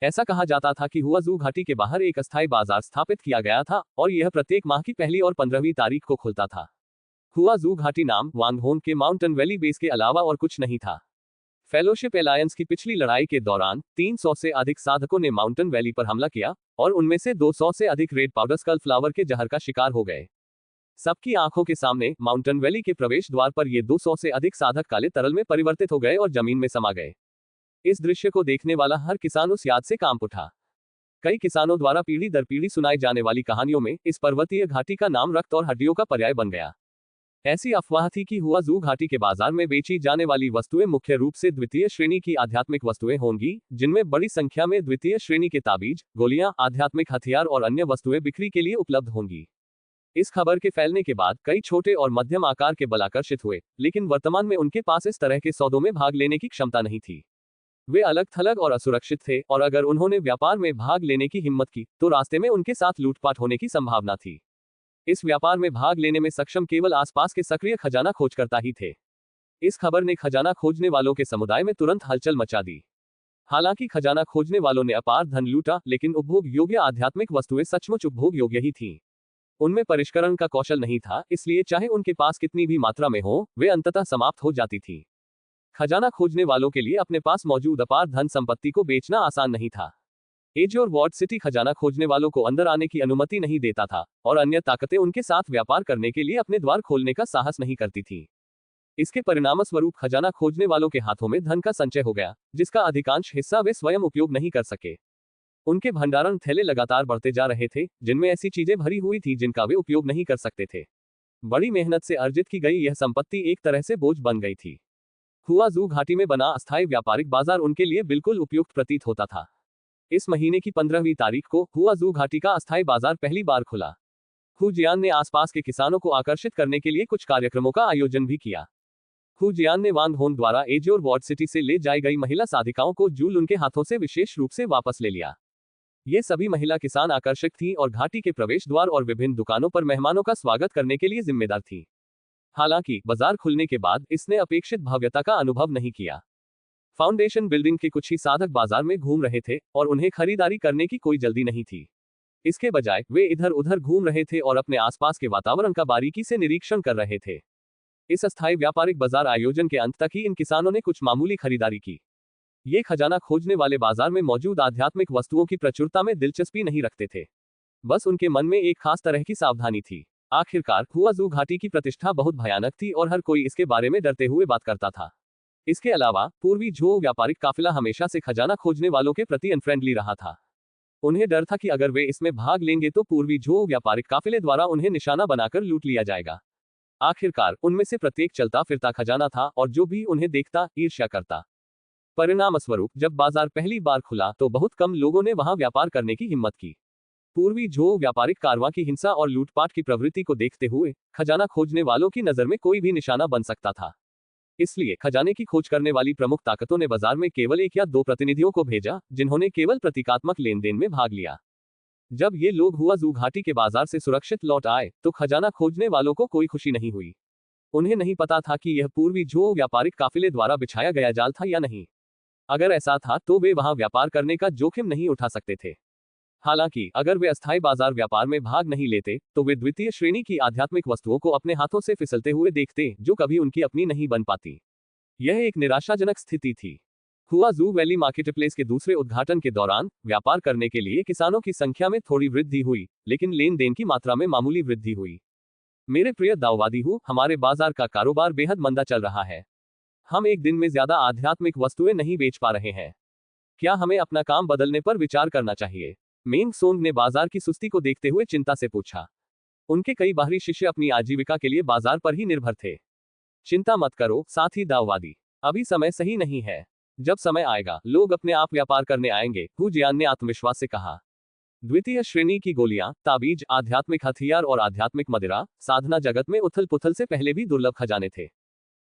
B: ऐसा कहा जाता था कि हुआजू घाटी के बाहर एक अस्थायी बाजार स्थापित किया गया था और यह प्रत्येक माह की पहली और 15वीं तारीख को खुलता था। हुआजू घाटी नाम वांगहोन के माउंटेन वैली बेस के अलावा और कुछ नहीं था। फेलोशिप एलायंस की पिछली लड़ाई के दौरान 300 से अधिक साधकों ने माउंटेन वैली पर हमला किया और उनमें से 200 से अधिक रेड पाउडर स्कल फ्लावर के जहर का शिकार हो गए। सबकी आंखों के सामने माउंटेन वैली के प्रवेश द्वार पर ये 200 से अधिक साधक काले तरल में परिवर्तित हो गए और जमीन में समा गए। इस दृश्य को देखने वाला हर किसान उस याद से कांप उठा। कई किसानों द्वारा पीढ़ी दर पीढ़ी सुनाई जाने वाली कहानियों में इस पर्वतीय घाटी का नाम रक्त और हड्डियों का पर्याय बन गया। ऐसी अफवाह थी कि हुआजू घाटी के बाजार में बेची जाने वाली वस्तुएं मुख्य रूप से द्वितीय श्रेणी की आध्यात्मिक वस्तुएं होंगी, जिनमें बड़ी संख्या में द्वितीय श्रेणी के ताबीज, गोलियां, आध्यात्मिक हथियार और अन्य वस्तुएं बिक्री के लिए उपलब्ध होंगी। इस खबर के फैलने के बाद कई छोटे और मध्यम आकार के बल आकर्षित हुए, लेकिन वर्तमान में उनके पास इस तरह के सौदों में भाग लेने की क्षमता नहीं थी। वे अलग थलग और असुरक्षित थे और अगर उन्होंने व्यापार में भाग लेने की हिम्मत की तो रास्ते में उनके साथ लूटपाट होने की संभावना थी। इस व्यापार में भाग लेने में सक्षम केवल आसपास के सक्रिय खजाना खोजकर्ता ही थे। इस खबर ने खजाना खोजने वालों के समुदाय में तुरंत हलचल मचा दी। हालांकि खजाना खोजने वालों ने अपार धन लूटा, लेकिन उपभोग योग्य आध्यात्मिक वस्तुएं सचमुच उपभोग योग्य ही थीं। उनमें परिष्करण का कौशल नहीं था, इसलिए चाहे उनके पास कितनी भी मात्रा में हो, वे अंततः समाप्त हो जाती थी। खजाना खोजने वालों के लिए अपने पास मौजूद अपार धन संपत्ति को बेचना आसान नहीं था। एजियोर वार्ड सिटी खजाना खोजने वालों को अंदर आने की अनुमति नहीं देता था और अन्य ताकतें उनके साथ व्यापार करने के लिए अपने द्वार खोलने का साहस नहीं करती थी। इसके परिणामस्वरूप खजाना खोजने वालों के हाथों में धन का संचय हो गया, जिसका अधिकांश हिस्सा वे स्वयं उपयोग नहीं कर सके। उनके भंडारण थैले लगातार बढ़ते जा रहे थे, जिनमें ऐसी चीजें भरी हुई थी जिनका वे उपयोग नहीं कर सकते थे। बड़ी मेहनत से अर्जित की गई यह संपत्ति एक तरह से बोझ बन गई थी। हुआजू घाटी में बना अस्थायी व्यापारिक बाजार उनके लिए बिल्कुल उपयुक्त प्रतीत होता था। इस महीने की 15वीं तारीख को हुआजू घाटी का अस्थायी बाजार पहली बार खुला। हु जियान ने आसपास के किसानों को आकर्षित करने के लिए कुछ कार्यक्रमों का आयोजन भी किया। हु जियान ने वांगहोन द्वारा एजियोर वार्ड सिटी से ले जाई गई महिला साधिकाओं को जूल उनके हाथों से विशेष रूप से वापस ले लिया। ये सभी महिला किसान आकर्षक थीं और घाटी के प्रवेश द्वार और विभिन्न दुकानों पर मेहमानों का स्वागत करने के लिए जिम्मेदार थीं। हालांकि बाजार खुलने के बाद इसने अपेक्षित भव्यता का अनुभव नहीं किया। फाउंडेशन बिल्डिंग के कुछ ही साधक बाजार में घूम रहे थे और उन्हें खरीदारी करने की कोई जल्दी नहीं थी। इसके बजाय वे इधर उधर घूम रहे थे और अपने आसपास के वातावरण का बारीकी से निरीक्षण कर रहे थे। इस अस्थायी व्यापारिक बाजार आयोजन के अंत तक ही इन किसानों ने कुछ मामूली खरीदारी की। ये खजाना खोजने वाले बाजार में मौजूद आध्यात्मिक वस्तुओं की प्रचुरता में दिलचस्पी नहीं रखते थे। बस उनके मन में एक खास तरह की सावधानी थी। आखिरकार हुआजू घाटी की प्रतिष्ठा बहुत भयानक थी और हर कोई इसके बारे में डरते हुए बात करता था। इसके अलावा पूर्वी झो व्यापारिक काफिला हमेशा से खजाना खोजने वालों के प्रति अनफ्रेंडली रहा था। उन्हें डर था कि अगर वे इसमें भाग लेंगे तो पूर्वी झो व्यापारिक काफिले द्वारा उन्हें निशाना बनाकर लूट लिया जाएगा। आखिरकार उनमें से प्रत्येक चलता फिरता खजाना था और जो भी उन्हें देखता ईर्ष्या करता। परिणामस्वरूप जब बाजार पहली बार खुला तो बहुत कम लोगों ने वहां व्यापार करने की हिम्मत की। पूर्वी झो व्यापारिक कारवां की हिंसा और लूटपाट की प्रवृत्ति को देखते हुए खजाना खोजने वालों की नजर में कोई भी निशाना बन सकता था। इसलिए खजाने की खोज करने वाली प्रमुख ताकतों ने बाजार में केवल 1 या 2 प्रतिनिधियों को भेजा, जिन्होंने केवल प्रतीकात्मक लेन देन में भाग लिया। जब ये लोग हुआजू घाटी के बाजार से सुरक्षित लौट आए तो खजाना खोजने वालों को कोई खुशी नहीं हुई। उन्हें नहीं पता था कि यह पूर्वी झो व्यापारिक काफिले द्वारा बिछाया गया जाल था या नहीं। अगर ऐसा था तो वे वहां व्यापार करने का जोखिम नहीं उठा सकते थे। हालांकि अगर वे अस्थायी बाजार व्यापार में भाग नहीं लेते तो वे द्वितीय श्रेणी की आध्यात्मिक वस्तुओं को अपने हाथों से फिसलते हुए देखते, जो कभी उनकी अपनी नहीं बन पाती। यह एक निराशाजनक स्थिति थी। हुआजू वैली मार्केटप्लेस के दूसरे उद्घाटन के दौरान व्यापार करने के लिए किसानों की संख्या में थोड़ी वृद्धि हुई, लेकिन लेन देन की मात्रा में मामूली वृद्धि हुई। मेरे प्रिय दाववादी हूँ, हमारे बाजार का कारोबार बेहद मंदा चल रहा है। हम एक दिन में ज्यादा आध्यात्मिक वस्तुएं नहीं बेच पा रहे हैं। क्या हमें अपना काम बदलने पर विचार करना चाहिए? मेंग सोंग ने बाजार की सुस्ती को देखते हुए चिंता से पूछा। उनके कई बाहरी शिष्य अपनी आजीविका के लिए बाजार पर ही निर्भर थे। चिंता मत करो साथी दाववादी, अभी समय सही नहीं है। जब समय आएगा लोग अपने आप व्यापार करने आएंगे, हु जियान ने आत्मविश्वास से कहा। द्वितीय श्रेणी की गोलियां, ताबीज, आध्यात्मिक हथियार और आध्यात्मिक मदिरा साधना जगत में उथल पुथल से पहले भी दुर्लभ खजाने थे।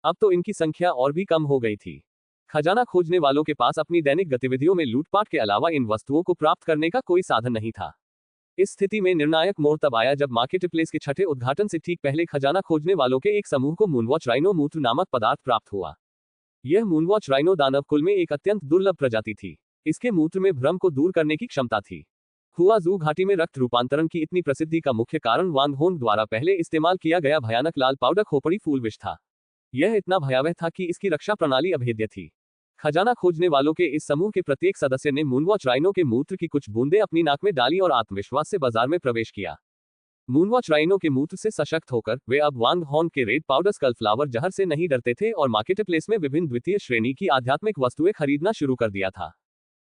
B: अब तो इनकी संख्या और भी कम हो गई थी। खजाना खोजने वालों के पास अपनी दैनिक गतिविधियों में लूटपाट के अलावा इन वस्तुओं को प्राप्त करने का कोई साधन नहीं था। इस स्थिति में निर्णायक मोड़ तब आया जब मार्केट प्लेस के छठे उद्घाटन से ठीक पहले खजाना खोजने वालों के एक समूह को मूनवॉच राइनो मूत्र नामक पदार्थ प्राप्त हुआ। यह मूनवॉच राइनो दानव कुल में एक अत्यंत दुर्लभ प्रजाति थी। इसके मूत्र में भ्रम को दूर करने की क्षमता थी। हुआजू घाटी में रक्त रूपांतरण की इतनी प्रसिद्धि का मुख्य कारण वांग होन द्वारा पहले इस्तेमाल किया गया भयानक लाल पाउडर खोपड़ी फूल विष था। यह इतना भयावह था कि इसकी रक्षा प्रणाली अभेद्य थी। खजाना खोजने वालों के इस समूह के प्रत्येक सदस्य ने मूनवॉच राइनो के मूत्र की कुछ बूंदें अपनी नाक में डाली और आत्मविश्वास से बाजार में प्रवेश किया। मूनवॉच राइनो के मूत्र से सशक्त होकर वे अब वांग होन के रेड पाउडर स्कल फ्लावर जहर से नहीं डरते थे और मार्केट प्लेस में विभिन्न द्वितीय श्रेणी की आध्यात्मिक वस्तुएं खरीदना शुरू कर दिया था।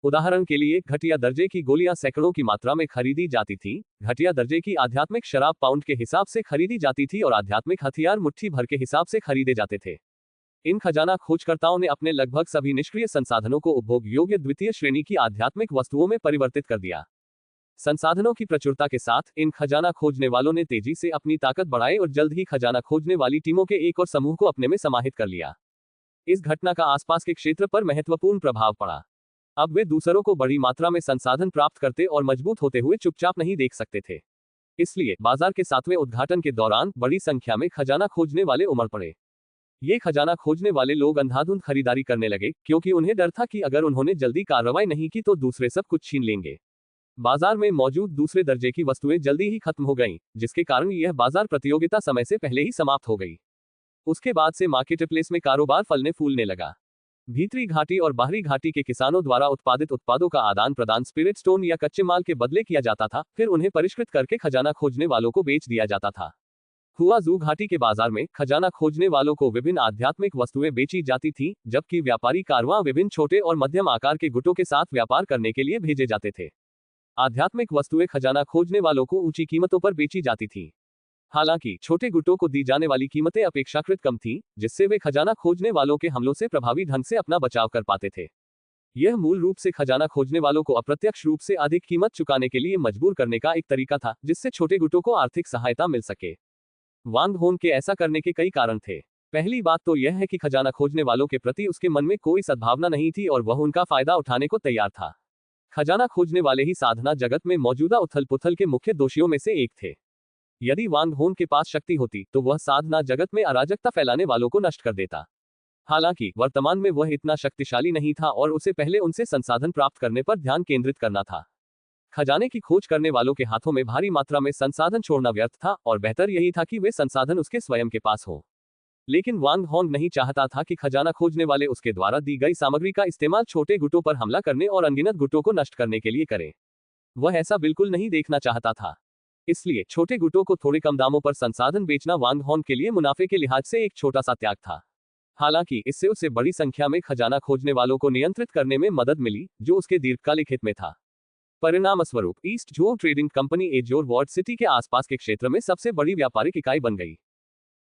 B: उदाहरण के लिए घटिया दर्जे की गोलियां सैकड़ों की मात्रा में खरीदी जाती थी, घटिया दर्जे की आध्यात्मिक शराब पाउंड के हिसाब से खरीदी जाती थी और आध्यात्मिक हथियार मुट्ठी भर के हिसाब से खरीदे जाते थे। इन खजाना खोजकर्ताओं ने अपने लगभग सभी निष्क्रिय संसाधनों को उपभोग योग्य द्वितीय श्रेणी की आध्यात्मिक वस्तुओं में परिवर्तित कर दिया। संसाधनों की प्रचुरता के साथ इन खजाना खोजने वालों ने तेजी से अपनी ताकत बढ़ाई और जल्द ही खजाना खोजने वाली टीमों के एक और समूह को अपने में समाहित कर लिया। इस घटना का आसपास के क्षेत्र पर महत्वपूर्ण प्रभाव पड़ा। अब वे दूसरों को बड़ी मात्रा में संसाधन प्राप्त करते और मजबूत होते हुए चुपचाप नहीं देख सकते थे। इसलिए बाजार के 7वें उद्घाटन के दौरान बड़ी संख्या में खजाना खोजने वाले उमड़ पड़े। ये खजाना खोजने वाले लोग अंधाधुंध खरीदारी करने लगे क्योंकि उन्हें डर था कि अगर उन्होंने जल्दी कार्रवाई नहीं की तो दूसरे सब कुछ छीन लेंगे। बाजार में मौजूद दूसरे दर्जे की वस्तुएं जल्दी ही खत्म हो गईं, जिसके कारण यह बाजार प्रतियोगिता समय से पहले ही समाप्त हो गई। उसके बाद से मार्केट प्लेस में कारोबार फलने फूलने लगा। भीतरी घाटी और बाहरी घाटी के किसानों द्वारा उत्पादित उत्पादों का आदान प्रदान स्पिरिट स्टोन या कच्चे माल के बदले किया जाता था, फिर उन्हें परिष्कृत करके खजाना खोजने वालों को बेच दिया जाता था। हुआजू घाटी के बाजार में खजाना खोजने वालों को विभिन्न आध्यात्मिक वस्तुएं बेची जाती थीं, जबकि व्यापारी कारवां विभिन्न छोटे और मध्यम आकार के गुटों के साथ व्यापार करने के लिए भेजे जाते थे। आध्यात्मिक वस्तुएं खजाना खोजने वालों को ऊंची कीमतों पर बेची जाती थीं। हालांकि छोटे गुटों को दी जाने वाली कीमतें अपेक्षाकृत कम थीं, जिससे वे खजाना खोजने वालों के हमलों से प्रभावी ढंग से अपना बचाव कर पाते थे। यह मूल रूप से खजाना खोजने वालों को अप्रत्यक्ष रूप से अधिक कीमत चुकाने के लिए मजबूर करने का एक तरीका था, जिससे छोटे गुटों को आर्थिक सहायता मिल सके। वांग होन के ऐसा करने के कई कारण थे। पहली बात तो यह है कि खजाना खोजने वालों के प्रति उसके मन में कोई सद्भावना नहीं थी और वह उनका फायदा उठाने को तैयार था। खजाना खोजने वाले ही साधना जगत में मौजूदा उथल पुथल के मुख्य दोषियों में से एक थे। यदि वांग होन के पास शक्ति होती तो वह साधना जगत में अराजकता फैलाने वालों को नष्ट कर देता। हालांकि वर्तमान में वह इतना शक्तिशाली नहीं था और उसे पहले उनसे संसाधन प्राप्त करने पर ध्यान केंद्रित करना था। खजाने की खोज करने वालों के हाथों में भारी मात्रा में संसाधन छोड़ना व्यर्थ था और बेहतर यही था कि वे संसाधन उसके स्वयं के पास हो। लेकिन वांग होन नहीं चाहता था कि खजाना खोजने वाले उसके द्वारा दी गई सामग्री का इस्तेमाल छोटे गुटों पर हमला करने और अनगिनत गुटों को नष्ट करने के लिए करें। वह ऐसा बिल्कुल नहीं देखना चाहता था। इसलिए छोटे गुटों को थोड़े कम दामों पर संसाधन बेचना वांग होन के लिए मुनाफे के लिहाज से एक छोटा सा त्याग था। हालांकि इससे उसे बड़ी संख्या में खजाना खोजने वालों को नियंत्रित करने में मदद मिली, जो उसके दीर्घकालिक हित में था। परिणामस्वरूप ईस्ट जोर ट्रेडिंग कंपनी एजोर वार्ड सिटी के आसपास के क्षेत्र में सबसे बड़ी व्यापारिक इकाई बन गई।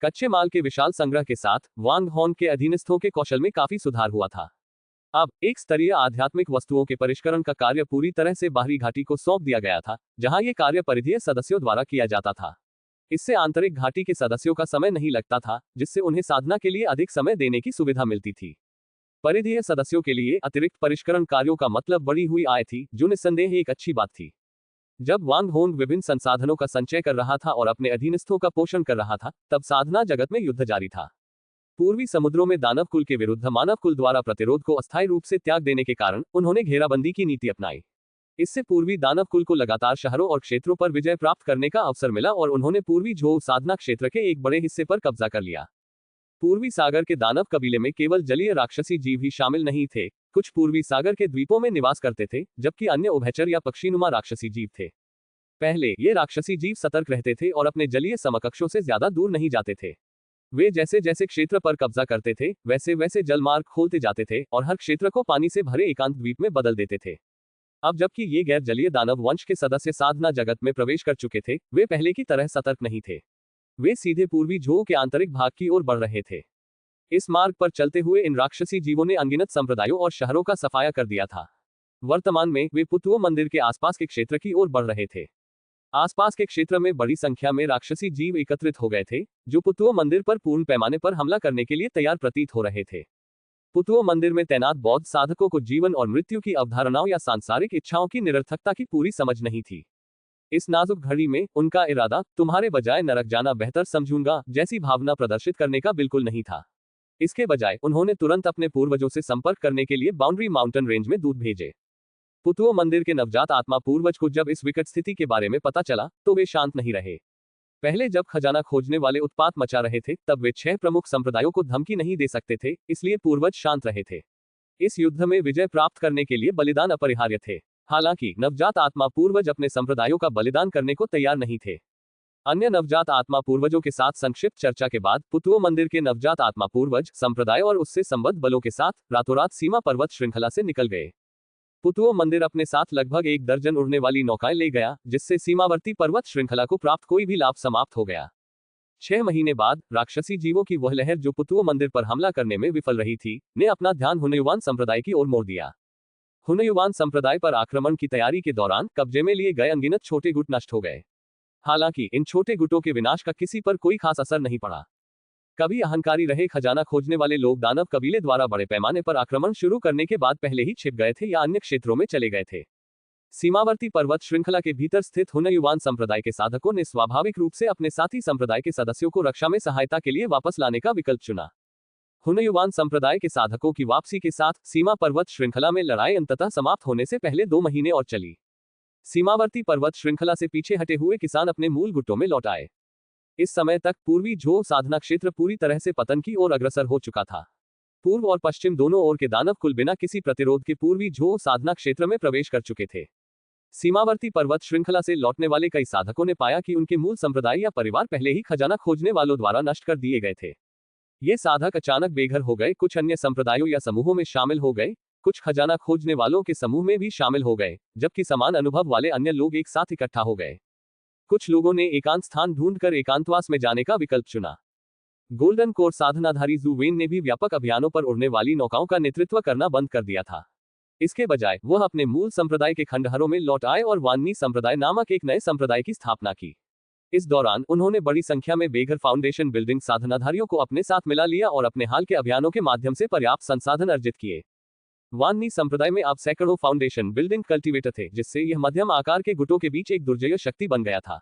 B: कच्चे माल के विशाल संग्रह के साथ वांग होन के अधीनस्थों के कौशल में काफी सुधार हुआ था। अब एक स्तरीय आध्यात्मिक वस्तुओं के परिष्करण का कार्य पूरी तरह से बाहरी घाटी को सौंप दिया गया था, जहां यह कार्य परिधीय सदस्यों द्वारा किया जाता था। इससे आंतरिक घाटी के सदस्यों का समय नहीं लगता था, जिससे उन्हें साधना के लिए अधिक समय देने की सुविधा मिलती थी। परिधीय सदस्यों के लिए अतिरिक्त परिष्करण कार्यों का मतलब बढ़ी हुई आय थी, जो निस्संदेह एक अच्छी बात थी। जब वांग होन विभिन्न संसाधनों का संचय कर रहा था और अपने अधीनस्थों का पोषण कर रहा था, तब साधना जगत में युद्ध जारी था। पूर्वी समुद्रों में दानव कुल के विरुद्ध मानव कुल द्वारा प्रतिरोध को अस्थायी रूप से त्याग देने के कारण उन्होंने घेराबंदी की नीति अपनाई। इससे पूर्वी दानव कुल को लगातार शहरों और क्षेत्रों पर विजय प्राप्त करने का अवसर मिला और उन्होंने पूर्वी झोव साधना क्षेत्र के एक बड़े हिस्से पर कब्जा कर लिया। पूर्वी सागर के दानव कबीले में केवल जलीय राक्षसी जीव ही शामिल नहीं थे। कुछ पूर्वी सागर के द्वीपों में निवास करते थे, जबकि अन्य उभयचर या पक्षीनुमा राक्षसी जीव थे। पहले ये राक्षसी जीव सतर्क रहते थे और अपने जलीय समकक्षों से ज्यादा दूर नहीं जाते थे। वे जैसे जैसे क्षेत्र पर कब्जा करते थे, वैसे वैसे जलमार्ग खोलते जाते थे और हर क्षेत्र को पानी से भरे एकांत द्वीप में बदल देते थे। अब जबकि ये गैर जलीय दानव वंश के सदस्य साधना जगत में प्रवेश कर चुके थे, वे पहले की तरह सतर्क नहीं थे। वे सीधे पूर्वी झोव के आंतरिक भाग की ओर बढ़ रहे थे। इस मार्ग पर चलते हुए इन राक्षसी जीवों ने अनगिनत संप्रदायों और शहरों का सफाया कर दिया था। वर्तमान में वे पुतुओ मंदिर के आसपास के क्षेत्र की ओर बढ़ रहे थे। आसपास के क्षेत्र में बड़ी संख्या में राक्षसी जीव एकत्रित हो गए थे, जो पुतुओ मंदिर पर पूर्ण पैमाने पर हमला करने के लिए तैयार प्रतीत हो रहे थे। पुतुओ मंदिर में तैनात बौद्ध साधकों को जीवन और मृत्यु की अवधारणाओं या सांसारिक इच्छाओं की निरर्थकता की पूरी समझ नहीं थी। इस नाजुक घड़ी में उनका इरादा तुम्हारे बजाय नरक जाना बेहतर समझूंगा जैसी भावना प्रदर्शित करने का बिल्कुल नहीं था। इसके बजाय उन्होंने तुरंत अपने पूर्वजों से संपर्क करने के लिए बाउंड्री माउंटेन रेंज में दूत भेजे। पुतुओ मंदिर के नवजात आत्मा पूर्वज को जब इस विकट स्थिति के बारे में पता चला तो वे शांत नहीं रहे। पहले जब खजाना खोजने वाले उत्पात मचा रहे थे तब वे 6 प्रमुख संप्रदायों को धमकी नहीं दे सकते थे, इसलिए पूर्वज शांत रहे थे। इस युद्ध में विजय प्राप्त करने के लिए बलिदान अपरिहार्य थे। हालांकि नवजात आत्मा पूर्वज अपने संप्रदायों का बलिदान करने को तैयार नहीं थे। अन्य नवजात आत्मा पूर्वजों के साथ संक्षिप्त चर्चा के बाद पुतुओ मंदिर के नवजात आत्मा पूर्वज संप्रदाय और उससे संबद्ध बलों के साथ रातों रात सीमा पर्वत श्रृंखला से निकल गए। पुतुओ मंदिर अपने साथ लगभग 1 दर्जन उड़ने वाली नौकाएं ले गया, जिससे सीमावर्ती पर्वत श्रृंखला को प्राप्त कोई भी लाभ समाप्त हो गया। 6 महीने बाद राक्षसी जीवों की वह लहर जो पुतुओ मंदिर पर हमला करने में विफल रही थी, ने अपना ध्यान हुनयुवान संप्रदाय की ओर मोड़ दिया। हुनयुवान संप्रदाय पर आक्रमण की तैयारी के दौरान कब्जे में लिए गए अनगिनत छोटे गुट नष्ट हो गए। हालांकि इन छोटे गुटों के विनाश का किसी पर कोई खास असर नहीं पड़ा। कभी अहंकारी रहे खजाना खोजने वाले लोग दानव कबीले द्वारा बड़े पैमाने पर आक्रमण शुरू करने के बाद पहले ही छिप गए थे या अन्य क्षेत्रों में चले गए थे। सीमावर्ती पर्वत श्रृंखला के भीतर स्थित हुनयुवान संप्रदाय के साधकों ने स्वाभाविक रूप से अपने साथी संप्रदाय के सदस्यों को रक्षा में सहायता के लिए वापस लाने का विकल्प चुना। हुनयुवान संप्रदाय के साधकों की वापसी के साथ सीमा पर्वत श्रृंखला में लड़ाई अंततः समाप्त होने से पहले 2 महीने और चली। सीमावर्ती पर्वत श्रृंखला से पीछे हटे हुए किसान अपने मूल गुटों में लौट आए। इस समय तक पूर्वी झो साधना क्षेत्र पूरी तरह से पतन की ओर अग्रसर हो चुका था। पूर्व और पश्चिम दोनों ओर के दानव कुल बिना किसी प्रतिरोध के पूर्वी झो साधना क्षेत्र में प्रवेश कर चुके थे। सीमावर्ती पर्वत श्रृंखला से लौटने वाले कई साधकों ने पाया कि उनके मूल संप्रदाय या परिवार पहले ही खजाना खोजने वालों द्वारा नष्ट कर दिए गए थे। ये साधक अचानक बेघर हो गए, कुछ अन्य संप्रदायों या समूहों में शामिल हो गए, कुछ खजाना खोजने वालों के समूह में भी शामिल हो गए, जबकि समान अनुभव वाले अन्य लोग एक साथ इकट्ठा हो गए। कुछ लोगों ने एकांत स्थान ढूंढकर एकांतवास में जाने का विकल्प चुना। गोल्डन कोर साधनाधारी जू वेन ने भी व्यापक अभियानों पर उड़ने वाली नौकाओं का नेतृत्व करना बंद कर दिया था। इसके बजाय वह अपने मूल संप्रदाय के खंडहरों में लौट आए और वान्नी संप्रदाय नामक एक नए संप्रदाय की स्थापना की। इस दौरान उन्होंने बड़ी संख्या में बेघर फाउंडेशन बिल्डिंग साधनाधारियों को अपने साथ मिला लिया और अपने हाल के अभियानों के माध्यम से पर्याप्त संसाधन अर्जित किए। वान्नी संप्रदाय में अब सैकड़ों फाउंडेशन बिल्डिंग कल्टीवेटर थे, जिससे यह मध्यम आकार के गुटों के बीच एक दुर्जय शक्ति बन गया था।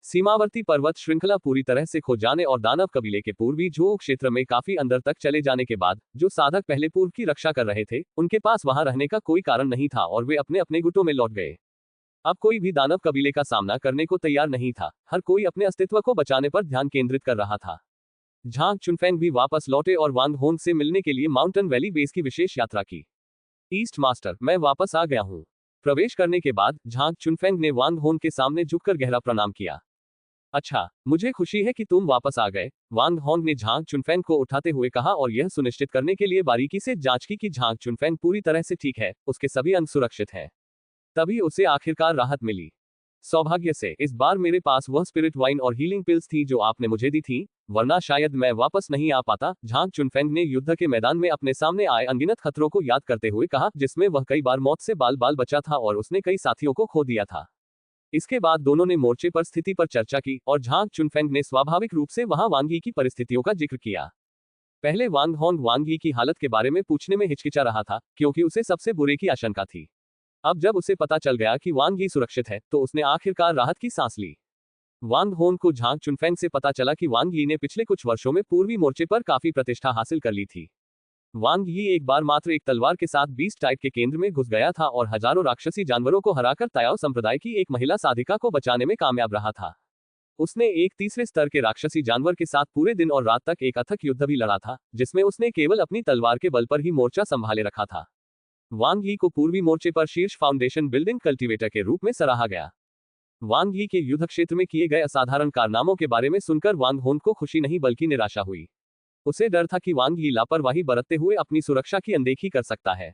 B: सीमावर्ती पर्वत श्रृंखला पूरी तरह से खो जाने और दानव कबीले के पूर्वी झो क्षेत्र में काफी अंदर तक चले जाने के बाद जो साधक पहले पूर्व की रक्षा कर रहे थे, उनके पास वहां रहने का कोई कारण नहीं था और वे अपने अपने गुटों में लौट गए। अब कोई भी दानव कबीले का सामना करने को तैयार नहीं था। हर कोई अपने अस्तित्व को बचाने पर ध्यान केंद्रित कर रहा था। झांग चुनफेंग भी वापस लौटे और वांग होन से मिलने के लिए माउंटेन वैली बेस की विशेष यात्रा की। ईस्ट मास्टर, मैं वापस आ गया हूँ। प्रवेश करने के बाद झांग चुनफेंग ने वांग होन के सामने झुककर गहरा प्रणाम किया। अच्छा, मुझे खुशी है कि तुम वापस आ गए, वांग होंग ने झांग चुनफेंग को उठाते हुए कहा और यह सुनिश्चित करने के लिए बारीकी से जांच की कि झांग चुनफेंग पूरी तरह से ठीक है, उसके सभी अंग सुरक्षित हैं। तभी उसे आखिरकार राहत मिली। सौभाग्य से इस बार मेरे पास वह स्पिरिट वाइन और हीलिंग पिल्स थी जो आपने मुझे दी थी, वरना शायद मैं वापस नहीं आ पाता। झांग चुनफेंग ने युद्ध के मैदान में अपने सामने आए अनगिनत खतरों को याद करते हुए कहा, जिसमें वह कई बार मौत से बाल बाल बचा था और उसने कई साथियों को खो दिया था। इसके बाद दोनों ने मोर्चे पर स्थिति पर चर्चा की और झांग चुनफेंग ने स्वाभाविक रूप से वहां वांग यी की परिस्थितियों का जिक्र किया। पहले वांग होंग वांग यी की हालत के बारे में पूछने में हिचकिचा रहा था, क्योंकि उसे सबसे बुरे की आशंका थी। अब जब उसे पता चल गया कि वांग यी सुरक्षित है, तो उसने आखिरकार राहत की सांस ली। वांग होंग को झांग चुनफेंग से पता चला कि वांग यी ने पिछले कुछ वर्षों में पूर्वी मोर्चे पर काफी प्रतिष्ठा हासिल कर ली थी। वांग यी एक बार मात्र एक तलवार के साथ बीस्ट टाइप के केंद्र में घुस गया था और हजारों राक्षसी जानवरों को हराकर तायाओ संप्रदाय की एक महिला साधिका को बचाने में कामयाब रहा था। उसने एक तीसरे स्तर के राक्षसी जानवर के साथ पूरे दिन और रात तक एक अथक युद्ध भी लड़ा था, जिसमें उसने केवल अपनी तलवार के बल पर ही मोर्चा संभाले रखा था। वांग यी को पूर्वी मोर्चे पर शीर्ष फाउंडेशन बिल्डिंग कल्टीवेटर के रूप में सराहा गया। वांग यी के युद्ध क्षेत्र में किए गए असाधारण कारनामों के बारे में सुनकर वांग होंग को खुशी नहीं बल्कि निराशा हुई। उसे डर था कि वांग यी लापरवाही बरतते हुए अपनी सुरक्षा की अनदेखी कर सकता है।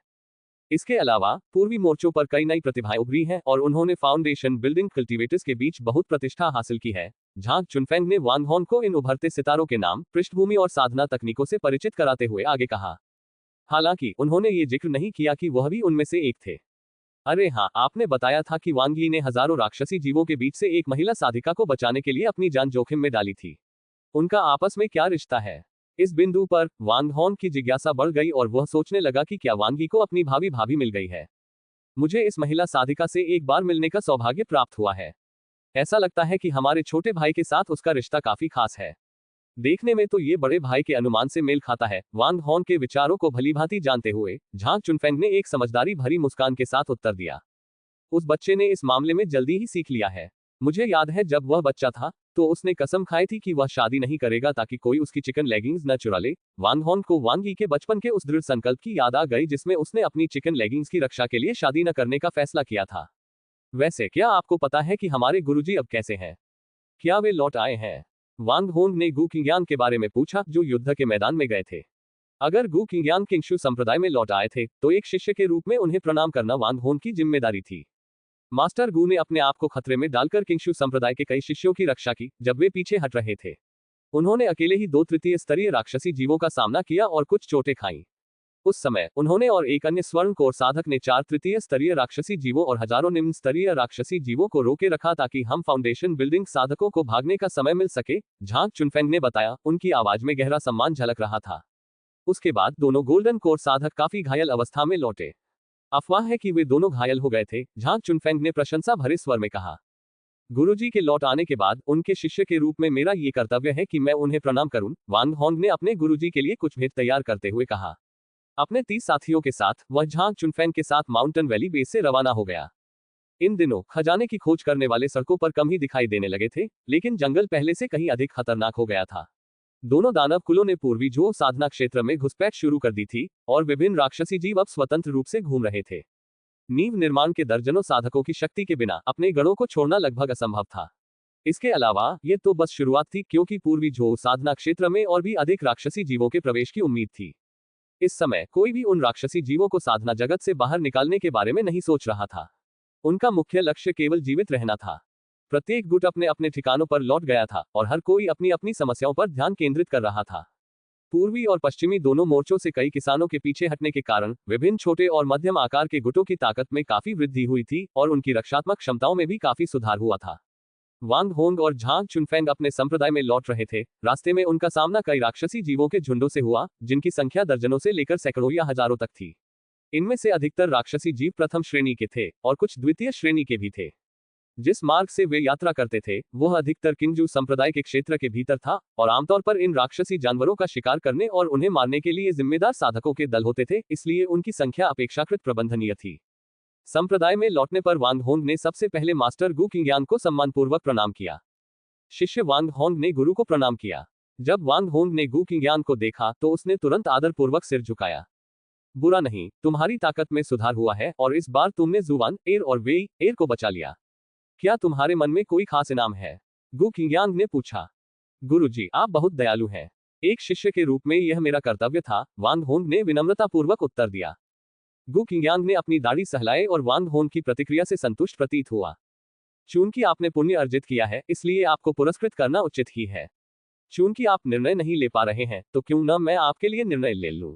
B: इसके अलावा पूर्वी मोर्चों पर कई नई प्रतिभाएं उभरी हैं और उन्होंने फाउंडेशन बिल्डिंग कल्टीवेटर्स के बीच बहुत प्रतिष्ठा हासिल की है। झांग चुनफेंग ने वांग होंग को इन उभरते सितारों के नाम, पृष्ठभूमि और साधना तकनीकों से परिचित कराते हुए आगे कहा। हालांकि उन्होंने ये जिक्र नहीं किया कि वह भी उनमें से एक थे। अरे हाँ, आपने बताया था कि वांग यी ने हजारों राक्षसी जीवों के बीच से एक महिला साधिका को बचाने के लिए अपनी जान जोखिम में डाली थी। उनका आपस में क्या रिश्ता है? इस बिंदु पर वांग हॉन की जिज्ञासा बढ़ गई और वह सोचने लगा कि क्या वांग यी को अपनी भाभी भाभी मिल गई है। मुझे इस महिला साधिका से एक बार मिलने का सौभाग्य प्राप्त हुआ है। ऐसा लगता है कि हमारे छोटे भाई के साथ उसका रिश्ता काफी खास है। देखने में तो ये बड़े भाई के अनुमान से मेल खाता है। वांग हॉन के विचारों को भलीभांति जानते हुए झांग चुनफेंग ने एक समझदारी भरी मुस्कान के साथ उत्तर दिया। उस बच्चे ने इस मामले में जल्दी ही सीख लिया है। मुझे याद है जब वह बच्चा था तो उसने कसम खाई थी कि वह शादी नहीं करेगा ताकि कोई उसकी चिकन लेगिंग्स न चुरा ले। वांग हॉन को वांग यी के बचपन के उस दृढ़ संकल्प की याद आ गई जिसमें उसने अपनी चिकन लेगिंग्स की रक्षा के लिए शादी न करने का फैसला किया था। वैसे क्या आपको पता है कि हमारे गुरुजी अब कैसे हैं? क्या वे लौट आए हैं? वांग होंग ने गु किंग्यान के बारे में पूछा जो युद्ध के मैदान में गए थे। अगर गु किंग्यान किंगशु संप्रदाय में लौट आए थे तो एक शिष्य के रूप में उन्हें प्रणाम करना वांग होंग की जिम्मेदारी थी। मास्टर गु ने अपने आप को खतरे में डालकर किंगशु संप्रदाय के कई शिष्यों की रक्षा की जब वे पीछे हट रहे थे। उन्होंने अकेले ही 2 तृतीय स्तरीय राक्षसी जीवों का सामना किया और कुछ चोटें खाईं। उस समय उन्होंने और एक अन्य स्वर्ण कोर साधक ने 4 तृतीय स्तरीय राक्षसी जीवों और हजारों निम्न स्तरीय राक्षसी जीवों को रोके रखा ताकि हम फाउंडेशन बिल्डिंग साधकों को भागने का समय मिल सके, झांग चुनफेंग ने बताया। उनकी आवाज में गहरा सम्मान झलक रहा था। उसके बाद दोनों गोल्डन कोर साधक काफी घायल अवस्था में लौटे। अफवाह है कि वे दोनों घायल हो गए थे, झांग चुनफेंग ने प्रशंसा भरे स्वर में कहा। गुरुजी के लौट आने के बाद उनके शिष्य के रूप में मेरा ये कर्तव्य है कि मैं उन्हें प्रणाम करूं, वांग हॉन्ग ने अपने गुरुजी के लिए कुछ भेंट तैयार करते हुए कहा। अपने 30 साथियों के साथ वह झांग चुनफेंग के साथ माउंटेन वैली बेस से रवाना हो गया। इन दिनों खजाने की खोज करने वाले सड़कों पर कम ही दिखाई देने लगे थे, लेकिन जंगल पहले से कहीं अधिक खतरनाक हो गया था। दोनों दानव कुलों ने पूर्वी जो साधना क्षेत्र में घुसपैठ शुरू कर दी थी और विभिन्न राक्षसी जीव अब स्वतंत्र रूप से घूम रहे थे। नींव निर्माण के दर्जनों साधकों की शक्ति के बिना अपने गढ़ों को छोड़ना लगभग असंभव था। इसके अलावा ये तो बस शुरुआत थी, क्योंकि पूर्वी जो साधना क्षेत्र में और भी अधिक राक्षसी जीवों के प्रवेश की उम्मीद थी। इस समय कोई भी उन राक्षसी जीवों को साधना जगत से बाहर निकालने के बारे में नहीं सोच रहा था। उनका मुख्य लक्ष्य केवल जीवित रहना था। प्रत्येक गुट अपने अपने ठिकानों पर लौट गया था और हर कोई अपनी अपनी समस्याओं पर ध्यान केंद्रित कर रहा था। पूर्वी और पश्चिमी दोनों मोर्चों से कई किसानों के पीछे हटने के कारण विभिन्न छोटे और मध्यम आकार के गुटों की ताकत में काफी वृद्धि हुई थी और उनकी रक्षात्मक क्षमताओं में भी काफी सुधार हुआ था। वांग होंग और झांग चुनफेंग अपने संप्रदाय में लौट रहे थे। रास्ते में उनका सामना कई राक्षसी जीवों के झुंडों से हुआ, जिनकी संख्या दर्जनों से लेकर सैकड़ों या हजारों तक थी। इनमें से अधिकतर राक्षसी जीव प्रथम श्रेणी के थे और कुछ द्वितीय श्रेणी के भी थे। जिस मार्ग से वे यात्रा करते थे वह अधिकतर किंगजू संप्रदाय के क्षेत्र के भीतर था और आमतौर पर इन राक्षसी जानवरों का शिकार करने और उन्हें मारने के लिए जिम्मेदार साधकों के दल होते थे, इसलिए उनकी संख्या अपेक्षाकृत प्रबंधनीय थी। संप्रदाय में लौटने पर वांग होंग ने सबसे पहले मास्टर गु किंग्यान को सम्मानपूर्वक प्रणाम किया। शिष्य वांग होंग ने गुरु को प्रणाम किया। जब वांग होंग ने गु किंग्यान को देखा तो उसने तुरंत आदरपूर्वक सिर झुकाया। बुरा नहीं, तुम्हारी ताकत में सुधार हुआ है और इस बार तुमने जुवान, एर और वेई एर को बचा लिया। क्या तुम्हारे मन में कोई खास इनाम है? गु किंग्यांग ने पूछा। गुरुजी, आप बहुत दयालु हैं। एक शिष्य के रूप में यह मेरा कर्तव्य था, वांग होंग ने विनम्रतापूर्वक उत्तर दिया। गु किंग्यांग ने अपनी दाढ़ी सहलाए और वांग होंग की प्रतिक्रिया से संतुष्ट प्रतीत हुआ। चूंकि आपने पुण्य अर्जित किया है इसलिए आपको पुरस्कृत करना उचित ही है। चूंकि आप निर्णय नहीं ले पा रहे हैं तो क्यों न मैं आपके लिए निर्णय ले लूं।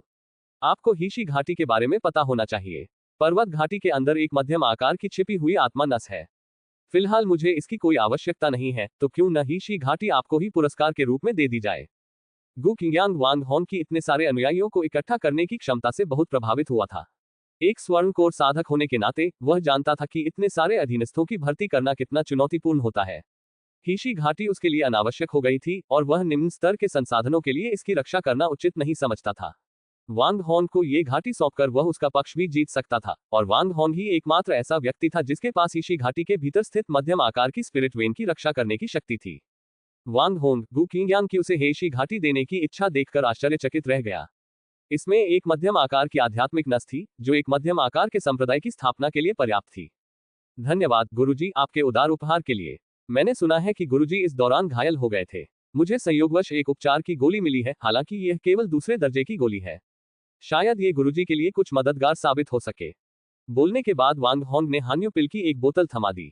B: आपको हीशी घाटी के बारे में पता होना चाहिए। पर्वत घाटी के अंदर एक मध्यम आकार की छिपी हुई आत्मा नस है। फिलहाल मुझे इसकी कोई आवश्यकता नहीं है, तो क्यों न हीशी घाटी आपको ही पुरस्कार के रूप में दे दी जाए। गु किंग्यांग वांग होंग की इतने सारे अनुयायियों को इकट्ठा करने की क्षमता से बहुत प्रभावित हुआ था। एक स्वर्ण कोर साधक होने के नाते वह जानता था कि इतने सारे अधीनस्थों की भर्ती करना कितना चुनौतीपूर्ण होता है। हीशी घाटी उसके लिए अनावश्यक हो गई थी और वह निम्न स्तर के संसाधनों के लिए इसकी रक्षा करना उचित नहीं समझता था। वांग होंग को ये घाटी सौंपकर वह उसका पक्ष भी जीत सकता था और वांग होंग ही एकमात्र ऐसा व्यक्ति था जिसके पास हीशी घाटी के भीतर स्थित मध्यम आकार की स्पिरिट वेन की रक्षा करने की शक्ति थी। वांग होंग गु किंग्यांग की उसे हीशी घाटी देने की इच्छा देखकर आश्चर्यचकित रह गया। इसमें एक मध्यम आकार की आध्यात्मिक नस थी जो एक मध्यम आकार के संप्रदाय की स्थापना के लिए पर्याप्त थी। धन्यवाद गुरुजी आपके उदार उपहार के लिए। मैंने सुना है कि गुरुजी इस दौरान घायल हो गए थे। मुझे संयोगवश एक उपचार की गोली मिली है, हालांकि यह केवल दूसरे दर्जे की गोली है। शायद ये गुरुजी के लिए कुछ मददगार साबित हो सके। बोलने के बाद वांग होंग ने हान्यू पिल की एक बोतल थमा दी।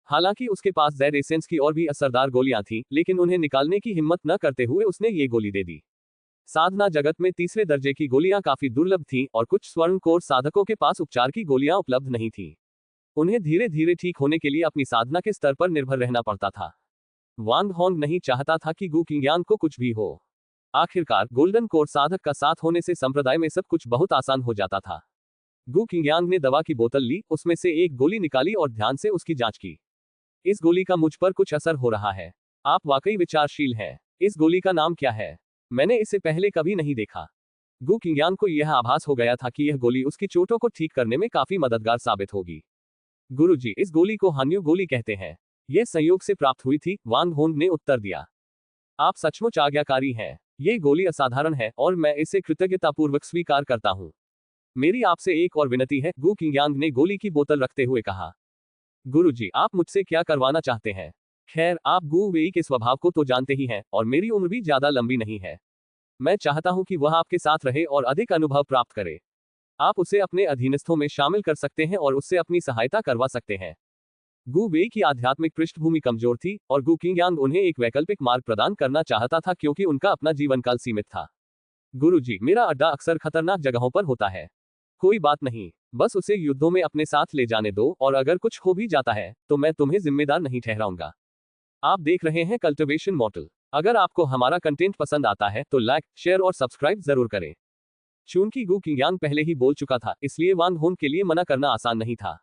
B: हालांकि उसके पास जेड एसेंस की और भी असरदार गोलियां थीं, लेकिन उन्हें निकालने की हिम्मत न करते हुए उसने ये गोली दे दी। साधना जगत में तीसरे दर्जे की गोलियां काफी दुर्लभ थीं और कुछ स्वर्ण कोर साधकों के पास उपचार की गोलियां उपलब्ध नहीं थीं। उन्हें धीरे धीरे ठीक होने के लिए अपनी साधना के स्तर पर निर्भर रहना पड़ता था। वांग होंग नहीं चाहता था कि गु किंगयांग को कुछ भी हो। आखिरकार गोल्डन कोर साधक का साथ होने से संप्रदाय में सब कुछ बहुत आसान हो जाता था। गु किंगयांग ने दवा की बोतल ली, उसमें से एक गोली निकाली और ध्यान से उसकी जांच की। इस गोली का मुझ पर कुछ असर हो रहा है। आप वाकई विचारशील हैं। इस गोली का नाम क्या है? मैंने इसे पहले कभी नहीं देखा। गु किंगयांग को यह आभास हो गया था कि यह गोली उसकी चोटों को ठीक करने में काफी मददगार साबित होगी। गुरुजी, इस गोली को हान्यू गोली कहते हैं। यह संयोग से प्राप्त हुई थी, वांग होंग ने उत्तर दिया। आप सचमुच आज्ञाकारी हैं। ये गोली असाधारण है और मैं इसे कृतज्ञतापूर्वक स्वीकार करता हूँ। मेरी आपसे एक और विनती है, गु किंगयांग ने गोली की बोतल रखते हुए कहा। गुरुजी, आप मुझसे क्या करवाना चाहते हैं? खैर, आप गु वेई के स्वभाव को तो जानते ही हैं और मेरी उम्र भी ज्यादा लंबी नहीं है। मैं चाहता हूं कि वह आपके साथ रहे और अधिक अनुभव प्राप्त करे। आप उसे अपने अधीनस्थों में शामिल कर सकते हैं और उससे अपनी सहायता करवा सकते हैं। गु वेई की आध्यात्मिक पृष्ठभूमि कमजोर थी और गु किंगयांग उन्हें एक वैकल्पिक मार्ग प्रदान करना चाहता था क्योंकि उनका अपना जीवन काल सीमित था। गुरुजी, मेरा अड्डा अक्सर खतरनाक जगहों पर होता है। कोई बात नहीं, बस उसे युद्धों में अपने साथ ले जाने दो और अगर कुछ हो भी जाता है तो मैं तुम्हें जिम्मेदार नहीं ठहराऊंगा। आप देख रहे हैं कल्टिवेशन मॉडल। अगर आपको हमारा कंटेंट पसंद आता है तो लाइक, शेयर और सब्सक्राइब जरूर करें। चूंकि गु किंगयांग पहले ही बोल चुका था, इसलिए वांग होंग के लिए मना करना आसान नहीं था।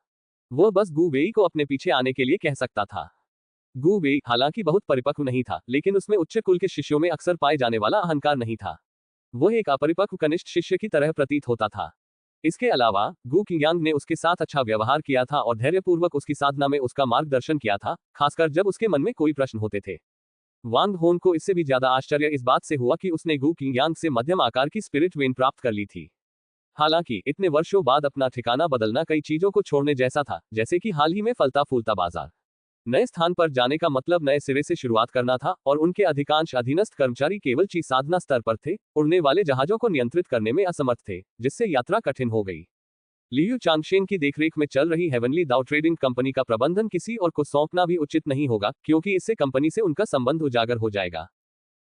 B: वह बस गु वेई को अपने पीछे आने के लिए कह सकता था। गु वेई हालांकि बहुत परिपक्व नहीं था, लेकिन उसमें उच्च कुल के शिष्यों में अक्सर पाए जाने वाला अहंकार नहीं था। वह एक अपरिपक्व कनिष्ठ शिष्य की तरह प्रतीत होता था। इसके अलावा गु किंगयांग ने उसके साथ अच्छा व्यवहार किया था और धैर्यपूर्वक उसकी साधना में उसका मार्गदर्शन किया था, खासकर जब उसके मन में कोई प्रश्न होते थे। वांग होंग को इससे भी ज्यादा आश्चर्य इस बात से हुआ कि उसने गु किंगयांग से मध्यम आकार की स्पिरिट वेन प्राप्त कर ली थी। हालांकि इतने वर्षों बाद अपना ठिकाना बदलना कई चीजों को छोड़ने जैसा था, जैसे कि हाल ही में फलता फूलता बाजार। नए स्थान पर जाने का मतलब नए सिरे से शुरुआत करना था और उनके अधिकांश अधीनस्थ कर्मचारी केवल ची साधना स्तर पर थे, उड़ने वाले जहाजों को नियंत्रित करने में असमर्थ थे, जिससे यात्रा कठिन हो गई। लियू चांगशेन की देखरेख में चल रही हेवनली दाओ ट्रेडिंग कंपनी का प्रबंधन किसी और को सौंपना भी उचित नहीं होगा, क्योंकि इससे कंपनी से उनका संबंध उजागर हो जाएगा।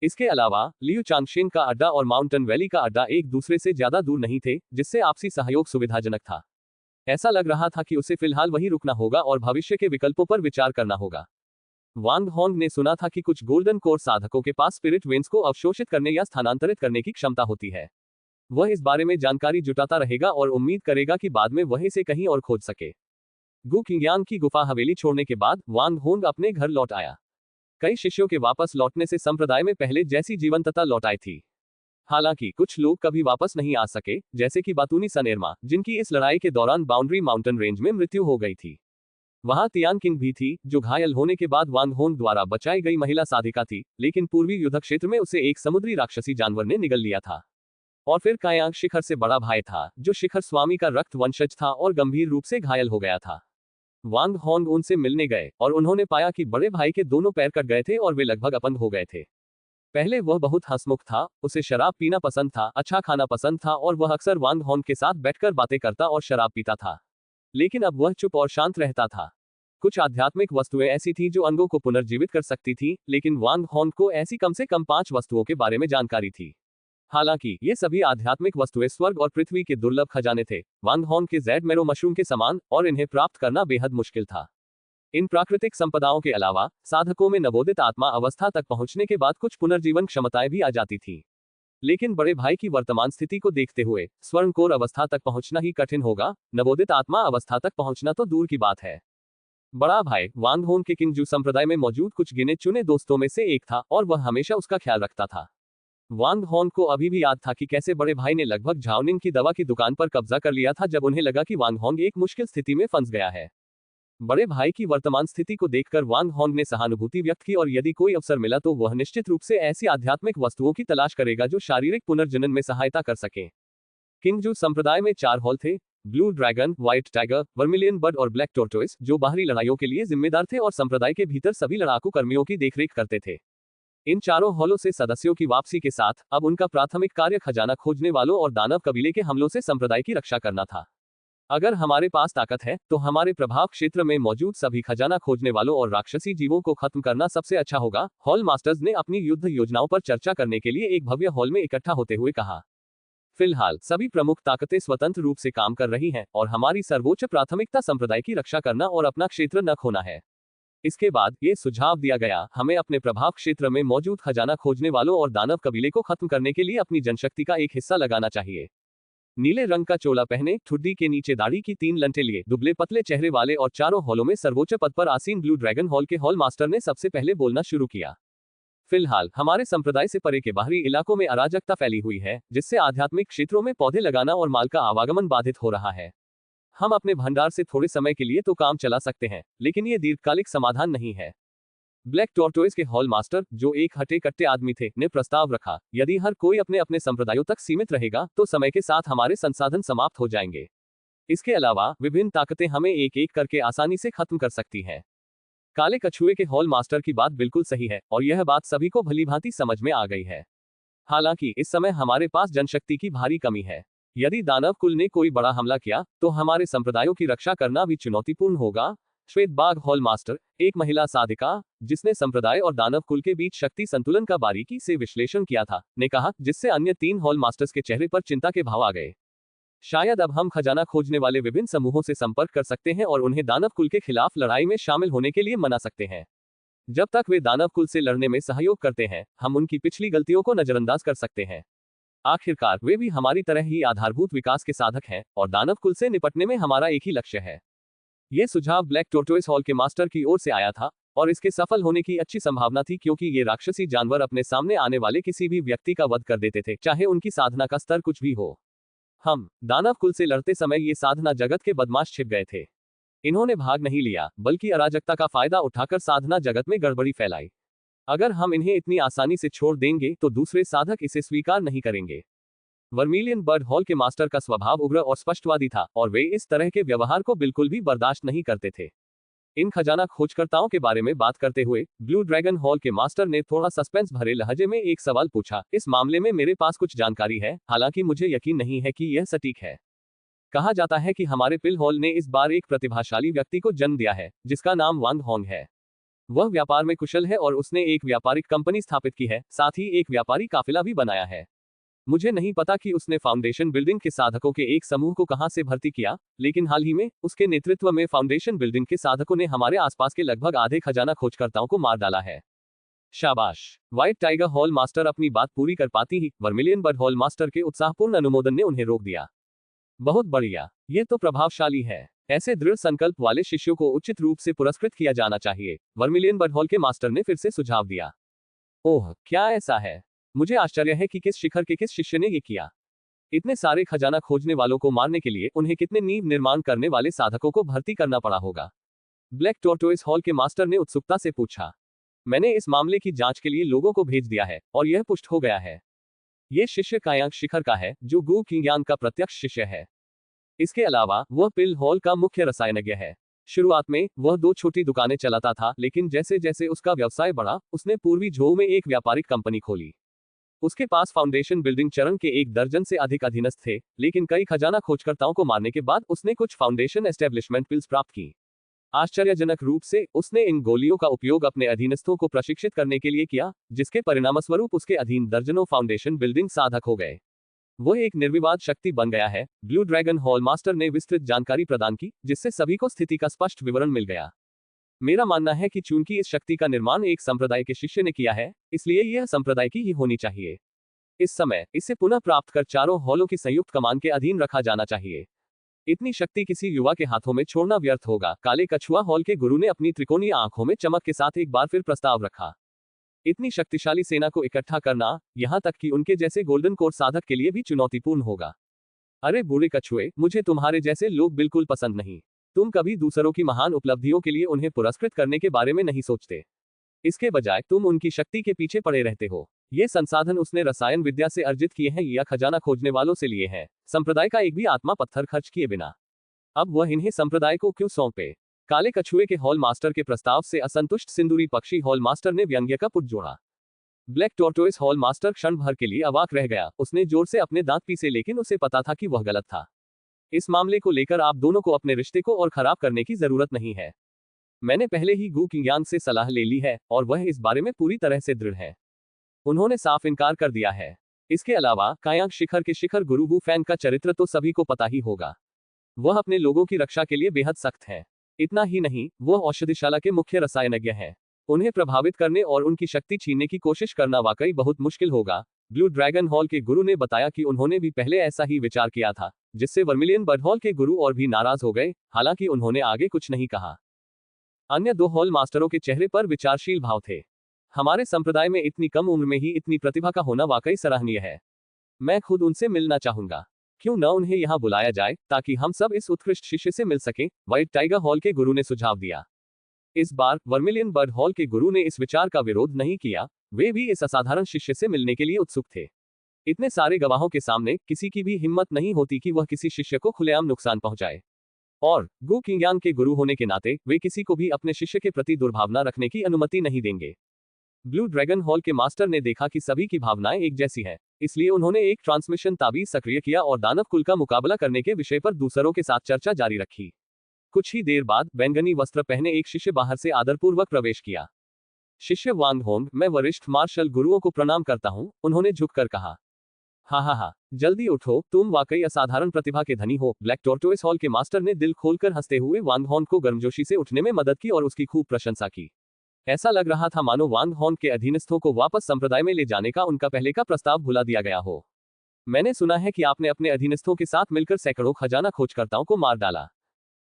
B: इसके अलावा लियू चांगशेन का अड्डा और माउंटेन वैली का अड्डा एक दूसरे से ज्यादा दूर नहीं थे, जिससे आपसी सहयोग सुविधाजनक था। ऐसा लग रहा था कि उसे फिलहाल वहीं रुकना होगा और भविष्य के विकल्पों पर विचार करना होगा। वांग होंग ने सुना था कि कुछ गोल्डन कोर साधकों के पास स्पिरिट वेन्स को अवशोषित करने या स्थानांतरित करने की क्षमता होती है। वह इस बारे में जानकारी जुटाता रहेगा और उम्मीद करेगा कि बाद में वह इसे कहीं और खोज सके। गु किंगयांग की गुफा हवेली छोड़ने के बाद वांग होंग अपने घर लौट आया। कई शिष्यों के वापस लौटने से संप्रदाय में पहले जैसी जीवंतता लौट आई थी। हालांकि कुछ लोग कभी वापस नहीं आ सके, जैसे कि बातूनी सनेरमा, जिनकी इस लड़ाई के दौरान बाउंड्री माउंटेन रेंज में मृत्यु हो गई थी। वहां तियान किंग भी थी, जो घायल होने के बाद वांग होंग द्वारा बचाई गई महिला साधिका थी, लेकिन पूर्वी युद्ध क्षेत्र में उसे एक समुद्री राक्षसी जानवर ने निगल लिया था। और फिर कायांग शिखर से बड़ा भाई था, जो शिखर स्वामी का रक्त वंशज था और गंभीर रूप से घायल हो गया था। वांग होंग उनसे मिलने गए और उन्होंने पाया कि बड़े भाई के दोनों पैर कट गए थे और वे लगभग अपंग हो गए थे। पहले वह बहुत हंसमुख था, उसे शराब पीना पसंद था, अच्छा खाना पसंद था और वह अक्सर वांग होंग के साथ बैठकर बातें करता और शराब पीता था। लेकिन अब वह चुप और शांत रहता था। कुछ आध्यात्मिक वस्तुएं ऐसी थीं जो अंगों को पुनर्जीवित कर सकती थीं, लेकिन वांग होंग को ऐसी कम से कम 5 वस्तुओं के बारे में जानकारी थी। हालांकि ये सभी आध्यात्मिक वस्तुएं स्वर्ग और पृथ्वी के दुर्लभ खजाने थे, वांग होंग के जेड मेरो मशरूम के समान, और इन्हें प्राप्त करना बेहद मुश्किल था। इन प्राकृतिक संपदाओं के अलावा साधकों में नवोदित आत्मा अवस्था तक पहुंचने के बाद कुछ पुनर्जीवन क्षमताएं भी आ जाती थीं। लेकिन बड़े भाई की वर्तमान स्थिति को देखते हुए स्वर्णकोर अवस्था तक पहुंचना ही कठिन होगा, नवोदित आत्मा अवस्था तक पहुंचना तो दूर की बात है। बड़ा भाई वांग होंग के किंगजू संप्रदाय में मौजूद कुछ गिने चुने दोस्तों में से एक था और वह हमेशा उसका ख्याल रखता था। वांग होंग को अभी भी याद था कि कैसे बड़े भाई ने लगभग झाओनिंग की दवा की दुकान पर कब्जा कर लिया था जब उन्हें लगा कि वांग होंग एक मुश्किल स्थिति में फंस गया है। बड़े भाई की वर्तमान स्थिति को देखकर वांग होंग ने सहानुभूति व्यक्त की और यदि कोई अवसर मिला तो वह निश्चित रूप से ऐसी आध्यात्मिक वस्तुओं की तलाश करेगा जो शारीरिक पुनर्जनन में सहायता कर सके। किंगजू संप्रदाय में 4 हॉल थे, blue dragon, white tiger, vermilion bird और ब्लैक टोर्टोइस, जो बाहरी लड़ाइयों के लिए जिम्मेदार थे और संप्रदाय के भीतर सभी लड़ाकू कर्मियों की देखरेख करते थे। इन चारों हॉलों से सदस्यों की वापसी के साथ अब उनका प्राथमिक कार्य खजाना खोजने वालों और दानव कबीले के हमलों से संप्रदाय की रक्षा करना था। अगर हमारे पास ताकत है तो हमारे प्रभाव क्षेत्र में मौजूद सभी खजाना खोजने वालों और राक्षसी जीवों को खत्म करना सबसे अच्छा होगा, हॉल मास्टर्स ने अपनी युद्ध योजनाओं पर चर्चा करने के लिए एक भव्य हॉल में इकट्ठा होते हुए कहा। फिलहाल सभी प्रमुख ताकतें स्वतंत्र रूप से काम कर रही हैं और हमारी सर्वोच्च प्राथमिकता संप्रदाय की रक्षा करना और अपना क्षेत्र न खोना है। इसके बाद ये सुझाव दिया गया, हमें अपने प्रभाव क्षेत्र में मौजूद खजाना खोजने वालों और दानव कबीले को खत्म करने के लिए अपनी जनशक्ति का एक हिस्सा लगाना चाहिए। नीले रंग का चोला पहने, ठुड्डी के नीचे दाढ़ी की 3 लंटे लिए, दुबले पतले चेहरे वाले और चारों हॉलों में सर्वोच्च पद पर आसीन ब्लू ड्रैगन हॉल के हॉल मास्टर ने सबसे पहले बोलना शुरू किया। फिलहाल हमारे संप्रदाय से परे के बाहरी इलाकों में अराजकता फैली हुई है, जिससे आध्यात्मिक क्षेत्रों में पौधे लगाना और माल का आवागमन बाधित हो रहा है। हम अपने भंडार से थोड़े समय के लिए तो काम चला सकते हैं, लेकिन ये दीर्घकालिक समाधान नहीं है। ब्लैक टॉर्टोइस के हॉल मास्टर, जो एक हटे कट्टे आदमी थे, ने प्रस्ताव रखा, यदि हर कोई अपने अपने संप्रदायों तक सीमित रहेगा तो समय के साथ हमारे संसाधन समाप्त हो जाएंगे। इसके अलावा विभिन्न ताकतें हमें एक एक करके आसानी से खत्म कर सकती हैं। काले कछुए के हॉल मास्टर की बात बिल्कुल सही है और यह बात सभी को भलीभांति समझ में आ गई है। हालांकि इस समय हमारे पास जनशक्ति की भारी कमी है। यदि दानव कुल ने कोई बड़ा हमला किया तो हमारे संप्रदायों की रक्षा करना भी चुनौतीपूर्ण होगा। श्वेत बाघ हॉल मास्टर, एक महिला साधिका जिसने संप्रदाय और दानव कुल के बीच शक्ति संतुलन का बारीकी से विश्लेषण किया था, ने कहा, जिससे अन्य 3 हॉल मास्टर्स के चेहरे पर चिंता के भाव आ गए। शायद अब हम खजाना खोजने वाले विभिन्न समूहों से संपर्क कर सकते हैं और उन्हें दानव कुल के खिलाफ लड़ाई में शामिल होने के लिए मना सकते हैं। जब तक वे दानव कुल से लड़ने में सहयोग करते हैं, हम उनकी पिछली गलतियों को नजरअंदाज कर सकते हैं। आखिरकार वे भी हमारी तरह ही आधारभूत विकास के साधक हैं और दानव कुल से निपटने में हमारा एक ही लक्ष्य है। यह सुझाव ब्लैक टोर्टोइस हॉल के मास्टर की ओर से आया था और इसके सफल होने की अच्छी संभावना थी, क्योंकि ये राक्षसी जानवर अपने सामने आने वाले किसी भी व्यक्ति का वध कर देते थे, चाहे उनकी साधना का स्तर कुछ भी हो। हम दानव कुल से लड़ते समय ये साधना जगत के बदमाश छिप गए थे। इन्होंने भाग नहीं लिया, बल्कि अराजकता का फायदा उठाकर साधना जगत में गड़बड़ी फैलाई। अगर हम इन्हें इतनी आसानी से छोड़ देंगे तो दूसरे साधक इसे स्वीकार नहीं करेंगे। वर्मिलियन बर्ड हॉल के मास्टर का स्वभाव उग्र और स्पष्टवादी था और वे इस तरह के व्यवहार को बिल्कुल भी बर्दाश्त नहीं करते थे। इन खजाना खोजकर्ताओं के बारे में बात करते हुए ब्लू ड्रैगन हॉल के मास्टर ने थोड़ा सस्पेंस भरे लहजे में एक सवाल पूछा, इस मामले में मेरे पास कुछ जानकारी है, हालांकि मुझे यकीन नहीं है कि यह सटीक है। कहा जाता है कि हमारे पिल हॉल ने इस बार एक प्रतिभाशाली व्यक्ति को जन्म दिया है, जिसका नाम वांग होंग है। वह व्यापार में कुशल है और उसने एक व्यापारिक कंपनी स्थापित की है, साथ ही एक व्यापारी काफिला भी बनाया है। मुझे नहीं पता कि उसने फाउंडेशन बिल्डिंग के साधकों के एक समूह को कहां से भर्ती किया, लेकिन हाल ही में उसके नेतृत्व में फाउंडेशन बिल्डिंग के साधकों ने हमारे आसपास के लगभग आधे खजाना खोजकर्ताओं को मार डाला है। शाबाश। व्हाइट टाइगर हॉल मास्टर अपनी बात पूरी कर पाती ही वर्मिलियन बर्ड हॉल मास्टर के उत्साहपूर्ण अनुमोदन ने उन्हें रोक दिया। बहुत बढ़िया, ये तो प्रभावशाली है। ऐसे दृढ़ संकल्प वाले शिष्यों को उचित रूप से पुरस्कृत किया जाना चाहिए, वर्मिलियन बर्ड हॉल के मास्टर ने फिर से सुझाव दिया। ओह, क्या ऐसा है? मुझे आश्चर्य है कि किस शिखर के किस शिष्य ने ये किया। इतने सारे खजाना खोजने वालों को मारने के लिए उन्हें कितने नींव निर्माण करने वाले साधकों को भर्ती करना पड़ा होगा? ब्लैक टोर्टोइस हॉल के मास्टर ने उत्सुकता से पूछा। मैंने इस मामले की जांच के लिए लोगों को भेज दिया है और यह पुष्ट हो गया है। ये शिष्य कायांग शिखर का है, जो गु किंग्यांग का प्रत्यक्ष शिष्य है। इसके अलावा वह पिल हॉल का मुख्य रसायनज्ञ है। शुरुआत में वह 2 छोटी दुकानें चलाता था, लेकिन जैसे जैसे उसका व्यवसाय बढ़ा, उसने पूर्वी झोउ में एक व्यापारिक कंपनी खोली। उसके पास फाउंडेशन बिल्डिंग चरण के 1 दर्जन से अधिक अधीनस्थ थे, लेकिन कई खजाना खोजकर्ताओं को मारने के बाद उसने कुछ फाउंडेशन एस्टेब्लिशमेंट पिल्स प्राप्त की। आश्चर्यजनक रूप से उसने इन गोलियों का उपयोग अपने अधीनस्थों को प्रशिक्षित करने के लिए किया, जिसके परिणामस्वरूप उसके अधीन दर्जनों फाउंडेशन बिल्डिंग साधक हो गए। वह एक निर्विवाद शक्ति बन गया है। ब्लू ड्रैगन हॉल मास्टर ने विस्तृत जानकारी प्रदान की, जिससे सभी को स्थिति का स्पष्ट विवरण मिल गया। मेरा मानना है कि चूंकि इस शक्ति का निर्माण एक संप्रदाय के शिष्य ने किया है, इसलिए यह संप्रदाय की ही होनी चाहिए। इस समय इसे पुनः प्राप्त कर चारों हॉलों की संयुक्त कमान के अधीन रखा जाना चाहिए। इतनी शक्ति किसी युवा के हाथों में छोड़ना व्यर्थ होगा। काले कछुआ हॉल के गुरु ने अपनी त्रिकोणीय आंखों में चमक के साथ एक बार फिर प्रस्ताव रखा। इतनी शक्तिशाली सेना को इकट्ठा करना, यहां तक कि उनके जैसे गोल्डन कोर साधक के लिए भी चुनौतीपूर्ण होगा। अरे बूढ़े कछुए, मुझे तुम्हारे जैसे लोग बिल्कुल पसंद नहीं। तुम कभी दूसरों की महान उपलब्धियों के लिए उन्हें पुरस्कृत करने के बारे में नहीं सोचते। इसके बजाय तुम उनकी शक्ति के पीछे पड़े रहते हो। ये संसाधन उसने रसायन विद्या से अर्जित किए हैं या खजाना खोजने वालों से लिए हैं, संप्रदाय का एक भी आत्मा पत्थर खर्च किए बिना। अब वह इन्हें संप्रदाय को क्यों सौंपे? काले कछुए के हॉल मास्टर के प्रस्ताव से असंतुष्ट सिंदूरी पक्षी हॉल मास्टर ने व्यंग्य का पुट जोड़ा। ब्लैक टोर्टोइस हॉल मास्टर क्षण भर के लिए अवाक रह गया। उसने जोर से अपने दांत पीसे, लेकिन उसे पता था कि वह गलत था। इस मामले को लेकर आप दोनों को अपने रिश्ते को और खराब करने की जरूरत नहीं है। मैंने पहले ही गु किंग्यांग से सलाह ले ली है और वह इस बारे में पूरी तरह से दृढ़ है। उन्होंने साफ इनकार कर दिया है। इसके अलावा कायांग शिखर के शिखर गुरु वू फैंग का चरित्र तो सभी को पता ही होगा। वह अपने लोगों की रक्षा के लिए बेहद सख्त है। इतना ही नहीं, वह औषधिशाला के मुख्य रसायनज्ञ हैं। उन्हें प्रभावित करने और उनकी शक्ति छीनने की कोशिश करना वाकई बहुत मुश्किल होगा। ब्लू ड्रैगन हॉल के गुरु ने बताया कि उन्होंने भी पहले ऐसा ही विचार किया था, जिससे वर्मिलियन बर्ड हॉल के गुरु और भी नाराज हो गए। हालांकि उन्होंने आगे कुछ नहीं कहा। अन्य 2 हॉल मास्टरों के चेहरे पर विचारशील भाव थे। हमारे संप्रदाय में इतनी कम उम्र में ही इतनी प्रतिभा का होना वाकई सराहनीय है। मैं खुद उनसे मिलना चाहूंगा। क्यों न उन्हें यहाँ बुलाया जाए ताकि हम सब इस उत्कृष्ट शिष्य से मिल सकें, व्हाइट टाइगर हॉल के गुरु ने सुझाव दिया। इस बार वर्मिलियन बर्ड हॉल के गुरु ने इस विचार का विरोध नहीं किया। वे भी इस असाधारण शिष्य से मिलने के लिए उत्सुक थे। इतने सारे गवाहों के सामने किसी की भी हिम्मत नहीं होती कि वह किसी शिष्य को खुलेआम नुकसान पहुंचाए। और गु किंगयांग के गुरु होने के नाते वे किसी को भी अपने शिष्य के प्रति दुर्भावना रखने की अनुमति नहीं देंगे। ब्लू ड्रैगन हॉल के मास्टर ने देखा कि सभी की भावनाएं एक जैसी है, इसलिए उन्होंने एक ट्रांसमिशन ताबीज सक्रिय किया और दानव कुल का मुकाबला करने के विषय पर दूसरों के साथ चर्चा जारी रखी। कुछ ही देर बाद बैंगनी वस्त्र पहने एक शिष्य बाहर से आदरपूर्वक प्रवेश किया। शिष्य वांग होंग, मैं वरिष्ठ मार्शल गुरुओं को प्रणाम करता हूं, उन्होंने झुककर कहा। हा, जल्दी उठो, तुम वाकई असाधारण प्रतिभा के धनी हो। ब्लैक टोर्टोइस हॉल के मास्टर ने दिल खोलकर हंसते हुए वांग होंग को गर्मजोशी से उठने में मदद की और उसकी खूब प्रशंसा की। ऐसा लग रहा था मानो वांग होंग के अधीनस्थों को वापस संप्रदाय में ले जाने का उनका पहले का प्रस्ताव भुला दिया गया हो। मैंने सुना है कि आपने अपने अधीनस्थों के साथ मिलकर सैकड़ों खजाना खोजकर्ताओं को मार डाला।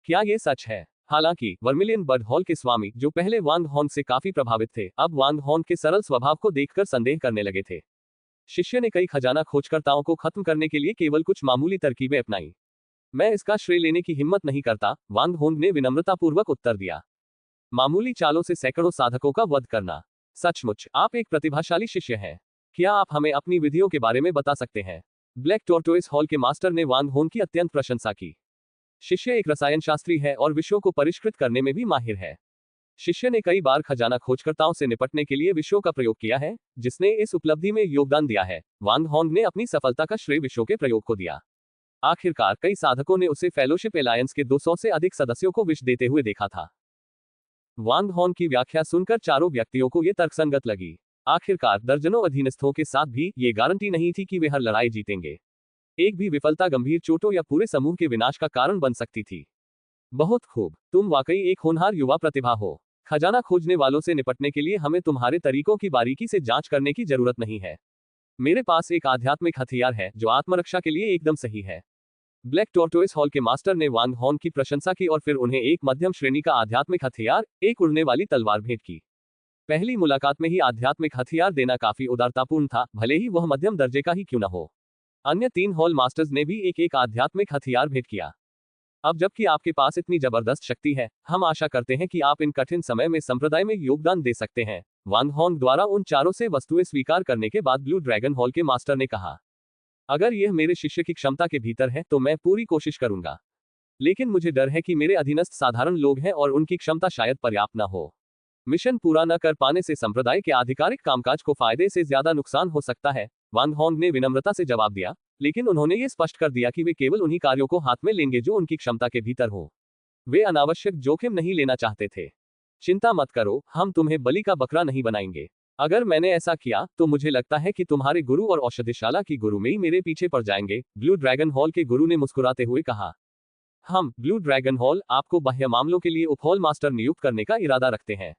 B: क्या ये सच है? हालांकि वर्मिलियन बर्ड हॉल के स्वामी, जो पहले वांग होंग से काफी प्रभावित थे, अब वांग होंग के सरल स्वभाव को देखकर संदेह करने लगे थे। शिष्य ने कई खजाना खोजकर्ताओं को खत्म करने के लिए केवल कुछ मामूली तरकीबें अपनाई। मैं इसका श्रेय लेने की हिम्मत नहीं करता, वांग होंग ने विनम्रतापूर्वक उत्तर दिया। मामूली चालों से सैकड़ों साधकों का वध करना। सचमुच आप एक प्रतिभाशाली शिष्य हैं। क्या आप हमें अपनी विधियों के बारे में बता सकते हैं? ब्लैक टोर्टोइस हॉल के मास्टर ने वांग होंग की अत्यंत प्रशंसा की। शिष्य एक रसायन शास्त्री है और विषयों को परिष्कृत करने में भी माहिर है। शिष्य ने कई बार खजाना खोजकर्ताओं से निपटने के लिए विषयों का प्रयोग किया है, जिसने इस उपलब्धि में योगदान दिया है। वांग होंग ने अपनी सफलता का श्रेय विषयों के प्रयोग को दिया। आखिरकार कई साधकों ने उसे फेलोशिप एलायंस के 200 से अधिक सदस्यों को विष देते हुए देखा था। वांग होंग की व्याख्या सुनकर चारों व्यक्तियों को यह तर्कसंगत लगी। आखिरकार दर्जनों अधीनस्थों के साथ भी ये गारंटी नहीं थी कि वे हर लड़ाई जीतेंगे। एक भी विफलता गंभीर चोटों या पूरे समूह के विनाश का कारण बन सकती थी। बहुत खूब, तुम वाकई एक होनहार युवा प्रतिभा हो। खजाना खोजने वालों से निपटने के लिए हमें तुम्हारे तरीकों की बारीकी से जांच करने की जरूरत नहीं है। मेरे पास एक आध्यात्मिक हथियार है जो आत्मरक्षा के लिए एकदम सही है। ब्लैक टोर्टोइस हॉल के मास्टर ने वांग होंग की प्रशंसा की और फिर उन्हें एक मध्यम श्रेणी का आध्यात्मिक हथियार, एक उड़ने वाली तलवार भेंट की। पहली मुलाकात में ही आध्यात्मिक हथियार देना काफी उदारतापूर्ण था, भले ही वह मध्यम दर्जे का ही क्यों न हो। अन्य 3 हॉल मास्टर्स ने भी एक एक आध्यात्मिक हथियार भेंट किया। अब जबकि आपके पास इतनी जबरदस्त शक्ति है, हम आशा करते हैं कि आप इन कठिन समय में संप्रदाय में योगदान दे सकते हैं। वांग होंग द्वारा उन चारों से वस्तुएं स्वीकार करने के बाद ब्लू ड्रैगन हॉल के मास्टर ने कहा, अगर यह मेरे शिष्य की क्षमता के भीतर है तो मैं पूरी कोशिश करूंगा। लेकिन मुझे डर है कि मेरे अधीनस्थ साधारण लोग हैं और उनकी क्षमता शायद पर्याप्त न हो। मिशन पूरा न कर पाने से संप्रदाय के आधिकारिक कामकाज को फायदे से ज्यादा नुकसान हो सकता है। वांग होंग ने विनम्रता से जवाब दिया, लेकिन उन्होंने ये स्पष्ट कर दिया कि वे केवल उन्हीं कार्यों को हाथ में लेंगे जो उनकी क्षमता के भीतर हो। वे अनावश्यक जोखिम नहीं लेना चाहते थे। चिंता मत करो, हम तुम्हें बलि का बकरा नहीं बनाएंगे। अगर मैंने ऐसा किया तो मुझे लगता है कि तुम्हारे गुरु और औषधिशाला की गुरु में ही मेरे पीछे पड़ जाएंगे। ब्लू ड्रैगन हॉल के गुरु ने मुस्कुराते हुए कहा, हम ब्लू ड्रैगन हॉल आपको बाह्य मामलों के लिए उप हॉल मास्टर नियुक्त करने का इरादा रखते हैं।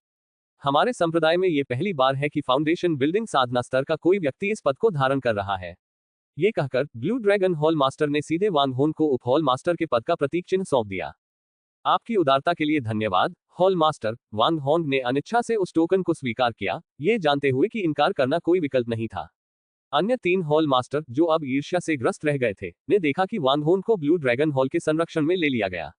B: हमारे संप्रदाय में ये पहली बार है कि फाउंडेशन बिल्डिंग साधना स्तर का कोई व्यक्ति इस पद को धारण कर रहा है। ये कहकर ब्लू ड्रैगन हॉल मास्टर ने सीधे वांग होंग को उप हॉल मास्टर के पद का प्रतीक चिन्ह सौंप दिया। आपकी उदारता के लिए धन्यवाद, हॉल मास्टर। वांग होंग ने अनिच्छा से उस टोकन को स्वीकार किया, ये जानते हुए कि इनकार करना कोई विकल्प नहीं था। अन्य 3 हॉल मास्टर, जो अब ईर्ष्या से ग्रस्त रह गए थे, ने देखा कि वांग होंग को ब्लू ड्रैगन हॉल के संरक्षण में ले लिया गया।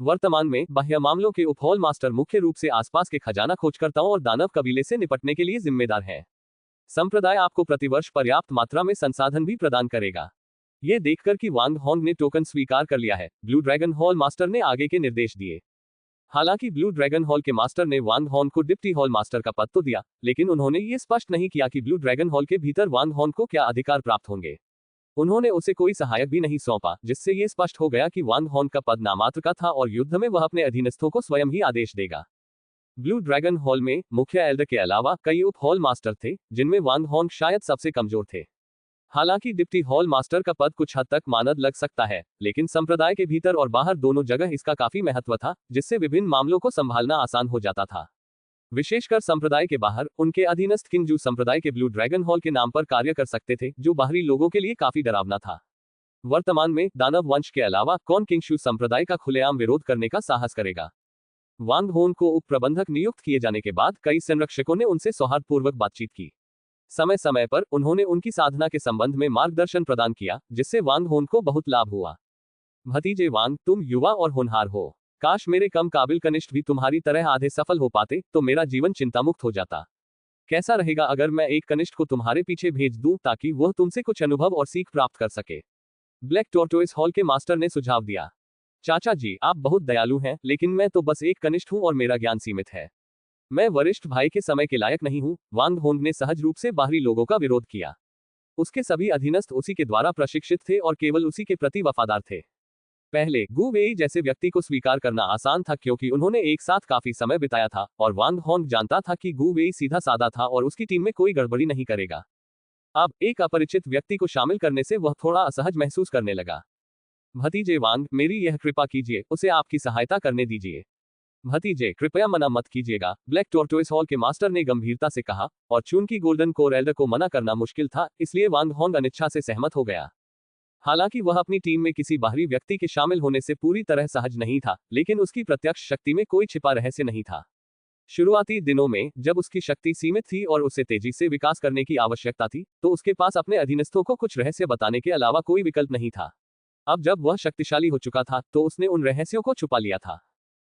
B: वर्तमान में बाह्य मामलों के उप हॉल मास्टर मुख्य रूप से आसपास के खजाना खोजकर्ताओं और दानव कबीले से निपटने के लिए जिम्मेदार हैं। संप्रदाय आपको प्रतिवर्ष पर्याप्त मात्रा में संसाधन भी प्रदान करेगा। ये देखकर कि वांग होंग ने टोकन स्वीकार कर लिया है, ब्लू ड्रैगन हॉल मास्टर ने आगे के निर्देश दिए। हालांकि ब्लू ड्रैगन हॉल के मास्टर ने वांग होंग को डिप्टी हॉल मास्टर का पद तो दिया, लेकिन उन्होंने ये स्पष्ट नहीं किया कि ब्लू ड्रैगन हॉल के भीतर वांग होंग को क्या अधिकार प्राप्त होंगे। उन्होंने उसे कोई सहायक भी नहीं सौंपा, जिससे ये स्पष्ट हो गया कि वांग होंग का पद नामात्र का था और युद्ध में वह अपने अधीनस्थों को स्वयं ही आदेश देगा। ब्लू ड्रैगन हॉल में मुख्य एल्डर के अलावा कई उप हॉल मास्टर थे, जिनमें वांग होंग शायद सबसे कमजोर थे। हालांकि डिप्टी हॉल मास्टर का पद कुछ हद तक मानद लग सकता है, लेकिन संप्रदाय के भीतर और बाहर दोनों जगह इसका काफी महत्व था, जिससे विभिन्न मामलों को संभालना आसान हो जाता था। विशेषकर संप्रदाय के बाहर, उनके अधीनस्थ किंगजू संप्रदाय के ब्लू ड्रैगन हॉल के नाम पर कार्य कर सकते थे, जो बाहरी लोगों के लिए काफी डरावना था। वर्तमान में दानव वंश के अलावा कौन किंगशू संप्रदाय का खुलेआम विरोध करने का साहस करेगा? वांग होन को उप प्रबंधक नियुक्त किए जाने के बाद कई संरक्षकों ने उनसे सौहार्दपूर्वक बातचीत की। समय समय पर उन्होंने उनकी साधना के संबंध में मार्गदर्शन प्रदान किया, जिससे वांग होन को बहुत लाभ हुआ। भतीजे वांग, तुम युवा और होनहार हो। काश मेरे कम काबिल कनिष्ठ भी तुम्हारी तरह आधे सफल हो पाते, तो मेरा जीवन चिंतामुक्त हो जाता। कैसा रहेगा अगर मैं एक कनिष्ठ को तुम्हारे पीछे भेज दूं, ताकि वह तुमसे कुछ अनुभव और सीख प्राप्त कर सके? ब्लैक टोर्टोइस हॉल के मास्टर ने सुझाव दिया। चाचा जी, आप बहुत दयालु हैं, लेकिन मैं तो बस एक कनिष्ठ हूं और मेरा ज्ञान सीमित है। मैं वरिष्ठ भाई के समय के लायक नहीं हूं। वांग होंग ने सहज रूप से बाहरी लोगों का विरोध किया। उसके सभी अधीनस्थ उसी के द्वारा प्रशिक्षित थे और केवल उसी के प्रति वफादार थे। पहले गु वेई जैसे व्यक्ति को स्वीकार करना आसान था, क्योंकि उन्होंने एक साथ काफी समय बिताया था और वांग होंग जानता था कि गु वेई सीधा साधा था और उसकी टीम में कोई गड़बड़ी नहीं करेगा। अब एक अपरिचित व्यक्ति को शामिल करने से वह थोड़ा असहज महसूस करने लगा। भतीजे वांग, मेरी यह कृपा कीजिए, उसे आपकी सहायता करने दीजिए। भतीजे, कृपया मना मत कीजिएगा, ब्लैक टोर्टोइस हॉल के मास्टर ने गंभीरता से कहा, और चूंकि गोल्डन कोर एल्डर को मना करना मुश्किल था, इसलिए वांग होंग अनिच्छा से सहमत हो गया। हालांकि वह अपनी टीम में किसी बाहरी व्यक्ति के शामिल होने से पूरी तरह सहज नहीं था, लेकिन उसकी प्रत्यक्ष शक्ति में कोई छिपा रहस्य नहीं था। शुरुआती दिनों में, जब उसकी शक्ति सीमित थी और उसे तेजी से विकास करने की आवश्यकता थी, तो उसके पास अपने अधीनस्थों को कुछ रहस्य बताने के अलावा कोई विकल्प नहीं था। अब जब वह शक्तिशाली हो चुका था, तो उसने उन रहस्यों को छुपा लिया था।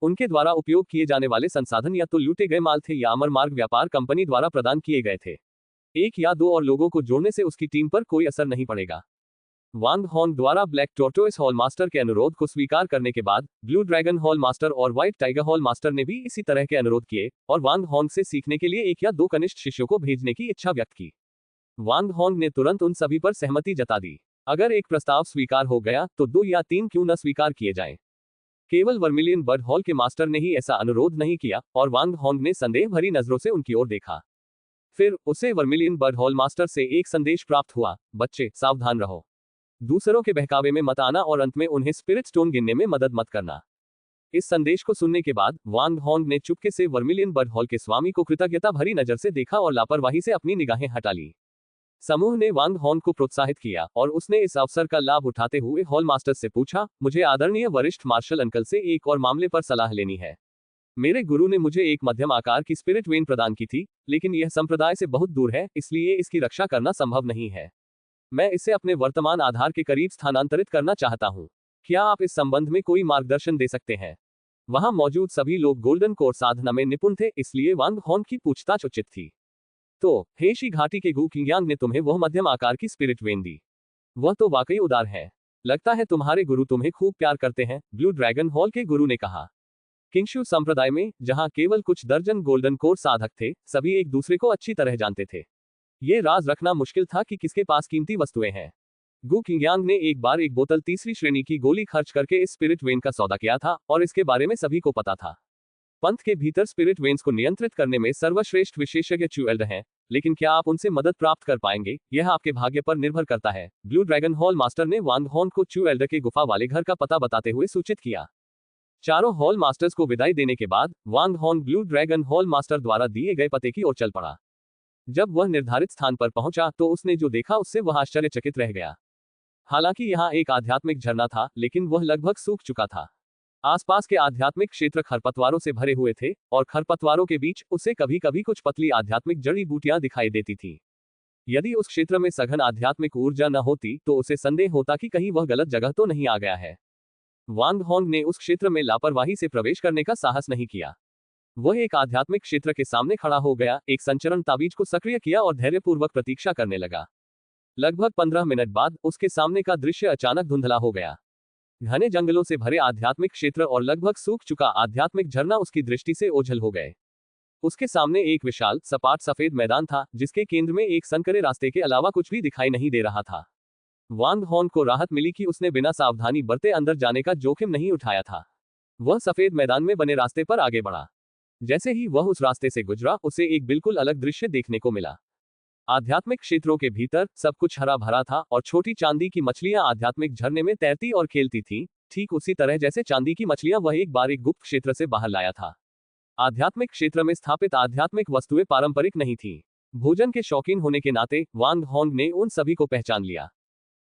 B: उनके द्वारा उपयोग किए जाने वाले संसाधन या तो लूटे गए माल थे या अमर मार्ग व्यापार कंपनी द्वारा प्रदान किए गए थे। एक या दो और लोगों को जोड़ने से उसकी टीम पर कोई असर नहीं पड़ेगा। वांग होंग द्वारा ब्लैक टोर्टोइस हॉल मास्टर के अनुरोध को स्वीकार करने के बाद ब्लू ड्रैगन हॉल मास्टर और व्हाइट टाइगर हॉल मास्टर ने भी इसी तरह के अनुरोध किए और वांग होंग से सीखने के लिए एक या दो कनिष्ठ शिष्यों को भेजने की इच्छा व्यक्त की। वांग होंग ने तुरंत उन सभी पर सहमति जता दी। अगर एक प्रस्ताव स्वीकार हो गया, तो 2 या 3 क्यों न स्वीकार किए जाएं। केवल वर्मिलियन बर्ड हॉल के मास्टर ने ही ऐसा अनुरोध नहीं किया और वांग होंग ने संदेह भरी नजरों से उनकी ओर देखा। फिर उसे वर्मिलियन बर्ड हॉल मास्टर से एक संदेश प्राप्त हुआ, बच्चे सावधान रहो, दूसरों के बहकावे में मत आना और अंत में उन्हें स्पिरिट स्टोन गिनने में मदद मत करना। इस संदेश को सुनने के बाद वांग होंग ने चुपके से वर्मिलियन बर्ड हॉल के स्वामी को कृतज्ञता भरी नजर से देखा और लापरवाही से अपनी निगाहें हटा ली। समूह ने वांग होंग को प्रोत्साहित किया और उसने इस अवसर का लाभ उठाते हुए हॉल मास्टर से पूछा, मुझे आदरणीय वरिष्ठ मार्शल अंकल से एक और मामले पर सलाह लेनी है। मेरे गुरु ने मुझे एक मध्यम आकार की स्पिरिट वेन प्रदान की थी, लेकिन यह संप्रदाय से बहुत दूर है, इसलिए इसकी रक्षा करना संभव नहीं है। मैं इसे अपने वर्तमान आधार के करीब स्थानांतरित करना चाहता हूँ। क्या आप इस संबंध में कोई मार्गदर्शन दे सकते हैं? वहां मौजूद सभी लोग गोल्डन कोर साधना में निपुण थे, इसलिए वांग होंग की पूछताछ उचित थी। तो हेशी घाटी के गु किंगयांग ने तुम्हें वह मध्यम आकार की स्पिरिट वेन दी। वह तो वाकई उदार है। लगता है तुम्हारे गुरु तुम्हें खूब प्यार करते हैं, ब्लू ड्रैगन हॉल के गुरु ने कहा। किंगशू संप्रदाय में, जहां केवल कुछ दर्जन गोल्डन कोर साधक थे, सभी एक दूसरे को अच्छी तरह जानते थे। ये राज रखना मुश्किल था कि किसके पास कीमती वस्तुएं हैं। गु किंगयांग ने एक बार एक बोतल तीसरी श्रेणी की गोली खर्च करके इस स्पिरिट वेन का सौदा किया था और इसके बारे में सभी को पता था। पंथ के भीतर स्पिरिट वेन्स को नियंत्रित करने में सर्वश्रेष्ठ विशेषज्ञ चू एल्डर हैं, लेकिन क्या आप उनसे मदद प्राप्त कर पाएंगे, यह आपके भाग्य पर निर्भर करता है। ब्लू ड्रैगन हॉल मास्टर ने वांग होंग को चू एल्डर के गुफा वाले घर का पता बताते हुए सूचित किया। चारों हॉल मास्टर्स को विदाई देने के बाद Wang Hong blue dragon hall master द्वारा दिए गए पते की ओर चल पड़ा। जब वह निर्धारित स्थान पर पहुंचा, तो उसने जो देखा उससे वह आश्चर्यचकित रह गया। हालांकि यहाँ एक आध्यात्मिक झरना था, लेकिन वह लगभग सूख चुका था। आसपास के आध्यात्मिक क्षेत्र खरपतवारों से भरे हुए थे और खरपतवारों के बीच उसे कभी कभी कुछ पतली आध्यात्मिक जड़ी बूटियां दिखाई देती थी। यदि उस क्षेत्र में सघन आध्यात्मिक ऊर्जा न होती, तो उसे संदेह होता कि कहीं वह गलत जगह तो नहीं आ गया है। वांग होंग ने उस क्षेत्र में लापरवाही से प्रवेश करने का साहस नहीं किया। वह एक आध्यात्मिक क्षेत्र के सामने खड़ा हो गया, एक संचरण ताबीज को सक्रिय किया और धैर्यपूर्वक प्रतीक्षा करने लगा। लगभग 15 मिनट बाद उसके सामने का दृश्य अचानक धुंधला हो गया। घने जंगलों से भरे आध्यात्मिक क्षेत्र और लगभग सूख चुका आध्यात्मिक झरना उसकी दृष्टि से ओझल हो गए। उसके सामने एक विशाल सपाट सफेद मैदान था, जिसके केंद्र में एक संकरे रास्ते के अलावा कुछ भी दिखाई नहीं दे रहा था। वांग होंग को राहत मिली कि उसने बिना सावधानी बरते अंदर जाने का जोखिम नहीं उठाया था। वह सफेद मैदान में बने रास्ते पर आगे बढ़ा। जैसे ही वह उस रास्ते से गुजरा, उसे एक बिल्कुल अलग दृश्य देखने को मिला। आध्यात्मिक क्षेत्रों के भीतर सब कुछ हरा भरा था और छोटी चांदी की मछलियां आध्यात्मिक झरने में तैरती और खेलती थीं, ठीक उसी तरह जैसे चांदी की मछलियां वह एक बार एक गुप्त क्षेत्र से बाहर लाया था। आध्यात्मिक क्षेत्र में स्थापित आध्यात्मिक वस्तुएं पारंपरिक नहीं थीं। भोजन के शौकीन होने के नाते वांग होंग ने उन सभी को पहचान लिया।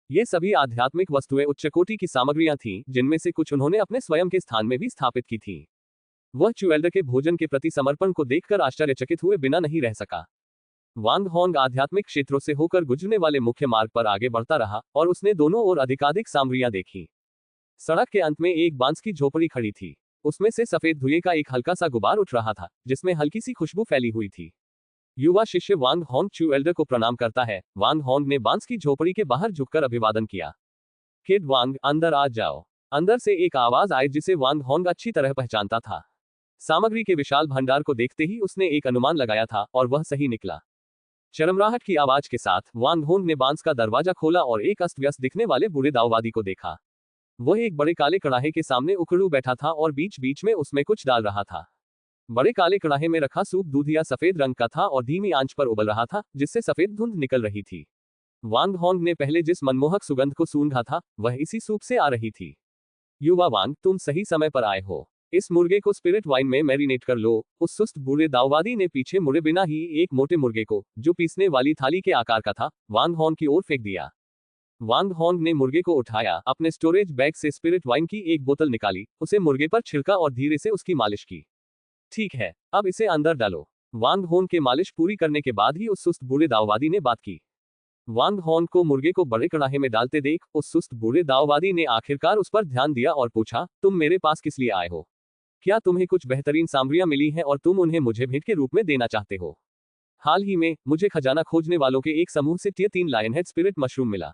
B: ये सभी आध्यात्मिक वस्तुएं उच्च कोटि की सामग्रियां थीं, जिनमें से कुछ उन्होंने अपने स्वयं के स्थान में भी स्थापित की थीं। वह चुएल्डर के भोजन के प्रति समर्पण को देखकर आश्चर्यचकित हुए बिना नहीं रह सका। वांग होंग आध्यात्मिक क्षेत्रों से होकर गुजरने वाले मुख्य मार्ग पर आगे बढ़ता रहा और उसने दोनों ओर अधिकाधिक सामग्रियां देखी। सड़क के अंत में एक बांस की झोपड़ी खड़ी थी। उसमें से सफेद धुएं का एक हल्का सा गुबार उठ रहा था, जिसमें हल्की सी खुशबू फैली हुई थी। युवा शिष्य वांग होंग चुएल्डर को प्रणाम करता है। वांग होंग ने बांस की झोपड़ी के बाहर झुककर अभिवादन किया। किड वांग, अंदर आ जाओ। अंदर से एक आवाज आई जिसे वांग होंग अच्छी तरह पहचानता था। सामग्री के विशाल भंडार को देखते ही उसने एक अनुमान लगाया था और वह सही निकला। चरमराहट की आवाज के साथ वांग होंग ने बांस का दरवाजा खोला और एक अस्त व्यस्त दिखने वाले बूढ़े दाववादी को देखा। वह एक बड़े काले कड़ाहे के सामने उखड़ू बैठा था और बीच बीच में उसमें कुछ डाल रहा था। बड़े काले कड़ाहे में रखा सूप दूधिया सफेद रंग का था और धीमी आंच पर उबल रहा था, जिससे सफेद धुंध निकल रही थी। वांग होंग ने पहले जिस मनमोहक सुगंध को सूंघा था वह इसी सूप से आ रही थी। युवा वांग, तुम सही समय पर आए हो। इस मुर्गे को स्पिरिट वाइन में मैरिनेट कर लो। उस सुस्त बूढ़े दाववादी ने पीछे मुड़े बिना ही एक मोटे मुर्गे को, जो पीसने वाली थाली के आकार का था, वांग होंग की ओर फेंक दिया। वांग होंग ने मुर्गे को उठाया, अपने स्टोरेज बैग से स्पिरिट वाइन की एक बोतल निकाली, उसे मुर्गे पर छिड़का और धीरे से उसकी मालिश की। ठीक है, अब इसे अंदर डालो। वांग होंग के मालिश पूरी करने के बाद ही उस सुस्त बूढ़े दाववादी ने बात की। वांग होंग को मुर्गे को बड़े कड़ाहे में डालते देख उस सुस्त बूढ़े दाववादी ने आखिरकार उस पर ध्यान दिया और पूछा, तुम मेरे पास किस लिए आए हो? क्या तुम्हें कुछ बेहतरीन सामग्रियां मिली हैं और तुम उन्हें मुझे भेंट के रूप में देना चाहते हो? हाल ही में मुझे खजाना खोजने वालों के एक समूह से tier 3 lion head spirit mushroom मिला।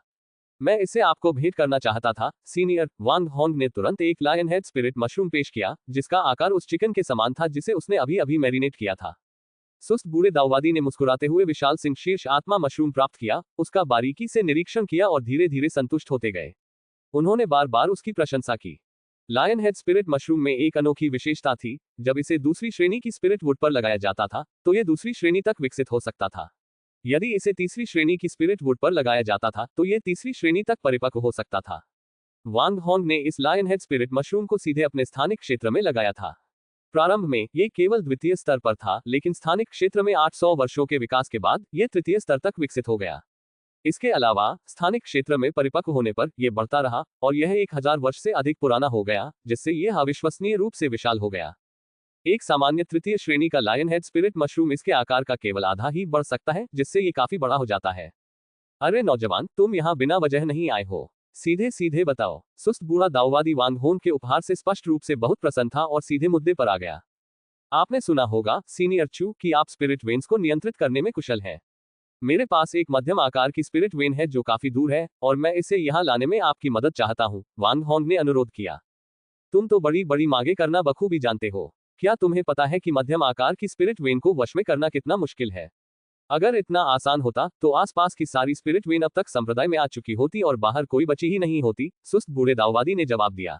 B: मैं इसे आपको भेंट करना चाहता था, सीनियर। वांग होंग ने तुरंत एक लायन हेड स्पिरिट मशरूम पेश किया, जिसका आकार उस चिकन के समान था जिसे उसने अभी अभी मैरिनेट किया था। सुस्त बूढ़े दाववादी ने मुस्कुराते हुए विशाल सिंह शीर्ष आत्मा मशरूम प्राप्त किया, उसका बारीकी से निरीक्षण किया और धीरे धीरे संतुष्ट होते गए। उन्होंने बार बार उसकी प्रशंसा की। लायन हेड स्पिरिट मशरूम में एक अनोखी विशेषता थी, जब इसे दूसरी श्रेणी की स्पिरिट वुड पर लगाया जाता था तो यह दूसरी श्रेणी तक विकसित हो सकता था। यदि इसे तीसरी श्रेणी की स्पिरिट वुड पर लगाया जाता था तो यह तीसरी श्रेणी तक परिपक्व हो सकता था। वांग होंग ने इस लायन हेड स्पिरिट मशरूम को सीधे अपने स्थानिक क्षेत्र में लगाया था। प्रारंभ में यह केवल द्वितीय स्तर पर था, लेकिन स्थानिक क्षेत्र में 800 वर्षों के विकास के बाद यह तृतीय स्तर तक विकसित हो गया। इसके अलावा स्थानिक क्षेत्र में परिपक्व होने पर यह बढ़ता रहा और यह 1000 वर्ष से अधिक पुराना हो गया, जिससे यह अविश्वसनीय रूप से विशाल हो गया। एक सामान्य तृतीय श्रेणी का लायन हेड स्पिरिट मशरूम इसके आकार का केवल आधा ही बढ़ सकता है, जिससे ये काफी बड़ा हो जाता है। अरे नौजवान, तुम यहाँ बिना वजह नहीं आए हो। सीधे सीधे बताओ। सुस्त बूढ़ा दाववादी वांग होंग के उपहार से स्पष्ट रूप से बहुत प्रसन्न था और सीधे मुद्दे पर आ गया। आपने सुना होगा सीनियर चू कि आप स्पिरिट वेन्स को नियंत्रित करने में कुशल हैं। मेरे पास एक मध्यम आकार की स्पिरिट वेन है जो काफी दूर है और मैं इसे यहाँ लाने में आपकी मदद चाहता हूँ, वांग होंग ने अनुरोध किया। तुम तो बड़ी बड़ी मांगे करना बखूबी जानते हो। क्या तुम्हें पता है कि मध्यम आकार की स्पिरिट वेन को वश में करना कितना मुश्किल है? अगर इतना आसान होता तो आसपास की सारी स्पिरिट वेन अब तक संप्रदाय में आ चुकी होती और बाहर कोई बची ही नहीं होती, सुस्त बूढ़े दाववादी ने जवाब दिया।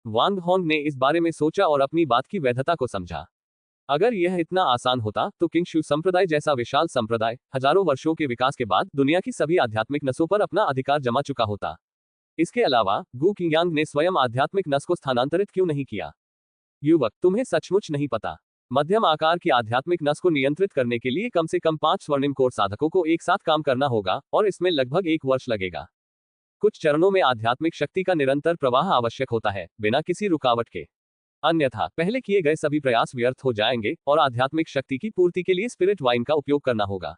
B: वांग होंग ने इस बारे में सोचा और अपनी बात की वैधता को समझा। अगर यह इतना आसान होता तो किंगशू संप्रदाय जैसा विशाल संप्रदाय हजारों वर्षों के विकास के बाद दुनिया की सभी आध्यात्मिक नसों पर अपना अधिकार जमा चुका होता। इसके अलावा गु किंगयांग ने स्वयं आध्यात्मिक नस को स्थानांतरित क्यों नहीं किया? युवक, तुम्हें सचमुच नहीं पता। मध्यम आकार की आध्यात्मिक नस को नियंत्रित करने के लिए कम से कम 5 स्वर्णिम कोर साधकों को एक साथ काम करना होगा और इसमें लगभग 1 वर्ष लगेगा। कुछ चरणों में आध्यात्मिक शक्ति का निरंतर प्रवाह आवश्यक होता है, बिना किसी रुकावट के। अन्यथा पहले किए गए सभी प्रयास व्यर्थ हो जाएंगे और आध्यात्मिक शक्ति की पूर्ति के लिए स्पिरिट वाइन का उपयोग करना होगा।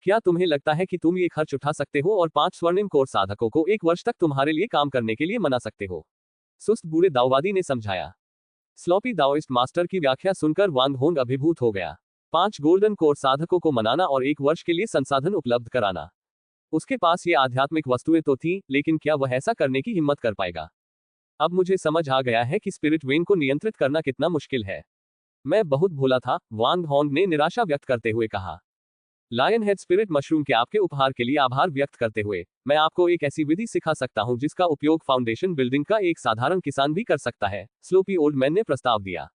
B: क्या तुम्हें लगता है कि तुम ये खर्च उठा सकते हो और 5 स्वर्णिम कोर साधकों को 1 वर्ष तक तुम्हारे लिए काम करने के लिए मना सकते हो? सुस्त बूढ़े दाववादी ने समझाया। स्लॉपी दाओइस्ट मास्टर की व्याख्या सुनकर वांग होंग अभिभूत हो गया। 5 गोल्डन कोर साधकों को मनाना और 1 वर्ष के लिए संसाधन उपलब्ध कराना। उसके पास ये आध्यात्मिक वस्तुएं तो थीं, लेकिन क्या वह ऐसा करने की हिम्मत कर पाएगा? अब मुझे समझ आ गया है कि स्पिरिट वेन को नियंत्रित करना कितना मुश्किल है। मैं बहुत भोला था, वांग होंग ने निराशा व्यक्त करते हुए कहा। लायन हेड स्पिरिट मशरूम के आपके उपहार के लिए आभार व्यक्त करते हुए मैं आपको एक ऐसी विधि सिखा सकता हूं जिसका उपयोग फाउंडेशन बिल्डिंग का एक साधारण किसान भी कर सकता है, स्लोपी ओल्ड मैन ने प्रस्ताव दिया।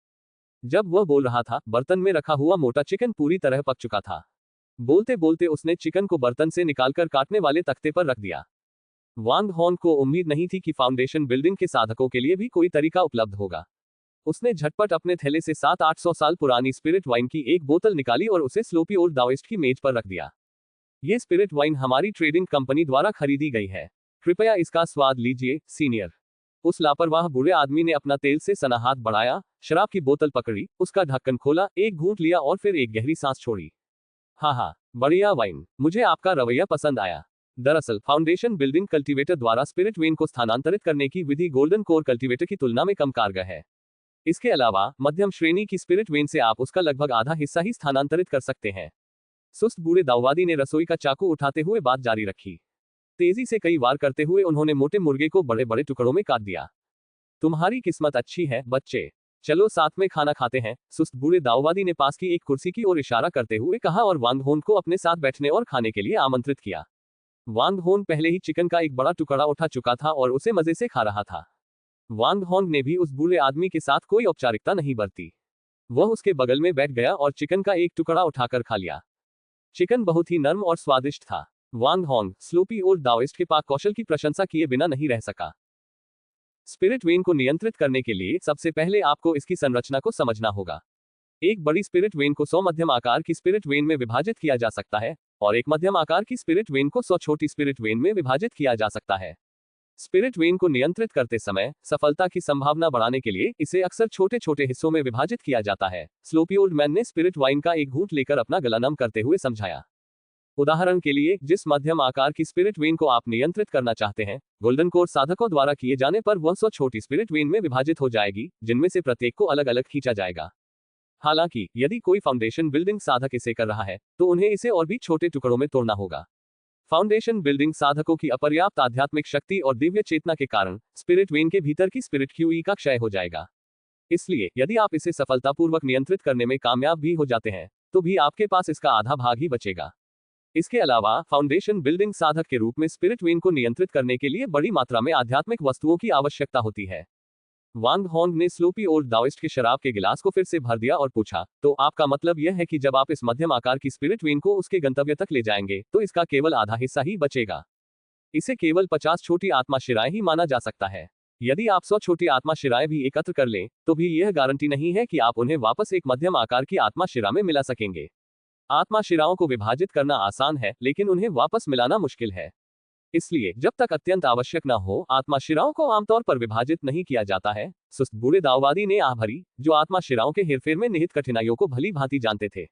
B: जब वह बोल रहा था, बर्तन में रखा हुआ मोटा चिकन पूरी तरह पक चुका था। बोलते बोलते उसने चिकन को बर्तन से निकालकर काटने वाले तख्ते पर रख दिया। वांग हॉन को उम्मीद नहीं थी कि फाउंडेशन बिल्डिंग के साधकों के लिए भी कोई तरीका उपलब्ध होगा। उसने झटपट अपने थैले से 700-800 साल पुरानी स्पिरिट वाइन की एक बोतल निकाली और उसे स्लोपी ओल्ड दाओइस्ट की मेज पर रख दिया। ये स्पिरिट वाइन हमारी ट्रेडिंग कंपनी द्वारा खरीदी गई है, कृपया इसका स्वाद लीजिए, सीनियर। उस लापरवाह बूढ़े आदमी ने अपना तेल से सना हाथ बढ़ाया, शराब की बोतल पकड़ी, उसका ढक्कन खोला, एक घूंट लिया और फिर एक गहरी सांस छोड़ी। हाँ, बढ़िया वाइन, मुझे आपका रवैया पसंद आया। दरअसल फाउंडेशन बिल्डिंग कल्टीवेटर द्वारा स्पिरिट वेन को स्थानांतरित करने की विधि गोल्डन कोर कल्टीवेटर की तुलना में कम कारगर है। इसके अलावा मध्यम श्रेणी की स्पिरिट वेन से आप उसका लगभग आधा हिस्सा ही स्थानांतरित कर सकते हैं। सुस्त बूढ़े दाऊवादी ने रसोई का चाकू उठाते हुए बात जारी रखी। तेजी से कई वार करते हुए उन्होंने मोटे मुर्गे को बड़े बड़े टुकड़ों में काट दिया। तुम्हारी किस्मत अच्छी है, बच्चे। चलो साथ में खाना खाते हैं, सुस्त बूढ़े दाऊवादी ने पास की एक कुर्सी की ओर इशारा करते हुए कहा और वांग होन को अपने साथ बैठने और खाने के लिए आमंत्रित किया। वांग होन पहले ही चिकन का एक बड़ा टुकड़ा उठा चुका था और उसे मजे से खा रहा था। वांग होन ने भी उस बूढ़े आदमी के साथ कोई औपचारिकता नहीं बरती। वह उसके बगल में बैठ गया और चिकन का एक टुकड़ा उठाकर खा लिया। चिकन बहुत ही नर्म और स्वादिष्ट था। वांग होन स्लोपी ओल्ड दाओइस्ट के पाक कौशल की प्रशंसा किए बिना नहीं रह सका। स्पिरिट वेन को नियंत्रित करने के लिए सबसे पहले आपको इसकी संरचना को समझना होगा। एक बड़ी स्पिरिट वेन को 100 मध्यम आकार की स्पिरिट वेन में विभाजित किया जा सकता है और एक मध्यम आकार की स्पिरिट वेन को 100 छोटी स्पिरिट वेन में विभाजित किया जा सकता है। स्पिरिट वेन को नियंत्रित करते समय सफलता की संभावना बढ़ाने के लिए इसे अक्सर छोटे छोटे हिस्सों में विभाजित किया जाता है, स्लोपी ओल्ड मैन ने स्पिरिट वाइन का एक घूंट लेकर अपना गला नम करते हुए समझाया। उदाहरण के लिए, जिस मध्यम आकार की स्पिरिट वेन को आप नियंत्रित करना चाहते हैं, गोल्डन कोर साधकों द्वारा किए जाने पर वह 100 छोटी स्पिरिट वेन में विभाजित हो जाएगी, जिनमें से प्रत्येक को अलग अलग खींचा जाएगा। हालांकि यदि कोई फाउंडेशन बिल्डिंग साधक इसे कर रहा है, तो उन्हें इसे और भी छोटे टुकड़ों में तोड़ना होगा। फाउंडेशन बिल्डिंग साधकों की अपर्याप्त आध्यात्मिक शक्ति और दिव्य चेतना के कारण स्पिरिट वेन के भीतर की स्पिरिट क्यूई का क्षय हो जाएगा। इसलिए यदि आप इसे सफलतापूर्वक नियंत्रित करने में कामयाब भी हो जाते हैं, तो भी आपके पास इसका आधा भाग ही बचेगा। इसके अलावा फाउंडेशन बिल्डिंग साधक के रूप में स्पिरिट वेन को नियंत्रित करने के लिए बड़ी मात्रा में आध्यात्मिक वस्तुओं की आवश्यकता होती है। वांग होंग ने स्लोपी ओल्ड दाओइस्ट के शराब के गिलास को फिर से भर दिया और पूछा, तो आपका मतलब यह है कि जब आप इस मध्यम आकार की स्पिरिट वेन को उसके गंतव्य तक ले जाएंगे, तो इसका केवल आधा हिस्सा ही बचेगा। इसे केवल 50 छोटी आत्मा शिराएं ही माना जा सकता है। यदि आप 100 छोटी आत्मा शिराएं भी एकत्र कर लें, तो भी यह गारंटी नहीं है कि आप उन्हें वापस एक मध्यम आकार की आत्मा शिरा में मिला सकेंगे। आत्मा शिराओं को विभाजित करना आसान है, लेकिन उन्हें वापस मिलाना मुश्किल है। इसलिए जब तक अत्यंत आवश्यक न हो, आत्मा शिराओं को आमतौर पर विभाजित नहीं किया जाता है। सुस्त बूढ़े दाऊवादी ने आह भरी, जो आत्मा शिराओं के हेरफेर में निहित कठिनाइयों को भली भांति जानते थे।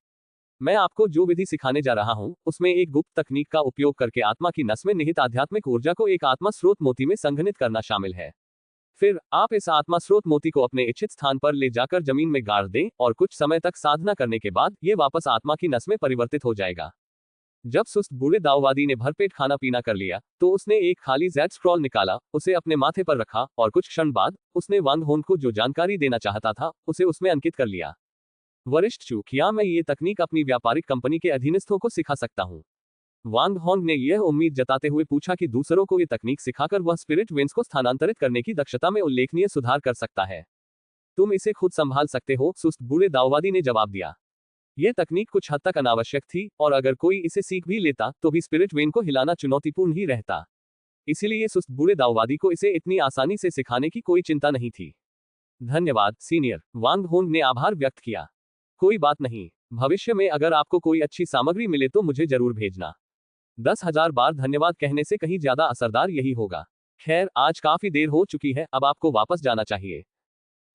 B: मैं आपको जो विधि सिखाने जा रहा हूं, उसमें एक गुप्त तकनीक का उपयोग करके आत्मा की नस में निहित आध्यात्मिक ऊर्जा को एक आत्मा स्रोत मोती में संघनित करना शामिल है। फिर आप इस आत्मा स्रोत मोती को अपने इच्छित स्थान पर ले जाकर जमीन में गाड़ दें और कुछ समय तक साधना करने के बाद ये वापस आत्मा की नस में परिवर्तित हो जाएगा। जब सुस्त बूढ़े दाऊवादी ने भरपेट खाना पीना कर लिया, तो उसने एक खाली जेड स्क्रॉल निकाला, उसे अपने माथे पर रखा और कुछ क्षण बाद उसने वांग होन को जो जानकारी देना चाहता था, उसे उसमें अंकित कर लिया। वरिष्ठ चू, क्या मैं ये तकनीक अपनी व्यापारिक कंपनी के अधीनस्थों को सिखा सकता हूँ? वांग होंग ने यह उम्मीद जताते हुए पूछा कि दूसरों को ये तकनीक सिखाकर वह स्पिरिट वेन्स को स्थानांतरित करने की दक्षता में उल्लेखनीय सुधार कर सकता है। तुम इसे खुद संभाल सकते हो, सुस्त बूढ़े दाऊवादी ने जवाब दिया। यह तकनीक कुछ हद तक अनावश्यक थी और अगर कोई इसे सीख भी लेता तो भी स्पिरिट वेन को हिलाना चुनौतीपूर्ण ही रहता। इसीलिए सुस्त बूढ़े दाऊवादी को इसे इतनी आसानी से सिखाने की कोई चिंता नहीं थी। धन्यवाद सीनियर, वांग होंग ने आभार व्यक्त किया। कोई बात नहीं, भविष्य में अगर आपको कोई अच्छी सामग्री मिले तो मुझे जरूर भेजना। 10,000 बार धन्यवाद कहने से कहीं ज्यादा असरदार यही होगा। खैर, आज काफी देर हो चुकी है, अब आपको वापस जाना चाहिए।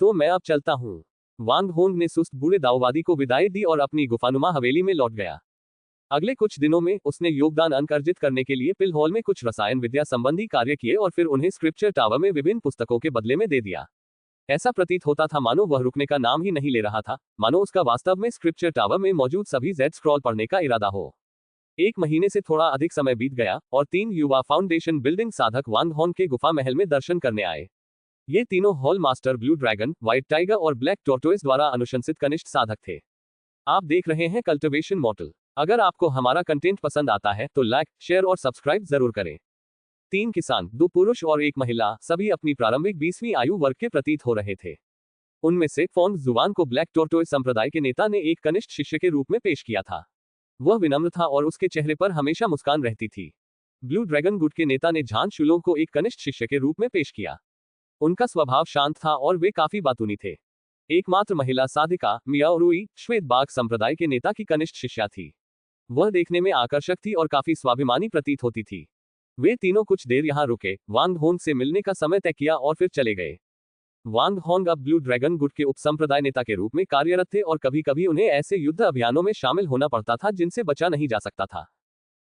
B: तो मैं अब चलता हूँ। वांग होंग ने सुस्त बूढ़े दाऊवादी को विदाई दी और अपनी गुफानुमा हवेली में लौट गया। अगले कुछ दिनों में उसने योगदान अंक अर्जित करने के लिए पिल हॉल में कुछ रसायन विद्या संबंधी कार्य किए और फिर उन्हें स्क्रिप्चर टावर में विभिन्न पुस्तकों के बदले में दे दिया। ऐसा प्रतीत होता था मानो वह रुकने का नाम ही नहीं ले रहा था, मानो उसका वास्तव में स्क्रिप्चर टावर में मौजूद सभी जेड स्क्रॉल पढ़ने का इरादा हो। 1 महीने से थोड़ा अधिक समय बीत गया और 3 युवा फाउंडेशन बिल्डिंग साधक वांग होंग के गुफा महल में दर्शन करने आए। ये तीनों hall master blue dragon, white tiger और ब्लैक टोर्टोइस द्वारा अनुशंसित कनिष्ठ साधक थे। आप देख रहे हैं कल्टिवेशन मॉडल। अगर आपको हमारा कंटेंट पसंद आता है तो लाइक, शेयर और सब्सक्राइब जरूर करें। 3 किसान, 2 पुरुष और 1 महिला, सभी अपनी प्रारंभिक 20वीं आयु वर्ग के प्रतीत हो रहे थे। उनमें से फोंग जुआन को ब्लैक टोर्टोइस संप्रदाय के नेता ने एक कनिष्ठ शिष्य के रूप में पेश किया था। वह विनम्र था और उसके चेहरे पर हमेशा मुस्कान रहती थी। ब्लू ड्रैगन गुट के नेता ने झान शुलोंग को एक कनिष्ठ शिष्य के रूप में पेश किया। उनका स्वभाव शांत था और वे काफी बातूनी थे। एकमात्र महिला साधिका मियाओ रुई श्वेत बाघ संप्रदाय के नेता की कनिष्ठ शिष्या थी। वह देखने में आकर्षक थी और काफी स्वाभिमानी प्रतीत होती थी। वे तीनों कुछ देर यहाँ रुके, वांग होंग से मिलने का समय तय किया और फिर चले गए। वांग होंग अब ब्लू ड्रैगन गुट के उपसंप्रदाय नेता के रूप में कार्यरत थे और कभी कभी उन्हें ऐसे युद्ध अभियानों में शामिल होना पड़ता था जिनसे बचा नहीं जा सकता था।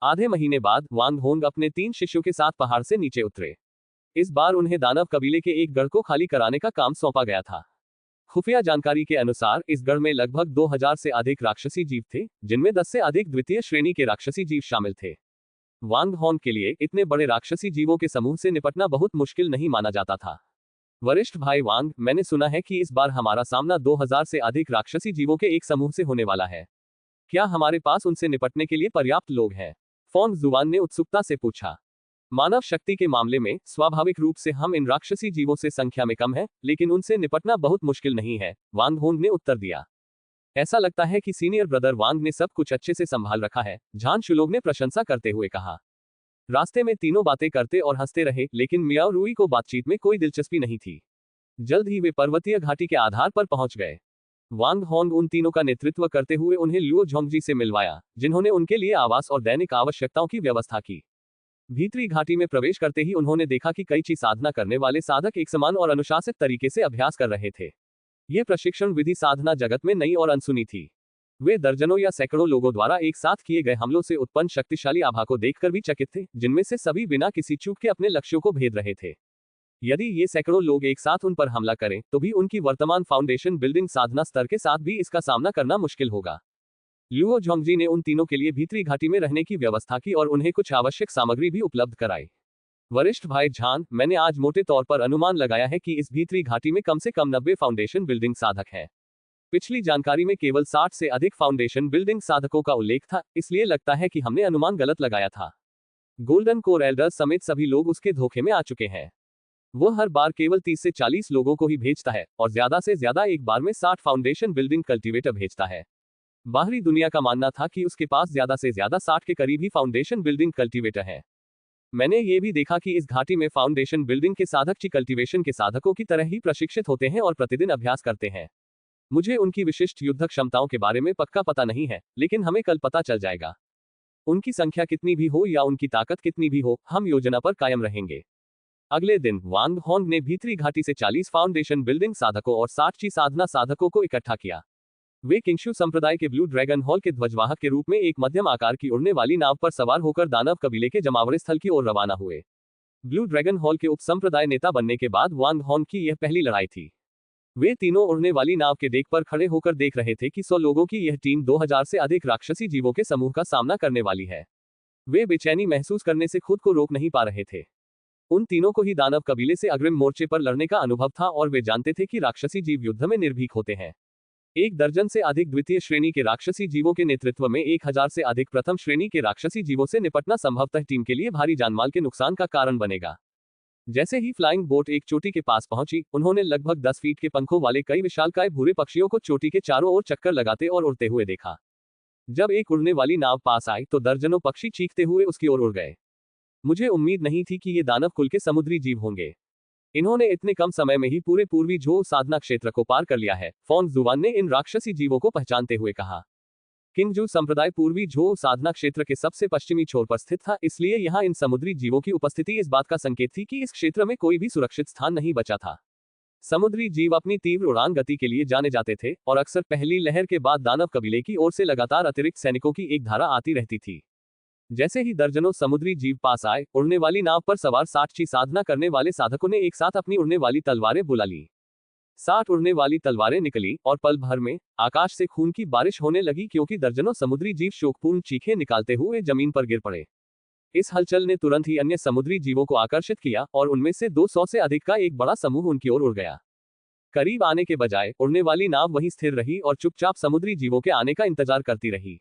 B: आधे महीने बाद वांग होंग अपने 3 शिष्यों के साथ पहाड़ से नीचे उतरे। इस बार उन्हें दानव कबीले के एक गढ़ को खाली कराने का काम सौंपा गया था। खुफिया जानकारी के अनुसार इस गढ़ में लगभग 2000 से अधिक राक्षसी जीव थे, जिनमें 10 से अधिक द्वितीय श्रेणी के राक्षसी जीव शामिल थे। वांग होंग के लिए इतने बड़े राक्षसी जीवों के समूह से निपटना बहुत मुश्किल नहीं माना जाता था। वरिष्ठ भाई वांग, मैंने सुना है कि इस बार हमारा सामना 2000 से अधिक राक्षसी जीवों के एक समूह से होने वाला है। क्या हमारे पास उनसे निपटने के लिए पर्याप्त लोग हैं? फोंग जुआन ने उत्सुकता से पूछा। मानव शक्ति के मामले में स्वाभाविक रूप से हम इन राक्षसी जीवों से संख्या में कम है, लेकिन उनसे निपटना बहुत मुश्किल नहीं है, वांग होंग ने उत्तर दिया। ऐसा लगता है कि सीनियर ब्रदर वांग ने सब कुछ अच्छे से संभाल रखा है, झान शुलोग ने प्रशंसा करते हुए कहा। रास्ते में तीनों बातें करते और हंसते रहे, लेकिन मियाओ रुई को बातचीत में कोई दिलचस्पी नहीं थी। जल्द ही वे पर्वतीय घाटी के आधार पर पहुंच गए। वांग होंग उन तीनों का नेतृत्व करते हुए उन्हें लुओ झोंगजी से मिलवाया, जिन्होंने उनके लिए आवास और दैनिक आवश्यकताओं की व्यवस्था की। भीतरी घाटी में प्रवेश करते ही उन्होंने देखा कि कई चीज साधना करने वाले साधक एक समान और अनुशासित तरीके से अभ्यास कर रहे थे। ये प्रशिक्षण विधि साधना जगत में नई और अनसुनी थी। वे दर्जनों या सैकड़ों लोगों द्वारा एक साथ किए गए हमलों से उत्पन्न शक्तिशाली आभा को देखकर भी चकित थे, जिनमें से सभी बिना किसी चूक के अपने लक्ष्यों को भेद रहे थे। यदि ये सैकड़ों लोग एक साथ उन पर हमला करें, तो भी उनकी वर्तमान फाउंडेशन बिल्डिंग साधना स्तर के साथ भी इसका सामना करना मुश्किल होगा। लुओ झोंगजी ने उन तीनों के लिए भीतरी घाटी में रहने की व्यवस्था की और उन्हें कुछ आवश्यक सामग्री भी उपलब्ध कराई। वरिष्ठ भाई झान, मैंने आज मोटे तौर पर अनुमान लगाया है कि इस भीतरी घाटी में कम से कम 90 फाउंडेशन बिल्डिंग साधक हैं। पिछली जानकारी में केवल 60 से अधिक फाउंडेशन बिल्डिंग साधकों का उल्लेख था, इसलिए लगता है कि हमने अनुमान गलत लगाया था। गोल्डन कोर एल्डर्स समेत सभी लोग उसके धोखे में आ चुके हैं। वह हर बार केवल 30 से 40 लोगों को ही भेजता है और ज्यादा से ज्यादा एक बार में 60 फाउंडेशन बिल्डिंग कल्टीवेटर भेजता है। बाहरी दुनिया का मानना था कि उसके पास ज्यादा से ज्यादा 60 के करीब ही फाउंडेशन बिल्डिंग कल्टीवेटर है। मैंने ये भी देखा कि इस घाटी में फाउंडेशन बिल्डिंग के साधक ची कल्टीवेशन के साधकों की तरह ही प्रशिक्षित होते हैं और प्रतिदिन अभ्यास करते हैं। मुझे उनकी विशिष्ट युद्ध क्षमताओं के बारे में पक्का पता नहीं है, लेकिन हमें कल पता चल जाएगा। उनकी संख्या कितनी भी हो या उनकी ताकत कितनी भी हो, हम योजना पर कायम रहेंगे। अगले दिन वांग होंग ने भीतरी घाटी से 40 फाउंडेशन बिल्डिंग साधकों और 60 ची साधना साधकों को इकट्ठा किया। वे किंगशु संप्रदाय के ब्लू ड्रैगन हॉल के ध्वजवाहक के रूप में एक मध्यम आकार की उड़ने वाली नाव पर सवार होकर दानव कबीले के जमावड़े स्थल की ओर रवाना हुए। ब्लू ड्रैगन हॉल के उपसंप्रदाय नेता बनने के बाद वांग होंग की यह पहली लड़ाई थी। वे तीनों उड़ने वाली नाव के डेक पर खड़े होकर देख रहे थे कि 100 लोगों की यह टीम 2000 से अधिक राक्षसी जीवों के समूह का सामना करने वाली है। वे बेचैनी महसूस करने से खुद को रोक नहीं पा रहे थे। उन तीनों को ही दानव कबीले से अग्रिम मोर्चे पर लड़ने का अनुभव था और वे जानते थे कि राक्षसी जीव युद्ध में निर्भीक होते हैं। 1 दर्जन से अधिक द्वितीय श्रेणी के राक्षसी जीवों के नेतृत्व में 1000 से अधिक प्रथम श्रेणी के राक्षसी जीवों से निपटना संभवतः टीम के लिए भारी जानमाल के नुकसान का कारण बनेगा। जैसे ही फ्लाइंग बोट एक चोटी के पास पहुंची, उन्होंने लगभग 10 फीट के पंखों वाले कई विशालकाय भूरे पक्षियों को चोटी के चारों ओर चक्कर लगाते और उड़ते हुए देखा। जब एक उड़ने वाली नाव पास आई तो दर्जनों पक्षी चीखते हुए उसकी ओर उड़ गए। मुझे उम्मीद नहीं थी कि ये दानव कुल के समुद्री जीव होंगे। इन्होंने इतने कम समय में ही पूरे पूर्वी झो साधना क्षेत्र को पार कर लिया है, फोंग जुआन ने इन राक्षसी जीवों को पहचानते हुए कहा। किंगजू संप्रदाय पूर्वी झो साधना क्षेत्र के सबसे पश्चिमी छोर पर स्थित था, इसलिए यहाँ इन समुद्री जीवों की उपस्थिति इस बात का संकेत थी कि इस क्षेत्र में कोई भी सुरक्षित स्थान नहीं बचा था। समुद्री जीव अपनी तीव्र उड़ान गति के लिए जाने जाते थे और अक्सर पहली लहर के बाद दानव कबीले की ओर से लगातार अतिरिक्त सैनिकों की एक धारा आती रहती थी। जैसे ही दर्जनों समुद्री जीव पास आए, उड़ने वाली नाव पर सवार 60 ची साधना करने वाले साधकों ने एक साथ अपनी उड़ने वाली तलवारें बुला ली। 60 उड़ने वाली तलवारें निकली और पल भर में आकाश से खून की बारिश होने लगी, क्योंकि दर्जनों समुद्री जीव शोकपूर्ण चीखें निकालते हुए जमीन पर गिर पड़े। इस हलचल ने तुरंत ही अन्य समुद्री जीवों को आकर्षित किया और उनमें से 200 से अधिक का एक बड़ा समूह उनकी ओर उड़ गया। करीब आने के बजाय उड़ने वाली नाव वहीं स्थिर रही और चुपचाप समुद्री जीवों के आने का इंतजार करती रही।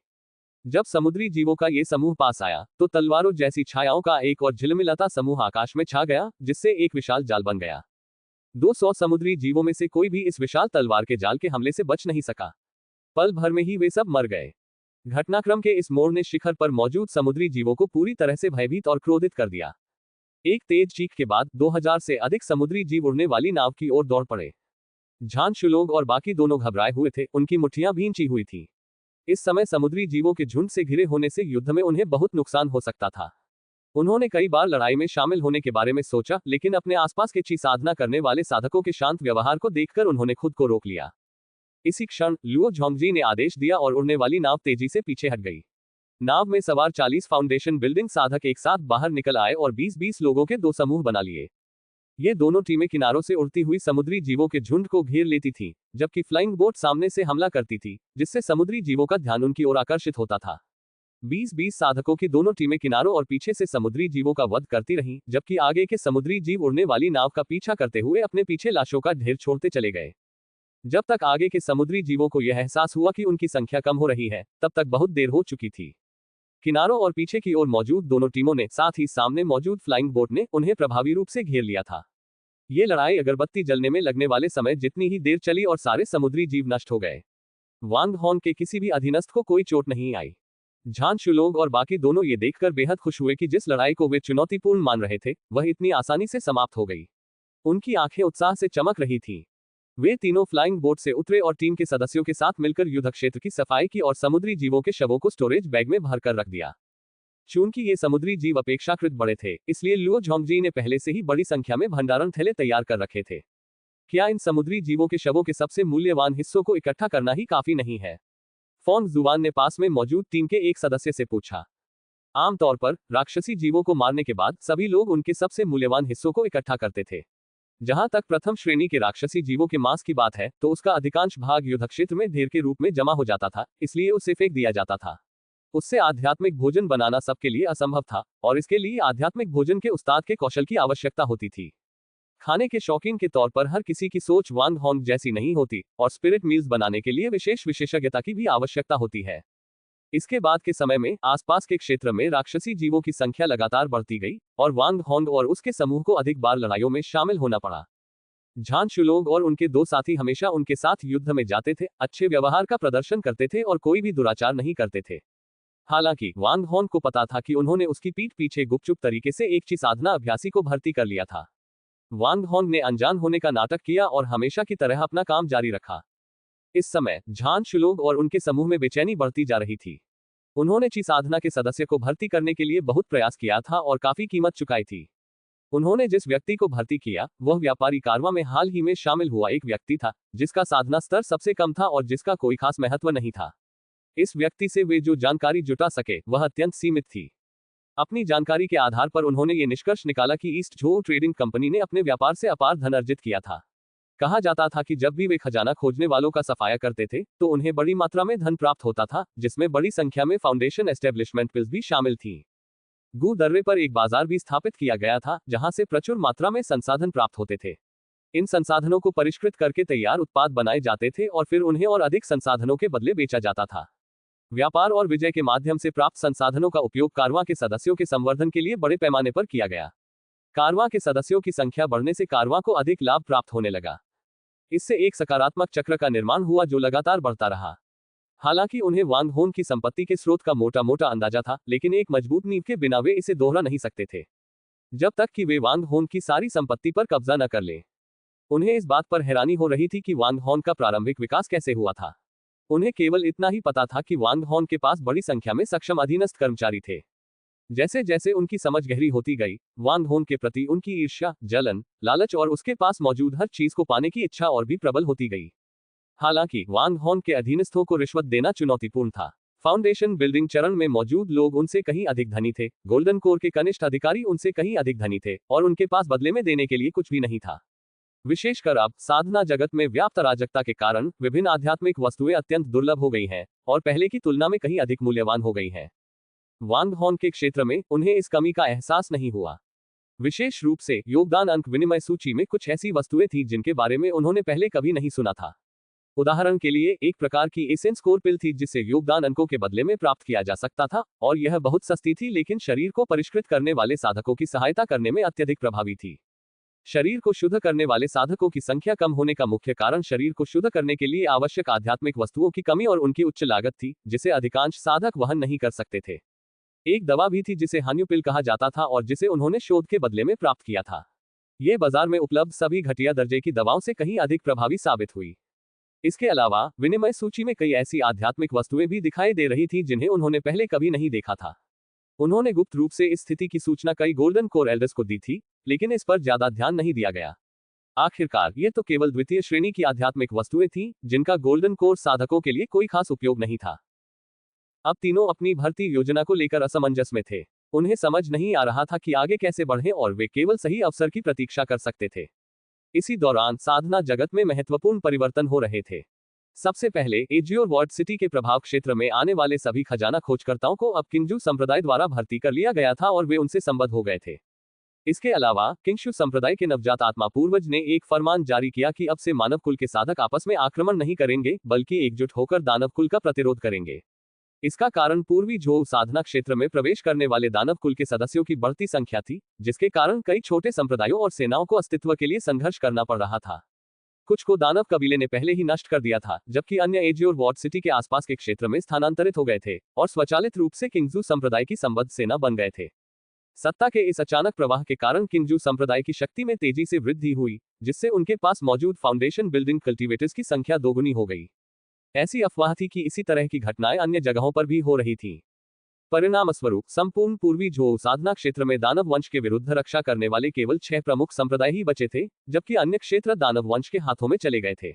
B: जब समुद्री जीवों का ये समूह पास आया तो तलवारों जैसी छायाओं का एक और झिलमिलाता समूह आकाश में छा गया, जिससे एक विशाल जाल बन गया। 200 समुद्री जीवों में से कोई भी इस विशाल तलवार के जाल के हमले से बच नहीं सका। पल भर में ही वे सब मर गए। घटनाक्रम के इस मोड़ ने शिखर पर मौजूद समुद्री जीवों को पूरी तरह से भयभीत और क्रोधित कर दिया। एक तेज चीख के बाद 2000 से अधिक समुद्री जीव उड़ने वाली नाव की ओर दौड़ पड़े। झान शुलोग और बाकी दोनों घबराए हुए थे, उनकी मुट्ठियां भींची हुई थी। इस समय समुद्री जीवों के झुंड से घिरे होने से युद्ध में उन्हें बहुत नुकसान हो सकता था। उन्होंने कई बार लड़ाई में शामिल होने के बारे में सोचा, लेकिन अपने आसपास के ची साधना करने वाले साधकों के शांत व्यवहार को देखकर उन्होंने खुद को रोक लिया। इसी क्षण लुओ झोंगजी ने आदेश दिया और उड़ने वाली नाव तेजी से पीछे हट गई। नाव में सवार 40 फाउंडेशन बिल्डिंग साधक एक साथ बाहर निकल आए और 20-20 लोगों के 2 समूह बना लिए। ये दोनों टीमें किनारों से उड़ती हुई समुद्री जीवों के झुंड को घेर लेती थीं, जबकि फ्लाइंग बोट सामने से हमला करती थी, जिससे समुद्री जीवों का ध्यान उनकी ओर आकर्षित होता था। 20-20 साधकों की दोनों टीमें किनारों और पीछे से समुद्री जीवों का वध करती रहीं, जबकि आगे के समुद्री जीव उड़ने वाली नाव का पीछा करते हुए अपने पीछे लाशों का ढेर छोड़ते चले गए। जब तक आगे के समुद्री जीवों को यह एहसास हुआ कि उनकी संख्या कम हो रही है, तब तक बहुत देर हो चुकी थी। किनारों और पीछे की ओर मौजूद दोनों टीमों ने, साथ ही सामने मौजूद फ्लाइंग बोट ने, उन्हें प्रभावी रूप से घेर लिया था। ये लड़ाई अगरबत्ती जलने में लगने वाले समय जितनी ही देर चली और सारे समुद्री जीव नष्ट हो गए। वांग हॉन के किसी भी अधीनस्थ को कोई चोट नहीं आई। झान शुलोग और बाकी दोनों ये देखकर बेहद खुश हुए कि जिस लड़ाई को वे चुनौतीपूर्ण मान रहे थे, वह इतनी आसानी से समाप्त हो गई। उनकी आंखें उत्साह से चमक रही थीं। वे तीनों फ्लाइंग बोट से उतरे और टीम के सदस्यों के साथ मिलकर युद्ध क्षेत्र की सफाई की और समुद्री जीवों के शवों को स्टोरेज बैग में भरकर रख दिया। चूंकि ये समुद्री जीव अपेक्षाकृत बड़े थे, इसलिए लुओ झोंगजी ने पहले से ही बड़ी संख्या में भंडारण थैले तैयार कर रखे थे। क्या इन समुद्री जीवों के शवों के सबसे मूल्यवान हिस्सों को इकट्ठा करना ही काफी नहीं है? फोंग जुवान ने पास में मौजूद टीम के एक सदस्य से पूछा। आमतौर पर राक्षसी जीवों को मारने के बाद सभी लोग उनके सबसे मूल्यवान हिस्सों को इकट्ठा करते थे। जहां तक प्रथम श्रेणी के राक्षसी जीवों के मांस की बात है, तो उसका अधिकांश भाग युद्ध क्षेत्र में ढेर के रूप में जमा हो जाता था, इसलिए उसे फेंक दिया जाता था। उससे आध्यात्मिक भोजन बनाना सबके लिए असंभव था, और इसके लिए आध्यात्मिक भोजन के उस्ताद के कौशल की आवश्यकता होती थी। खाने के शौकीन के तौर पर हर किसी की सोच वांग हॉन्ग जैसी नहीं होती, और स्पिरिट मील्स बनाने के लिए विशेष विशेषज्ञता की भी आवश्यकता होती है। इसके बाद के समय में आसपास के क्षेत्र में राक्षसी जीवों की संख्या लगातार बढ़ती गई, और वांग हॉन्ग और उसके समूह को अधिक बार लड़ाइयों में शामिल होना पड़ा। झान शुलोग और उनके 2 साथी हमेशा उनके साथ युद्ध में जाते थे, अच्छे व्यवहार का प्रदर्शन करते थे और कोई भी दुराचार नहीं करते थे। हालांकि वांग हॉन्ग को पता था कि उन्होंने उसकी पीठ पीछे गुपचुप तरीके से एक ची साधना अभ्यासी को भर्ती कर लिया था। वांग हॉन्ग ने अनजान होने का नाटक किया और हमेशा की तरह अपना काम जारी रखा। इस समय झान शुलोग और उनके समूह में बेचैनी बढ़ती जा रही थी। उन्होंने ची साधना के सदस्य को भर्ती करने के लिए बहुत प्रयास किया था और काफी कीमत चुकाई थी। उन्होंने जिस व्यक्ति को भर्ती किया, वह व्यापारी कारवां में हाल ही में शामिल हुआ एक व्यक्ति था, जिसका साधना स्तर सबसे कम था और जिसका कोई खास महत्व नहीं था। इस व्यक्ति से वे जो जानकारी जुटा सके, वह अत्यंत सीमित थी। अपनी जानकारी के आधार पर उन्होंने ये निष्कर्ष निकाला कि ईस्ट झो ट्रेडिंग कंपनी ने अपने व्यापार से अपार धन अर्जित किया था। कहा जाता था कि जब भी वे खजाना खोजने वालों का सफाया करते थे, तो उन्हें बड़ी मात्रा में धन प्राप्त होता था, जिसमें बड़ी संख्या में फाउंडेशन एस्टेब्लिशमेंट पिल्स भी शामिल थी। गु दर्रे पर एक बाजार भी स्थापित किया गया था, जहां से प्रचुर मात्रा में संसाधन प्राप्त होते थे। इन संसाधनों को परिष्कृत करके तैयार उत्पाद बनाए जाते थे और फिर उन्हें और अधिक संसाधनों के बदले बेचा जाता था। व्यापार और विजय के माध्यम से प्राप्त संसाधनों का उपयोग कारवां के सदस्यों के संवर्धन के लिए बड़े पैमाने पर किया गया। कारवां के सदस्यों की संख्या बढ़ने से कारवां को अधिक लाभ प्राप्त होने लगा। इससे एक सकारात्मक चक्र का निर्माण हुआ जो लगातार बढ़ता रहा। हालांकि उन्हें वांग होन की संपत्ति के स्रोत का मोटा मोटा अंदाजा था, लेकिन एक मजबूत नींव के बिना वे इसे दोहरा नहीं सकते थे, जब तक कि वे वांग होन की सारी संपत्ति पर कब्जा न कर लें। उन्हें इस बात पर हैरानी हो रही थी कि वांग होन का प्रारंभिक विकास कैसे हुआ था। उन्हें केवल इतना ही पता था कि वांग होन के पास बड़ी संख्या में सक्षम अधीनस्थ कर्मचारी थे। जैसे जैसे उनकी समझ गहरी होती गई, वांग होन के प्रति उनकी ईर्ष्या, जलन, लालच और उसके पास मौजूद हर चीज को पाने की इच्छा और भी प्रबल होती गई। हालांकि वांग होन के अधीनस्थों को रिश्वत देना चुनौतीपूर्ण था। फाउंडेशन बिल्डिंग चरण में मौजूद लोग उनसे कहीं अधिक धनी थे, गोल्डन कोर के कनिष्ठ अधिकारी उनसे कहीं अधिक धनी थे, और उनके पास बदले में देने के लिए कुछ भी नहीं था। विशेषकर अब साधना जगत में व्याप्त अराजकता के कारण विभिन्न आध्यात्मिक वस्तुएं अत्यंत दुर्लभ हो गई हैं और पहले की तुलना में कहीं अधिक मूल्यवान हो गई हैं। वांग होन के क्षेत्र में उन्हें इस कमी का एहसास नहीं हुआ। विशेष रूप से योगदान अंक विनिमय सूची में कुछ ऐसी वस्तुएं थी जिनके बारे में उन्होंने पहले कभी नहीं सुना था। उदाहरण के लिए एक प्रकार की एसेंस कोर पिल थी जिसे योगदान अंकों के बदले में प्राप्त किया जा सकता था, और यह बहुत सस्ती थी लेकिन शरीर को परिष्कृत करने वाले साधकों की सहायता करने में अत्यधिक प्रभावी थी। शरीर को शुद्ध करने वाले साधकों की संख्या कम होने का मुख्य कारण शरीर को शुद्ध करने के लिए आवश्यक आध्यात्मिक वस्तुओं की कमी और उनकी उच्च लागत थी, जिसे अधिकांश साधक वहन नहीं कर सकते थे। एक दवा भी थी जिसे हन्युपिल कहा जाता था और जिसे उन्होंने शोध के बदले में प्राप्त किया था। ये बाजार में उपलब्ध सभी घटिया दर्जे की दवाओं से कहीं अधिक प्रभावी साबित हुई। इसके अलावा विनिमय सूची में कई ऐसी आध्यात्मिक वस्तुएं भी दिखाई दे रही थी जिन्हें उन्होंने पहले कभी नहीं देखा था। उन्होंने गुप्त रूप से इस स्थिति की सूचना कई गोल्डन कोर एल्डर्स को दी थी, लेकिन इस पर ज्यादा ध्यान नहीं दिया गया। आखिरकार ये तो केवल द्वितीय श्रेणी की आध्यात्मिक वस्तुएं थीं, जिनका गोल्डन कोर साधकों के लिए कोई खास उपयोग नहीं था। अब तीनों अपनी भर्ती योजना को लेकर असमंजस में थे। उन्हें समझ नहीं आ रहा था कि आगे कैसे बढ़ें और वे केवल सही अवसर की प्रतीक्षा कर सकते थे। इसी दौरान साधना जगत में महत्वपूर्ण परिवर्तन हो रहे थे। सबसे पहले एजियोर वार्ड सिटी के प्रभाव क्षेत्र में आने वाले सभी खजाना खोजकर्ताओं को अब किंगजू संप्रदाय द्वारा भर्ती कर लिया गया था और वे उनसे संबद्ध हो गए थे। इसके अलावा किंगशु संप्रदाय के नवजात आत्मा पूर्वज ने एक फरमान जारी किया कि अब से मानव कुल के साधक आपस में आक्रमण नहीं करेंगे, बल्कि एकजुट होकर दानव कुल का प्रतिरोध करेंगे। इसका कारण पूर्वी झोउ साधना क्षेत्र में प्रवेश करने वाले दानव कुल के सदस्यों की बढ़ती संख्या थी, जिसके कारण कई छोटे संप्रदायों और सेनाओं को अस्तित्व के लिए संघर्ष करना पड़ रहा था। कुछ को दानव कबीले ने पहले ही नष्ट कर दिया था, जबकि अन्य एजियोर वार्ड सिटी के आसपास के क्षेत्र में स्थानांतरित हो गए थे और स्वचालित रूप से किंगजू संप्रदाय की संबद्ध सेना बन गए थे। सत्ता के इस अचानक प्रवाह के कारण किंगजू संप्रदाय की शक्ति में तेजी से वृद्धि हुई, जिससे उनके पास मौजूद फाउंडेशन बिल्डिंग कल्टीवेटर्स की संख्या दोगुनी हो गई। ऐसी अफवाह थी कि इसी तरह की घटनाएं अन्य जगहों पर भी हो रही थीं। परिणामस्वरूप संपूर्ण पूर्वी झोउ साधना क्षेत्र में दानव वंश के विरुद्ध रक्षा करने वाले केवल 6 प्रमुख संप्रदाय ही बचे थे, जबकि अन्य क्षेत्र दानव वंश के हाथों में चले गए थे।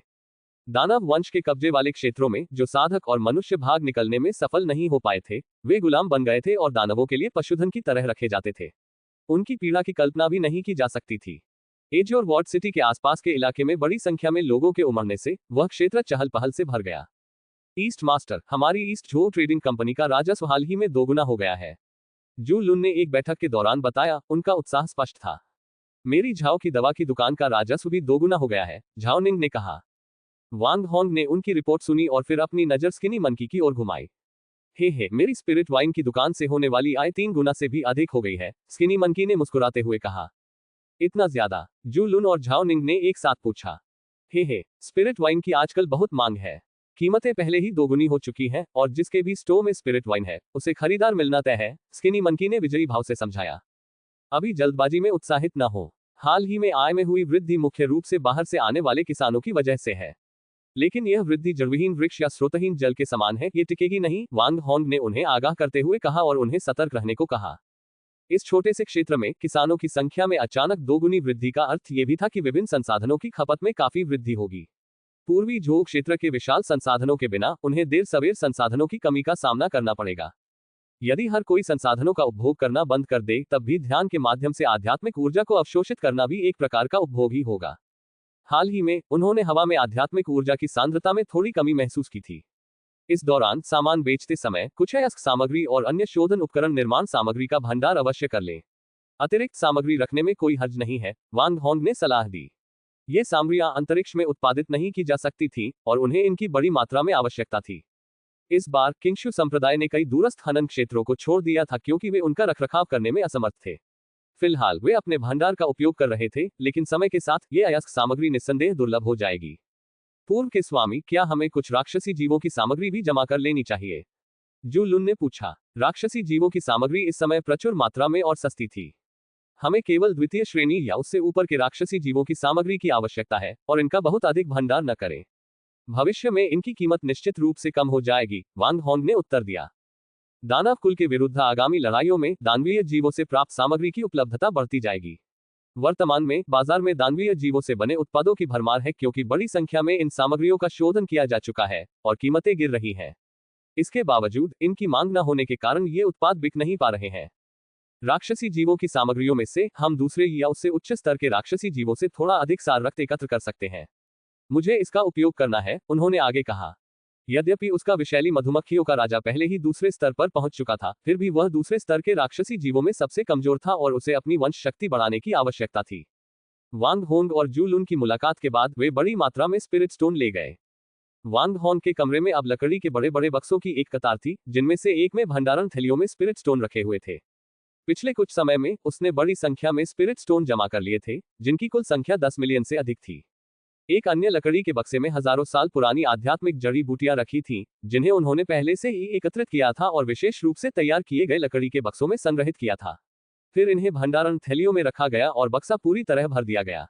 B: दानव वंश के कब्जे वाले क्षेत्रों में जो साधक और मनुष्य भाग निकलने में सफल नहीं हो पाए थे, वे गुलाम बन गए थे और दानवों के लिए पशुधन की तरह रखे जाते थे। उनकी पीड़ा की कल्पना भी नहीं की जा सकती थी। एजियोर वार्ड सिटी के आसपास के इलाके में बड़ी संख्या में लोगों के उमड़ने से वह क्षेत्र चहल पहल से भर गया। ईस्ट मास्टर, हमारी ईस्ट झोउ ट्रेडिंग कंपनी का राजस्व हाल ही में दोगुना हो गया है, जू लुन ने एक बैठक के दौरान बताया। उनका उत्साह स्पष्ट था। मेरी झाओ की दवा की दुकान का राजस्व भी दोगुना हो गया है, झाओ निंग ने कहा। वांग होंग ने उनकी रिपोर्ट सुनी और फिर अपनी नजर स्किनी मंकी की ओर घुमाई। हे, मेरी स्पिरिट वाइन की दुकान से होने वाली आय 3 गुना से भी अधिक हो गई है, स्किनी मंकी ने मुस्कुराते हुए कहा। इतना ज्यादा? जू लुन और झाओ निंग ने एक साथ पूछा। हे, स्पिरिट वाइन की आजकल बहुत मांग है। कीमतें पहले ही दोगुनी हो चुकी हैं और जिसके भी स्टोर में स्पिरिट वाइन है, उसे खरीदार मिलना तय है, स्किनी मंकी ने विजयी भाव से समझाया। अभी जल्दबाजी में उत्साहित न हो। हाल ही में आय में हुई वृद्धि मुख्य रूप से बाहर से आने वाले किसानों की वजह से है, लेकिन यह वृद्धि जड़विहीन वृक्ष या स्रोतहीन जल के समान है, ये टिकेगी नहीं, वांग होंग ने उन्हें आगाह करते हुए कहा और उन्हें सतर्क रहने को कहा। इस छोटे से क्षेत्र में किसानों की संख्या में अचानक दोगुनी वृद्धि का अर्थ ये भी था कि विभिन्न संसाधनों की खपत में काफी वृद्धि होगी। पूर्वी झोउ क्षेत्र के विशाल संसाधनों के बिना उन्हें देर सवेर संसाधनों की कमी का सामना करना पड़ेगा। यदि हर कोई संसाधनों का उपभोग करना बंद कर दे, तब भी ध्यान के माध्यम से आध्यात्मिक ऊर्जा को अवशोषित करना भी एक प्रकार का उपभोग ही होगा। हाल ही में उन्होंने हवा में आध्यात्मिक ऊर्जा की सांद्रता में थोड़ी कमी महसूस की थी। इस दौरान सामान बेचते समय कुछ अयस्क सामग्री और अन्य शोधन उपकरण निर्माण सामग्री का भंडार अवश्य कर लें। अतिरिक्त सामग्री रखने में कोई हर्ज नहीं है, वांग होंग ने सलाह दी। ये सामग्रियां अंतरिक्ष में उत्पादित नहीं की जा सकती थीं और उन्हें इनकी बड़ी मात्रा में आवश्यकता थी। इस बार किंगशु संप्रदाय ने कई दूरस्थ खनन क्षेत्रों को छोड़ दिया था क्योंकि वे उनका रखरखाव करने में असमर्थ थे। फिलहाल वे अपने भंडार का उपयोग कर रहे थे, लेकिन समय के साथ ये अयस्क सामग्री निस्संदेह दुर्लभ हो जाएगी। पूर्व के स्वामी, क्या हमें कुछ राक्षसी जीवों की सामग्री भी जमा कर लेनी चाहिए? जू लुन ने पूछा। राक्षसी जीवों की सामग्री इस समय प्रचुर मात्रा में और सस्ती थी। हमें केवल द्वितीय श्रेणी या उससे ऊपर के राक्षसी जीवों की सामग्री की आवश्यकता है और इनका बहुत अधिक भंडार न करें। भविष्य में इनकी कीमत निश्चित रूप से कम हो जाएगी, वांग होंग ने उत्तर दिया। दानव कुल के विरुद्ध आगामी लड़ाइयों में दानवीय जीवों से प्राप्त सामग्री की उपलब्धता बढ़ती जाएगी। वर्तमान में बाजार में दानवीय जीवों से बने उत्पादों की भरमार है क्योंकि बड़ी संख्या में इन सामग्रियों का शोधन किया जा चुका है और कीमतें गिर रही हैं। इसके बावजूद इनकी मांग न होने के कारण ये उत्पाद बिक नहीं पा रहे हैं। राक्षसी जीवों की सामग्रियों में से हम दूसरे या उससे उच्च स्तर के राक्षसी जीवों से थोड़ा अधिक सार रक्त एकत्र कर सकते हैं। मुझे इसका उपयोग करना है, उन्होंने आगे कहा। यद्यपि उसका विषैली मधुमक्खियों का राजा पहले ही दूसरे स्तर पर पहुंच चुका था, फिर भी वह दूसरे स्तर के राक्षसी जीवों में सबसे कमजोर था और उसे अपनी वंश शक्ति बढ़ाने की आवश्यकता थी। वांग होंग और जू लुन की मुलाकात के बाद वे बड़ी मात्रा में स्पिरिट स्टोन ले गए। वांग होंग के कमरे में अब लकड़ी के बड़े बड़े बक्सों की एक कतार थी, जिनमें से एक में भंडारण थैलियों में स्पिरिट स्टोन रखे हुए थे। पिछले कुछ समय में उसने बड़ी संख्या में स्पिरिट स्टोन जमा कर लिए थे, जिनकी कुल संख्या 10 मिलियन से अधिक थी। एक अन्य लकड़ी के बक्से में हजारों साल पुरानी आध्यात्मिक जड़ी बूटियां रखी थीं, जिन्हें उन्होंने पहले से ही एकत्रित किया था और विशेष रूप से तैयार किए गए लकड़ी के बक्सों में संग्रहित किया था। फिर इन्हें भंडारण थैलियों में रखा गया और बक्सा पूरी तरह भर दिया गया।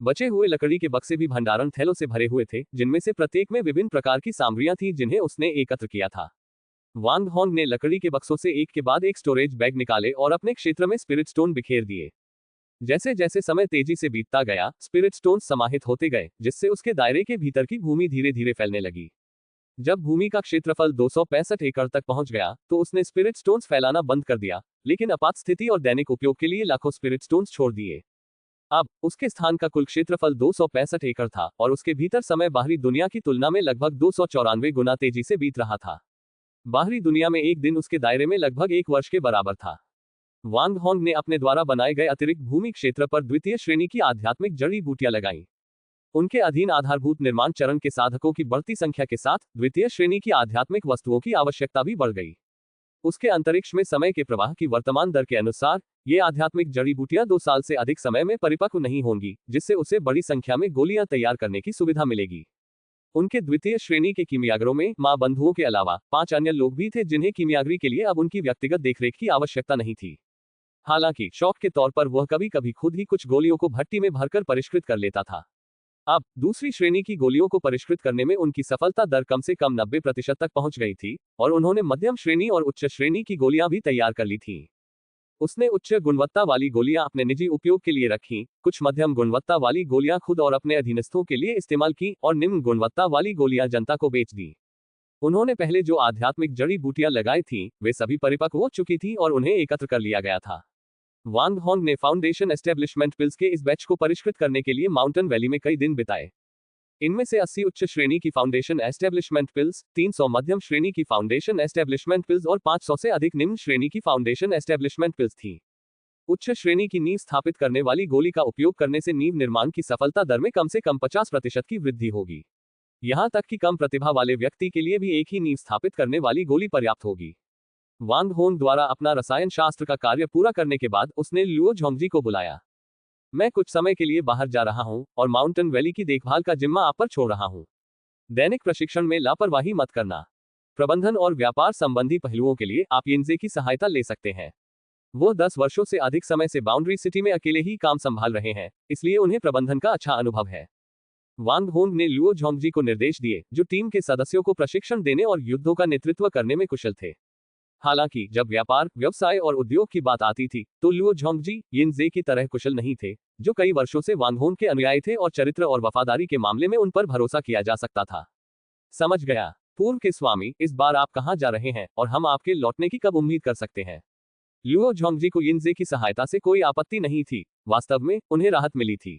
B: बचे हुए लकड़ी के बक्से भी भंडारण थैलों से भरे हुए थे, जिनमें से प्रत्येक में विभिन्न प्रकार की सामग्रियां थीं जिन्हें उसने एकत्र किया था। वांग होंग ने लकड़ी के बक्सों से एक के बाद एक स्टोरेज बैग निकाले और अपने क्षेत्र में स्पिरिट स्टोन बिखेर दिए। जैसे जैसे समय तेजी से बीतता गया, स्पिरिट स्टोन समाहित होते गए, जिससे उसके दायरे के भीतर की भूमि धीरे धीरे फैलने लगी। जब भूमि का क्षेत्रफल 265 एकड़ तक पहुंच गया, तो उसने स्पिरिट स्टोन्स फैलाना बंद कर दिया, लेकिन आपात स्थिति और दैनिक उपयोग के लिए लाखों स्पिरिट स्टोन्स छोड़ दिए। अब उसके स्थान का कुल क्षेत्रफल 265 एकड़ था और उसके भीतर समय बाहरी दुनिया की तुलना में लगभग 294 गुना तेजी से बीत रहा था। बाहरी दुनिया में एक दिन उसके दायरे में लगभग 1 वर्ष के बराबर था। वांग होंग ने अपने द्वारा बनाए गए अतिरिक्त भूमि क्षेत्र पर द्वितीय श्रेणी की आध्यात्मिक जड़ी बूटियां लगाईं। उनके अधीन आधारभूत निर्माण चरण के साधकों की बढ़ती संख्या के साथ द्वितीय श्रेणी की आध्यात्मिक वस्तुओं की आवश्यकता भी बढ़ गई। उसके अंतरिक्ष में समय के प्रवाह की वर्तमान दर के अनुसार ये आध्यात्मिक जड़ी बूटियां 2 साल से अधिक समय में परिपक्व नहीं होंगी, जिससे उसे बड़ी संख्या में गोलियां तैयार करने की सुविधा मिलेगी। उनके द्वितीय श्रेणी के कीमियागरों में मां बंधुओं के अलावा 5 अन्य लोग भी थे, जिन्हें कीमियागरी के लिए अब उनकी व्यक्तिगत देखरेख की आवश्यकता नहीं थी। हालांकि शौक के तौर पर वह कभी कभी खुद ही कुछ गोलियों को भट्टी में भरकर परिष्कृत कर लेता था। अब दूसरी श्रेणी की गोलियों को परिष्कृत करने में उनकी सफलता दर कम से कम 90% तक पहुंच गई थी और उन्होंने मध्यम श्रेणी और उच्च श्रेणी की गोलियां भी तैयार कर ली थीं। उसने उच्च गुणवत्ता वाली गोलियां अपने निजी उपयोग के लिए रखीं, कुछ मध्यम गुणवत्ता वाली गोलियां खुद और अपने अधीनस्थों के लिए इस्तेमाल की और निम्न गुणवत्ता वाली गोलियां जनता को बेच दी। उन्होंने पहले जो आध्यात्मिक जड़ी बूटियां लगाई थीं, वे सभी परिपक्व हो चुकी थीं और उन्हें एकत्र कर लिया गया था। वांग होंग ने फाउंडेशन एस्टेब्लिशमेंट पिल्स के इस बैच को परिष्कृत करने के लिए माउंटेन वैली में कई दिन बिताए। इनमें से 80 उच्च श्रेणी की फाउंडेशन एस्टेब्लिशमेंट पिल्स, 300 मध्यम श्रेणी की फाउंडेशन एस्टेब्लिशमेंट पिल्स और 500 से अधिक निम्न श्रेणी की फाउंडेशन एस्टेब्लिशमेंट पिल्स थी। उच्च श्रेणी की नींव स्थापित करने वाली गोली का उपयोग करने से नींव निर्माण की सफलता दर में कम से कम 50% की वृद्धि होगी। यहां तक कि कम प्रतिभा वाले व्यक्ति के लिए भी एक ही नींव स्थापित करने वाली गोली पर्याप्त होगी। वांग होंग द्वारा अपना रसायन शास्त्र का कार्य पूरा करने के बाद उसने लुओ झोंगजी को बुलाया। मैं कुछ समय के लिए बाहर जा रहा हूं और माउंटेन वैली की देखभाल का जिम्मा आप पर छोड़ रहा हूं। दैनिक प्रशिक्षण में लापरवाही मत करना। प्रबंधन और व्यापार संबंधी पहलुओं के लिए आप यिनजे की सहायता ले सकते हैं। वो 10 वर्षों से अधिक समय से बाउंड्री सिटी में अकेले ही काम संभाल रहे हैं, इसलिए उन्हें प्रबंधन का अच्छा अनुभव है। वांग होंग ने लुओ झोंगजी को निर्देश दिए, जो टीम के सदस्यों को प्रशिक्षण देने और युद्धों का नेतृत्व करने में कुशल थे। हालांकि जब व्यापार, व्यवसाय और उद्योग की बात आती थी, तो लुओ झोंगजी यिनजे की तरह कुशल नहीं थे, जो कई वर्षों से वांग होंग के अनुयायी थे और चरित्र और वफादारी के मामले में उन पर भरोसा किया जा सकता था। समझ गया। पूर्व के स्वामी, इस बार आप कहां जा रहे हैं और हम आपके लौटने की कब उम्मीद कर सकते हैं? लुओ झोंगजी को यिनजे की सहायता से कोई आपत्ति नहीं थी। वास्तव में उन्हें राहत मिली थी।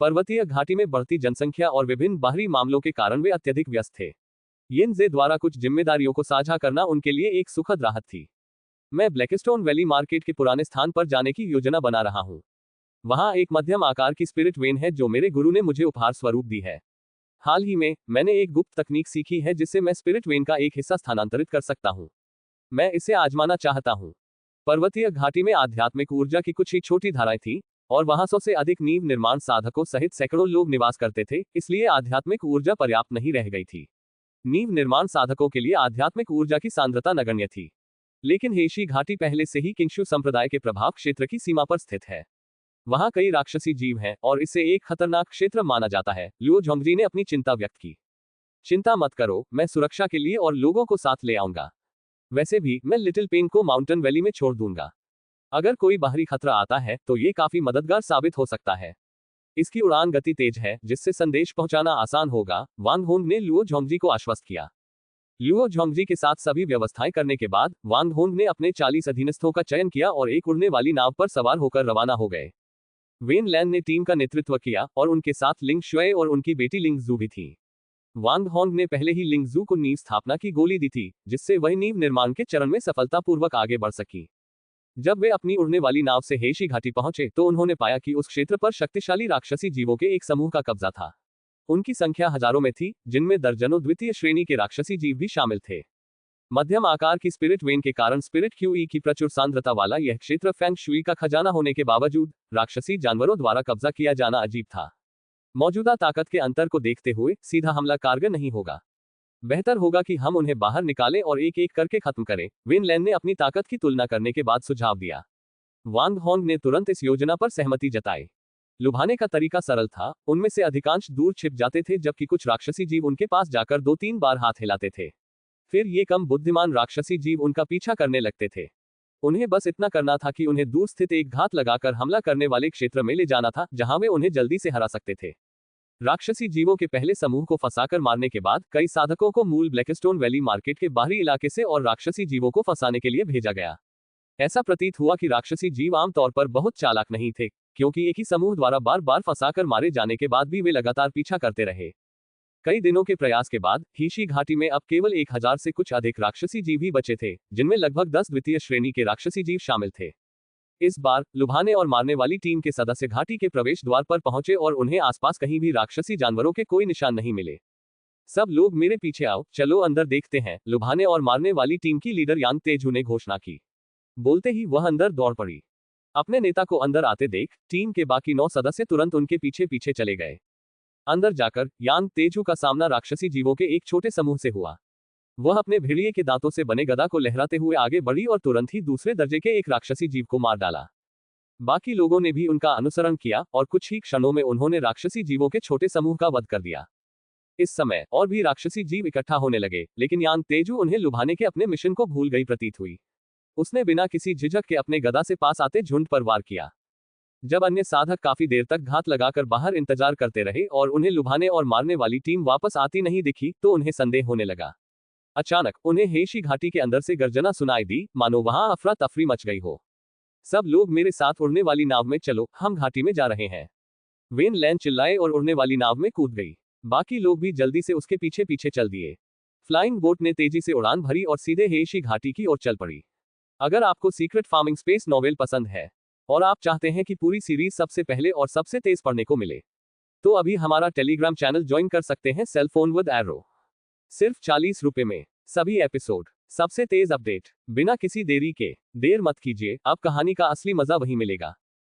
B: पर्वतीय घाटी में बढ़ती जनसंख्या और विभिन्न बाहरी मामलों के कारण वे अत्यधिक व्यस्त थे। यिनजे द्वारा कुछ जिम्मेदारियों को साझा करना उनके लिए एक सुखद राहत थी। मैं ब्लैकस्टोन वैली मार्केट के पुराने स्थान पर जाने की योजना बना रहा हूं। वहां एक मध्यम आकार की स्पिरिट वेन है जो मेरे गुरु ने मुझे उपहार स्वरूप दी है। हाल ही में मैंने एक गुप्त तकनीक सीखी है जिससे मैं स्पिरिट वेन का एक हिस्सा स्थानांतरित कर सकता हूं। मैं इसे आजमाना चाहता हूं। पर्वतीय घाटी में आध्यात्मिक ऊर्जा की कुछ ही छोटी धाराएं थीं और वहां 100 से अधिक नींव निर्माण साधकों सहित सैकड़ों लोग निवास करते थे, इसलिए आध्यात्मिक ऊर्जा पर्याप्त नहीं रह गई थी। नींव निर्माण साधकों के लिए आध्यात्मिक ऊर्जा की सांद्रता नगण्य थी। लेकिन हेशी घाटी पहले से ही किंगशु संप्रदाय के प्रभाव क्षेत्र की सीमा पर स्थित है। वहां कई राक्षसी जीव हैं और इसे एक खतरनाक क्षेत्र माना जाता है। लुओ झोंगजी ने अपनी चिंता व्यक्त की। चिंता मत करो, मैं सुरक्षा के लिए और लोगों को साथ ले आऊंगा। वैसे भी मैं लिटिल पेन को माउंटेन वैली में छोड़ दूंगा। अगर कोई बाहरी खतरा आता है तो ये काफी मददगार साबित हो सकता है। इसकी उड़ान गति तेज है, जिससे संदेश पहुंचाना आसान होगा। वांग होंग ने लुओ झोंगजी को आश्वस्त किया। लुओ झोंगजी के साथ सभी व्यवस्थाएं करने के बाद वांग होंग ने अपने 40 अधीनस्थों का चयन किया और एक उड़ने वाली नाव पर सवार होकर रवाना हो गए। वेन लैन ने टीम का नेतृत्व किया और उनके साथ लिंग शुए और उनकी बेटी लिंग जू भी थी। वांग होंग ने पहले ही लिंग जू को नींव स्थापना की गोली दी थी, जिससे वह नींव निर्माण के चरण में सफलतापूर्वक आगे बढ़ सकी। जब वे अपनी उड़ने वाली नाव से हेशी घाटी पहुंचे तो उन्होंने पाया कि उस क्षेत्र पर शक्तिशाली राक्षसी जीवों के एक समूह का कब्जा था। उनकी संख्या हजारों में थी, जिनमें दर्जनों द्वितीय श्रेणी के राक्षसी जीव भी शामिल थे। मध्यम आकार की स्पिरिट वेन के कारण स्पिरिट क्यूई की प्रचुर सांद्रता वाला यह क्षेत्र फेंग शुई का खजाना होने के बावजूद राक्षसी जानवरों द्वारा कब्जा किया जाना अजीब था। मौजूदा ताकत के अंतर को देखते हुए सीधा हमला कारगर नहीं होगा। बेहतर होगा कि हम उन्हें बाहर निकालें और एक एक करके खत्म करें, वेन लैन ने अपनी ताकत की तुलना करने के बाद सुझाव दिया। वांग होंग ने तुरंत इस योजना पर सहमति जताई। लुभाने का तरीका सरल था, उनमें से अधिकांश दूर छिप जाते थे जबकि कुछ राक्षसी जीव उनके पास जाकर 2-3 बार हाथ हिलाते थे। फिर ये कम बुद्धिमान राक्षसी जीव उनका पीछा करने लगते थे। उन्हें बस इतना करना था कि उन्हें दूर स्थित एक घात लगाकर हमला करने वाले क्षेत्र में ले जाना था जहां वे उन्हें जल्दी से हरा सकते थे। राक्षसी जीवों के पहले समूह को फंसाकर मारने के बाद कई साधकों को मूल ब्लैकस्टोन वैली मार्केट के बाहरी इलाके से और राक्षसी जीवों को फंसाने के लिए भेजा गया। ऐसा प्रतीत हुआ कि राक्षसी जीव आमतौर पर बहुत चालाक नहीं थे, क्योंकि एक ही समूह द्वारा बार बार फंसाकर मारे जाने के बाद भी वे लगातार पीछा करते रहे। कई दिनों के प्रयास के बाद हीशी घाटी में अब केवल 1000 से कुछ अधिक राक्षसी जीव ही बचे थे, जिनमें लगभग 10 द्वितीय श्रेणी के राक्षसी जीव शामिल थे। इस बार लुभाने और मारने वाली टीम के सदस्य घाटी के प्रवेश द्वार पर पहुंचे और उन्हें आसपास कहीं भी राक्षसी जानवरों के कोई निशान नहीं मिले। सब लोग मेरे पीछे आओ, चलो अंदर देखते हैं, लुभाने और मारने वाली टीम की लीडर यांग तेजू ने घोषणा की। बोलते ही वह अंदर दौड़ पड़ी। अपने नेता को अंदर आते देख टीम के बाकी 9 सदस्य तुरंत उनके पीछे पीछे चले गए। अंदर जाकर यांग तेजू का सामना राक्षसी जीवों के एक छोटे समूह से हुआ। वह अपने भेड़िए के दांतों से बने गदा को लहराते हुए आगे बढ़ी और तुरंत ही दूसरे दर्जे के एक राक्षसी जीव को मार डाला। बाकी लोगों ने भी उनका अनुसरण किया और कुछ ही क्षणों में उन्होंने राक्षसी जीवों के छोटे समूह का वध कर दिया। इस समय और भी राक्षसी जीव इकट्ठा होने लगे, लेकिन यांग तेजू उन्हें लुभाने के अपने मिशन को भूल गई प्रतीत हुई। उसने बिना किसी झिझक के अपने गदा से पास आते झुंड पर वार किया। जब अन्य साधक काफी देर तक घात लगाकर बाहर इंतजार करते रहे और उन्हें लुभाने और मारने वाली टीम वापस आती नहीं दिखी तो उन्हें संदेह होने लगा। अचानक उन्हें हेशी घाटी के अंदर से गर्जना सुनाई दी, मानो वहां अफरा तफरी मच गई हो। सब लोग मेरे साथ उड़ने वाली नाव में चलो, हम घाटी में जा रहे हैं। वेन लैन चिल्लाए और उड़ने वाली नाव में कूद गई। बाकी लोग भी जल्दी से उसके पीछे पीछे चल दिए। फ्लाइंग बोट ने तेजी से उड़ान भरी और सीधे हेशी घाटी की ओर चल पड़ी। अगर आपको सीक्रेट फार्मिंग स्पेस नॉवेल पसंद है और आप चाहते हैं कि पूरी सीरीज सबसे पहले और सबसे तेज पढ़ने को मिले, तो अभी हमारा टेलीग्राम चैनल ज्वाइन कर सकते हैं, सेल फोन विद एरो। सिर्फ 40 रुपए में सभी एपिसोड, सबसे तेज अपडेट, बिना किसी देरी के। देर मत कीजिए, अब कहानी का असली मजा वहीं मिलेगा।